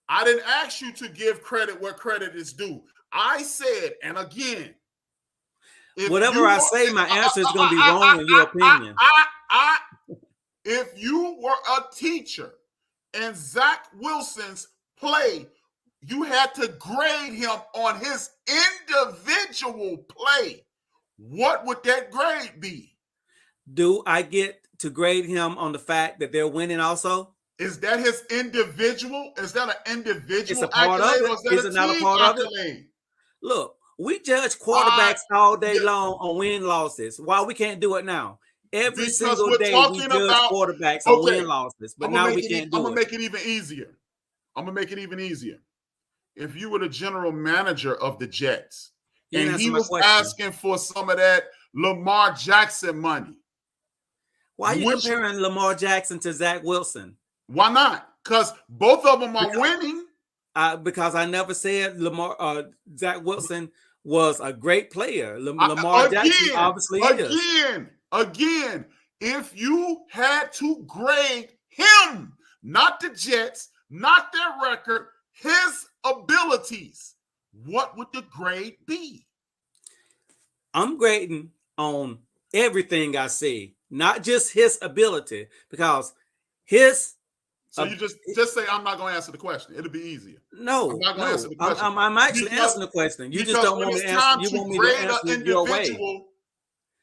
I didn't ask you to give credit where credit is due. I said, and again, whatever I say, my answer is going to be wrong in your opinion. If you were a teacher and Zach Wilson's play, you had to grade him on his individual play. What would that grade be? Do I get to grade him on the fact that they're winning also? Is that his individual? Is that an individual? It's a part of it. Is it not a part of it? Look, we judge quarterbacks all day long on win losses. Why we can't do it now? Every single day we judge quarterbacks on win losses, but now we can't do it. I'm gonna make it even easier. If you were the general manager of the Jets and he was asking for some of that Lamar Jackson money, why are you comparing Lamar Jackson to Zach Wilson? Why not? Because both of them are winning. Because I never said Zach Wilson was a great player. Lamar Jackson obviously is. Again, if you had to grade him, not the Jets, not their record, his abilities, what would the grade be? I'm grading on everything I see, not just his ability, because his. So you just say, I'm not going to answer the question. It'll be easier. No, I'm not going to answer the question. I'm actually answering the question. You just don't want me to answer. You want me to answer your way.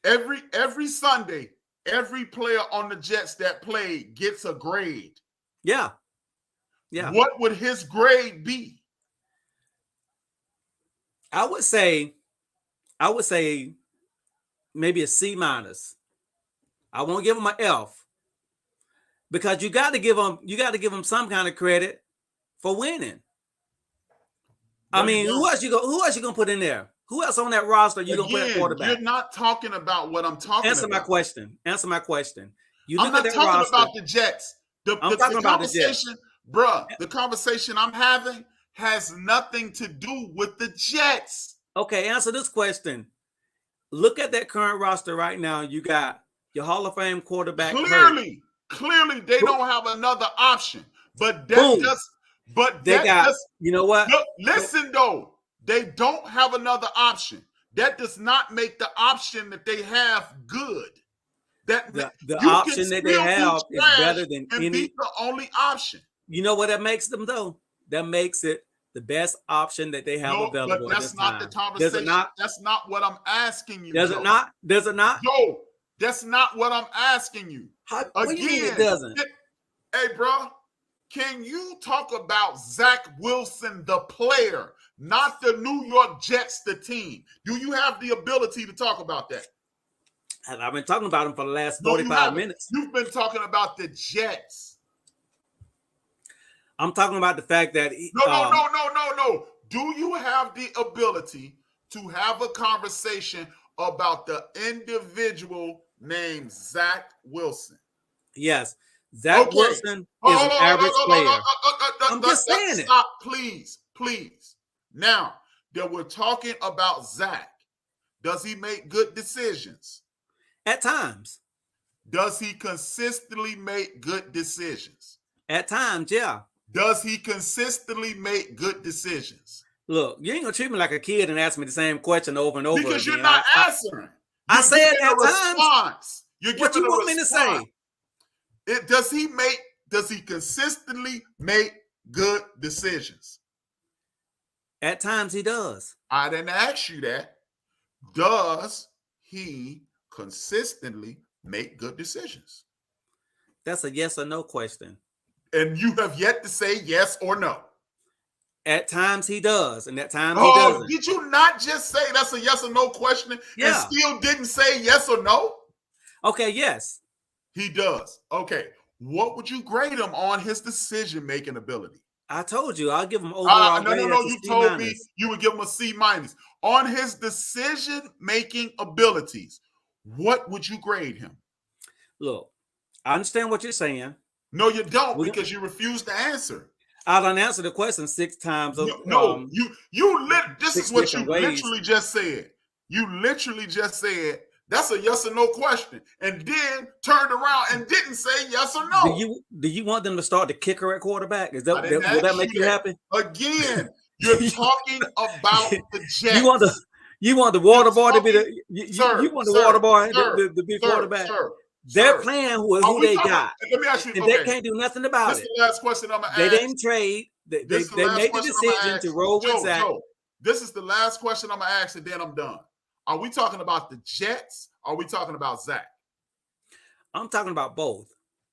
Every Sunday, every player on the Jets that played gets a grade. Yeah. Yeah. What would his grade be? I would say maybe a C minus. I won't give him an F because you got to give him some kind of credit for winning. I mean, who else you gonna put in there? Who else on that roster you gonna put at quarterback? You're not talking about what I'm talking about. Answer my question. I'm not talking about the Jets. I'm talking about the Jets. Bruh, the conversation I'm having has nothing to do with the Jets. Okay, answer this question. Look at that current roster right now. You got your Hall of Fame quarterback. Clearly, they don't have another option. But you know what? Look, listen though, they don't have another option. That does not make the option that they have good. The option that they have is better than any. Be the only option. You know what that makes them though? That makes it the best option that they have available. But that's not the conversation. Does it not? That's not what I'm asking you. Does it not? Does it not? No, that's not what I'm asking you. What do you mean it doesn't? Hey, bro, can you talk about Zach Wilson, the player, not the New York Jets, the team? Do you have the ability to talk about that? I've been talking about him for the last 45 minutes. You've been talking about the Jets. I'm talking about the fact that No. Do you have the ability to have a conversation about the individual named Zach Wilson? Yes. Zach Wilson is an average player. I'm just saying it. Stop, please. Now that we're talking about Zach, does he make good decisions? At times. Does he consistently make good decisions? At times, yeah. Does he consistently make good decisions? Look, you ain't gonna treat me like a kid and ask me the same question over and over because again. You're not answering. I said at times. What you want me to say? Does he consistently make good decisions? At times he does. I didn't ask you that. Does he consistently make good decisions? That's a yes or no question. And you have yet to say yes or no. At times he does, and at times he doesn't. Did you not just say that's a yes or no question and still didn't say yes or no? Okay, yes. He does. Okay. What would you grade him on his decision-making ability? I told you, I'll give him overall grade. No. You told me you would give him a C minus. On his decision-making abilities, what would you grade him? Look, I understand what you're saying. No, you don't, because you refuse to answer. I don't answer the question 6 times. This is what you literally just said. You literally just said that's a yes or no question, and then turned around and didn't say yes or no. Do you want them to start the kicker at quarterback? Will that make you happy? Again, you're talking about the Jets. You want the water boy to be water boy to be quarterback. They're playing with who they got. Let me ask you, and they can't do nothing about it. This is the last question I'm gonna ask. They didn't trade. They made the decision to roll with Zach. This is the last question I'm gonna ask, and then I'm done. Are we talking about the Jets? Or are we talking about Zach? I'm talking about both.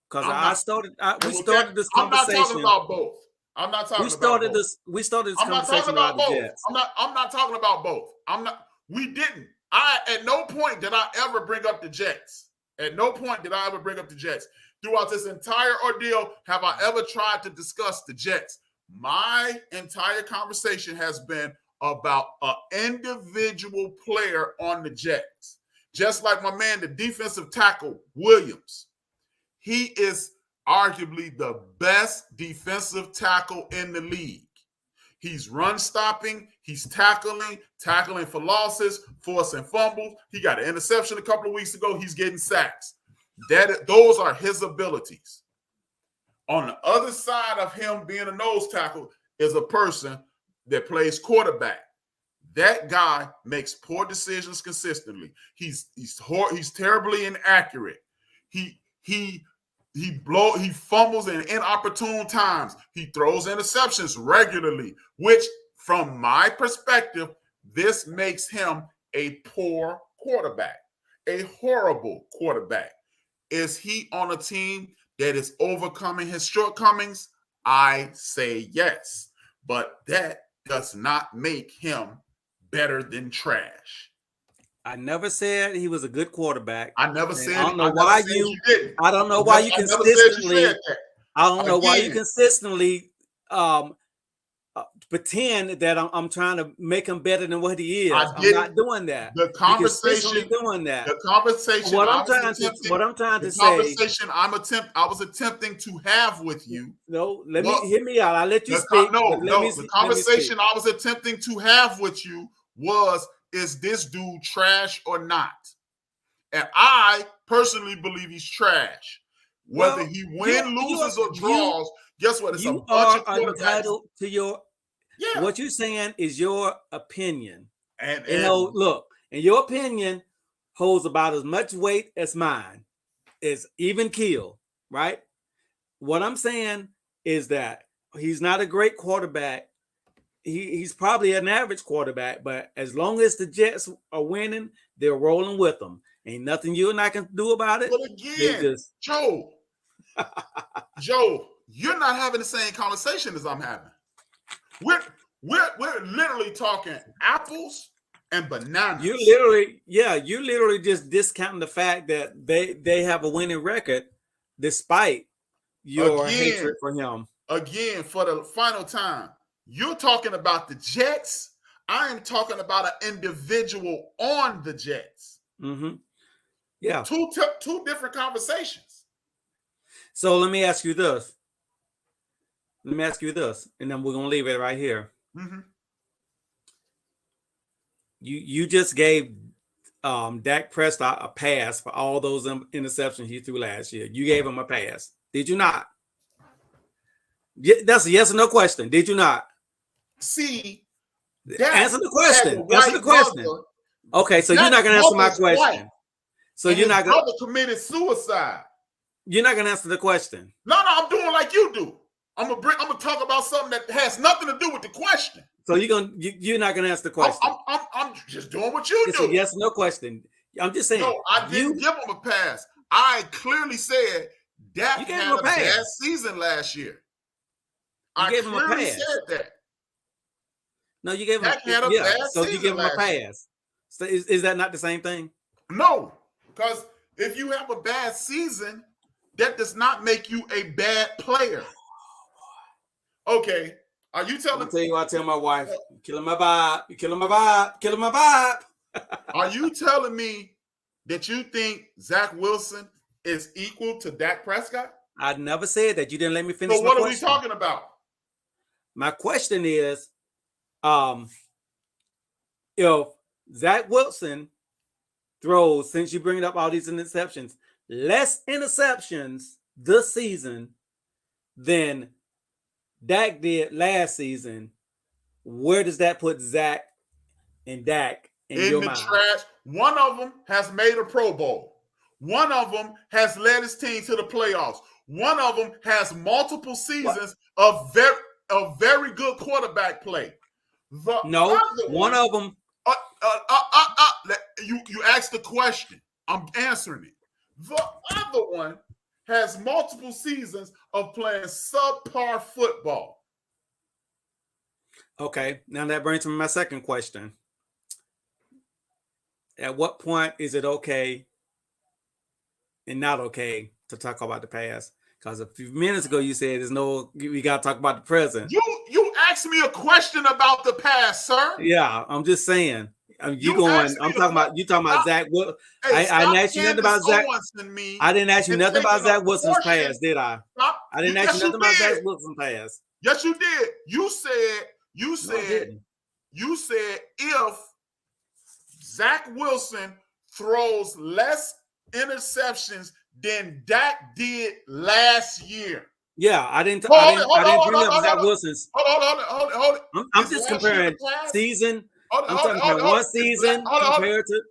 Because we started this conversation. I'm not talking about both. I'm not talking about both. We started this conversation about the Jets. I'm not talking about both. We didn't. At no point did I ever bring up the Jets. At no point did I ever bring up the Jets. Throughout this entire ordeal, have I ever tried to discuss the Jets? My entire conversation has been about an individual player on the Jets. Just like my man, the defensive tackle, Williams. He is arguably the best defensive tackle in the league. He's run stopping. He's tackling for losses, forcing fumbles. He got an interception a couple of weeks ago. He's getting sacks. Those are his abilities. On the other side of him being a nose tackle is a person that plays quarterback. That guy makes poor decisions consistently. He's terribly inaccurate. He fumbles in inopportune times. He throws interceptions regularly, which, from my perspective, this makes him a poor quarterback. a horrible quarterback. Is he on a team that is overcoming his shortcomings? I say yes. But that does not make him better than trash. I never said he was a good quarterback. I never And said. I don't know why you didn't. I don't know why you I never consistently. said that. I don't know why you Again. consistently pretend that I'm trying to make him better than what he is. I'm not doing that. The conversation doing that. The conversation. What I'm trying to say. I was attempting to have with you. No, hear me out. I'll let you speak. The conversation I was attempting to have with you was, is this dude trash or not? And I personally believe he's trash. Whether he loses or draws, guess what? It's a bunch of quarterbacks. Entitled to your. Yeah. What you're saying is your opinion. And look, and your opinion holds about as much weight as mine. It's even keel, right? What I'm saying is that he's not a great quarterback. He's probably an average quarterback, but as long as the Jets are winning, they're rolling with them. Ain't nothing you and I can do about it. But again, Joe, you're not having the same conversation as I'm having. We're literally talking apples and bananas. You literally just discounting the fact that they have a winning record despite your hatred for him. Again, for the final time, you're talking about the Jets. I am talking about an individual on the Jets. Mm-hmm. Yeah. Two different conversations. So let me ask you this. And then we're gonna leave it right here. Mm-hmm. You just gave Dak Prescott a pass for all those interceptions he threw last year. You gave him a pass, did you not? That's a yes or no question. Did you not? See, answer the question. Answer the question. Okay, so you're not gonna answer my question. So you're not gonna committed suicide. You're not gonna answer the question. No, I'm doing like you do. I'm gonna talk about something that has nothing to do with the question. So you're not gonna answer the question. I'm just doing what you do. A yes or no question. I'm just saying. No, I didn't give him a pass. I clearly said Dak had a bad season last year. I clearly said that. No, you gave him Dak had a bad season. So you give him a pass. So is that not the same thing? No, because if you have a bad season, that does not make you a bad player. Okay, are you telling? I'll tell you, I tell my wife, killing my vibe. You're killing my vibe. Killing my vibe. Are you telling me that you think Zach Wilson is equal to Dak Prescott? I never said that. You didn't let me finish. So what are we talking about? My question is, if Zach Wilson throws, since you bring up all these interceptions, less interceptions this season than Dak did last season, where does that put Zach and Dak in your mind? Trash. One of them has made a Pro Bowl. One of them has led his team to the playoffs. One of them has multiple seasons of very good quarterback play. One of them. You asked the question. I'm answering it. The other one has multiple seasons of playing subpar football. Okay, now that brings me to my second question. At what point is it okay and not okay to talk about the past? Because a few minutes ago you said we got to talk about the present. You asked me a question about the past, sir. Yeah, I'm just saying. I'm talking about Zach Wilson. I didn't ask you nothing about Zach. I didn't ask you nothing about Zach Wilson's past, did I? I didn't ask you nothing about Zach Wilson's past. Yes, you did. You said if Zach Wilson throws less interceptions than Dak did last year. Yeah, I didn't bring up Zach Wilson's. Hold it. I'm just comparing season. I'm talking about one season compared to.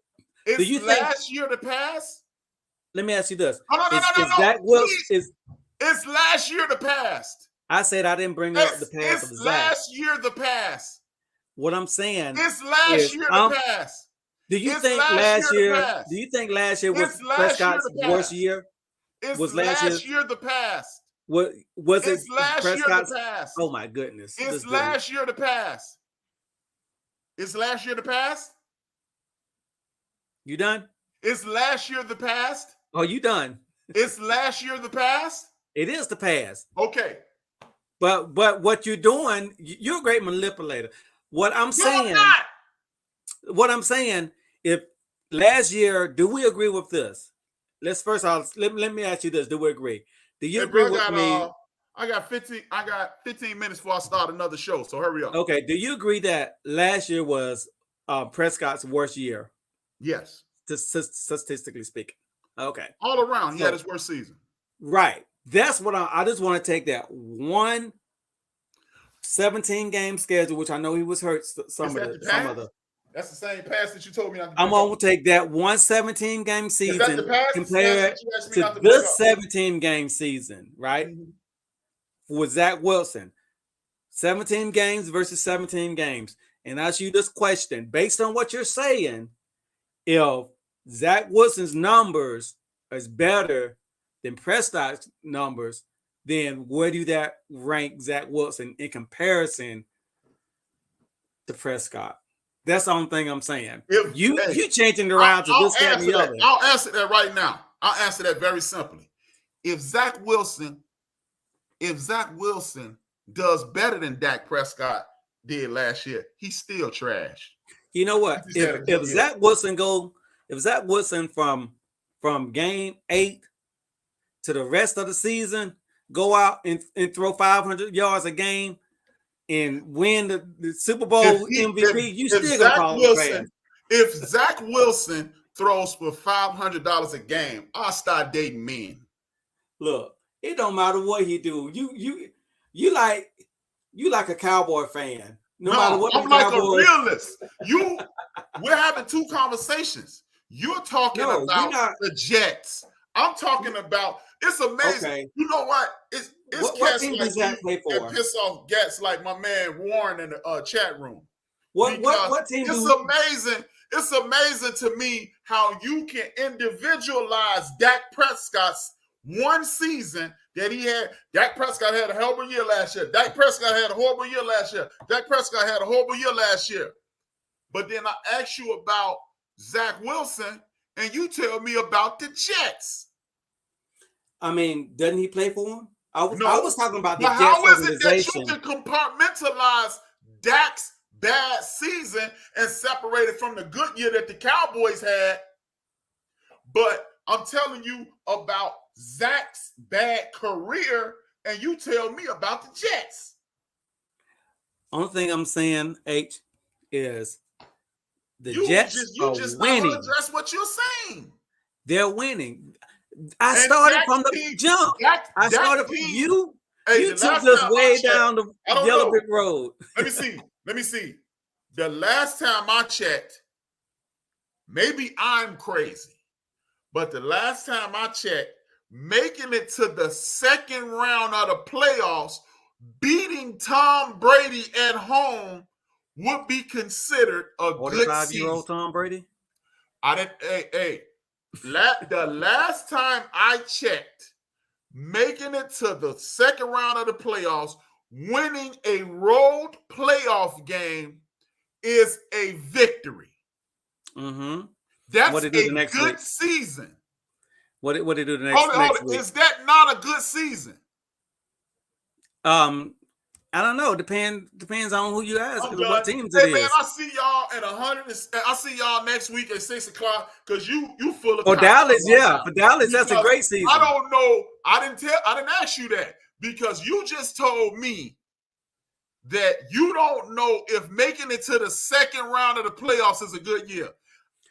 Do you think last year to pass? Let me ask you this: Zach Wilson it's last year to pass. I said I didn't bring up the past of Zach. Last year the pass. What I'm saying it's last year to pass. Do you It's think last last year year? the past. Do you think last year was It's last year Prescott's the worst past. year? It's Was last last year the past. Was it It's last year the Prescott's? past. Oh my goodness! It's last year the past. It's last year the past. You done? It's last year the past. Oh, you done? It's last year the past. It is the past. Okay. But what you're doing, you're a great manipulator. What I'm No, saying, I'm not. if last year, do we agree with this? Let's first off, let me ask you this. Do we agree? Do you Hey, agree bro, with me? I got 15 minutes before I start another show, so hurry up. Okay. Do you agree that last year was Prescott's worst year? Yes. Statistically speaking. Okay. All around, he had his worst season. Right. That's what I just want to take that 17-game schedule, which I know he was hurt some of the. That's the same pass that you told me not to. I'm going to take that 17-game season, compare it to this 17-game season, right? Mm-hmm. With Zach Wilson, 17 games versus 17 games. And ask you this question, based on what you're saying, if Zach Wilson's numbers is better than Prescott's numbers, then where do that rank Zach Wilson in comparison to Prescott? That's the only thing I'm saying. You changing it around to this, that, and the other. I'll answer that right now. I'll answer that very simply. If Zach Wilson does better than Dak Prescott did last year, he's still trash. You know what? If Zach Wilson from game 8 to the rest of the season go out and throw 500 yards a game and win the Super Bowl MVP, you still gonna call him trash. If Zach Wilson throws for $500 a game, I'll start dating men. Look, it don't matter what he do. You like a Cowboy fan. No matter what. I'm like a realist. We're having two conversations. You're talking about the Jets. I'm talking about. It's amazing. Okay. You know what? It's what team does that play for? That piss off gets like my man Warren in the chat room. What team? It's amazing. It's amazing to me how you can individualize Dak Prescott's one season that he had. Dak Prescott had a horrible year last year. Dak Prescott had a horrible year last year. Dak Prescott had a horrible year last year. But then I ask you about Zach Wilson, and you tell me about the Jets. I mean, doesn't he play for him? I was talking about the Jets organization. How is it that you can compartmentalize Dak's bad season and separate it from the good year that the Cowboys had? But I'm telling you about Zach's bad career, and you tell me about the Jets. Only thing I'm saying, H, is the Jets are winning. Address what you're saying. They're winning. I started from the jump. I started from you. You took us way down the yellow brick road. Let me see. The last time I checked, maybe I'm crazy, but the last time I checked, making it to the second round of the playoffs, beating Tom Brady at home would be considered a good season. 45-year-old Tom Brady? The last time I checked, making it to the second round of the playoffs, winning a road playoff game is a victory. Mm-hmm. That's a good season. What did they do the next week? Is that not a good season? I don't know. Depends on who you ask. What teams it is. Man, I see y'all at 100. I see y'all next week at 6:00 because you full of. For Dallas, yeah. For Dallas, that's a great season. I don't know. I didn't ask you that because you just told me that you don't know if making it to the second round of the playoffs is a good year.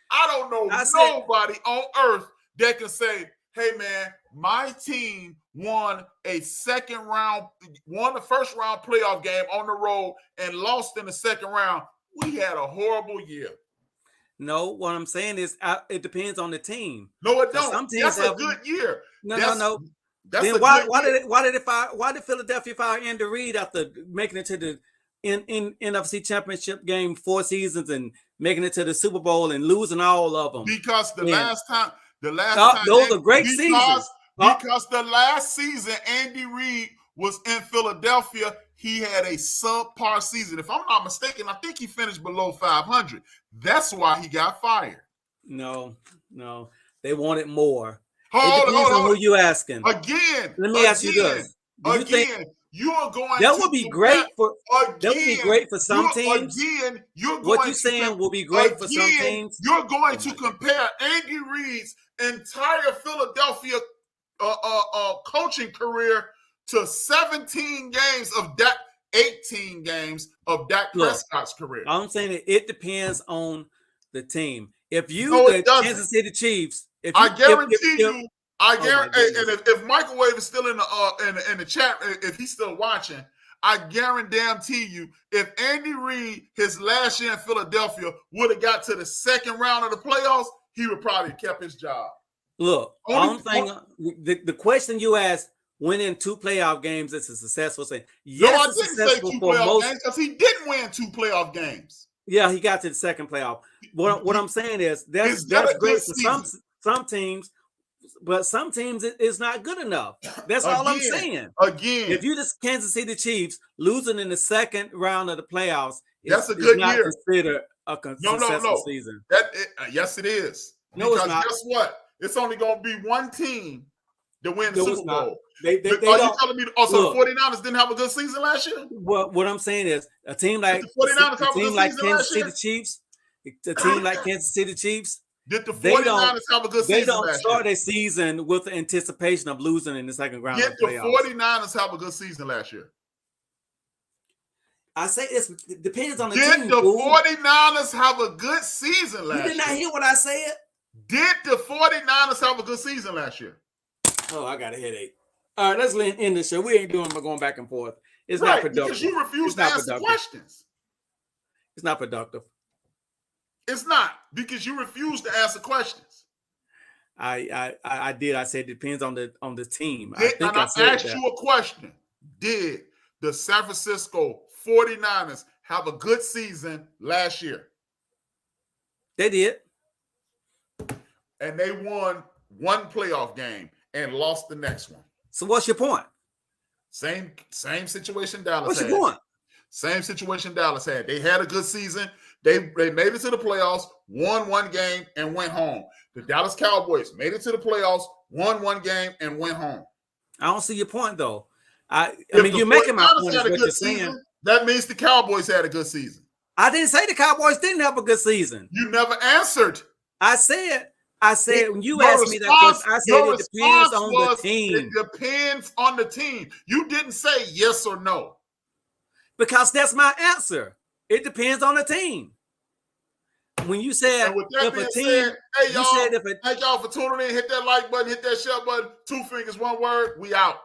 I don't know nobody on earth that can say, hey, man, my team won the first round playoff game on the road and lost in the second round. We had a horrible year. No, what I'm saying is it depends on the team. No, it don't. Some teams that's a good year. No. Then why did Philadelphia fire Andy Reid after making it to the NFC Championship game 4 seasons and making it to the Super Bowl and losing all of them. Because the last time, those are great seasons. Because the last season, Andy Reid was in Philadelphia. He had a subpar season. If I'm not mistaken, I think he finished below 500. That's why he got fired. No, they wanted more. Hold on who you asking. Again, let me ask you this. You are going that would be great for again, that would be great for some teams. Again, what you saying will be great for some teams. You're going to compare Andy Reid's entire Philadelphia coaching career to 17 games of Dak, 18 games of Dak Prescott's career. I'm saying it depends on the team. If you the Kansas City Chiefs, I guarantee you. And if Microwave is still in the chat, if he's still watching, I guarantee you, if Andy Reid, his last year in Philadelphia, would have got to the second round of the playoffs, he would probably have kept his job. Look, the question you asked, winning 2 playoff games is a successful thing. Yes, no, I didn't say 2 playoff games because he didn't win 2 playoff games. Yeah, he got to the second playoff. What I'm saying is that's great for some teams. But some teams it's not good enough. That's all I'm saying. Again, if you just Kansas City Chiefs losing in the second round of the playoffs, that's a good year. Considered a successful season. Yes, it is. No, because it's not. Guess what? It's only going to be one team to win the Super Bowl. They are you telling me? Also, the 49ers didn't have a good season last year. What I'm saying is a team like Kansas City Chiefs, a team like Kansas City Chiefs. Did the 49ers have a good season? They don't start a season with the anticipation of losing in the second round. Did the 49ers have a good season last year? I say it depends on the team. Did the 49ers have a good season last year? You did not hear what I said? Did the 49ers have a good season last year? Oh, I got a headache. All right, let's end the show. We ain't doing going back and forth. It's not productive. Because you refuse to answer questions. It's not productive. It's not, because you refuse to answer questions. I did. I said it depends on the team. I asked you a question. Did the San Francisco 49ers have a good season last year? They did. And they won 1 playoff game and lost the next one. So what's your point? Same situation Dallas What's had. your point? Same situation Dallas had. They had a good season. They made it to the playoffs, won 1 game, and went home. The Dallas Cowboys made it to the playoffs, won 1 game, and went home. I don't see your point, though. I mean, you're making my point. What you're saying. That means the Cowboys had a good season. I didn't say the Cowboys didn't have a good season. You never answered. I said when you asked me that question, I said it depends on the team. It depends on the team. You didn't say yes or no. Because that's my answer. It depends on the team. When you said if a team, hey y'all, thank y'all for tuning in. Hit that like button, hit that share button. 2 fingers, 1 word. We out.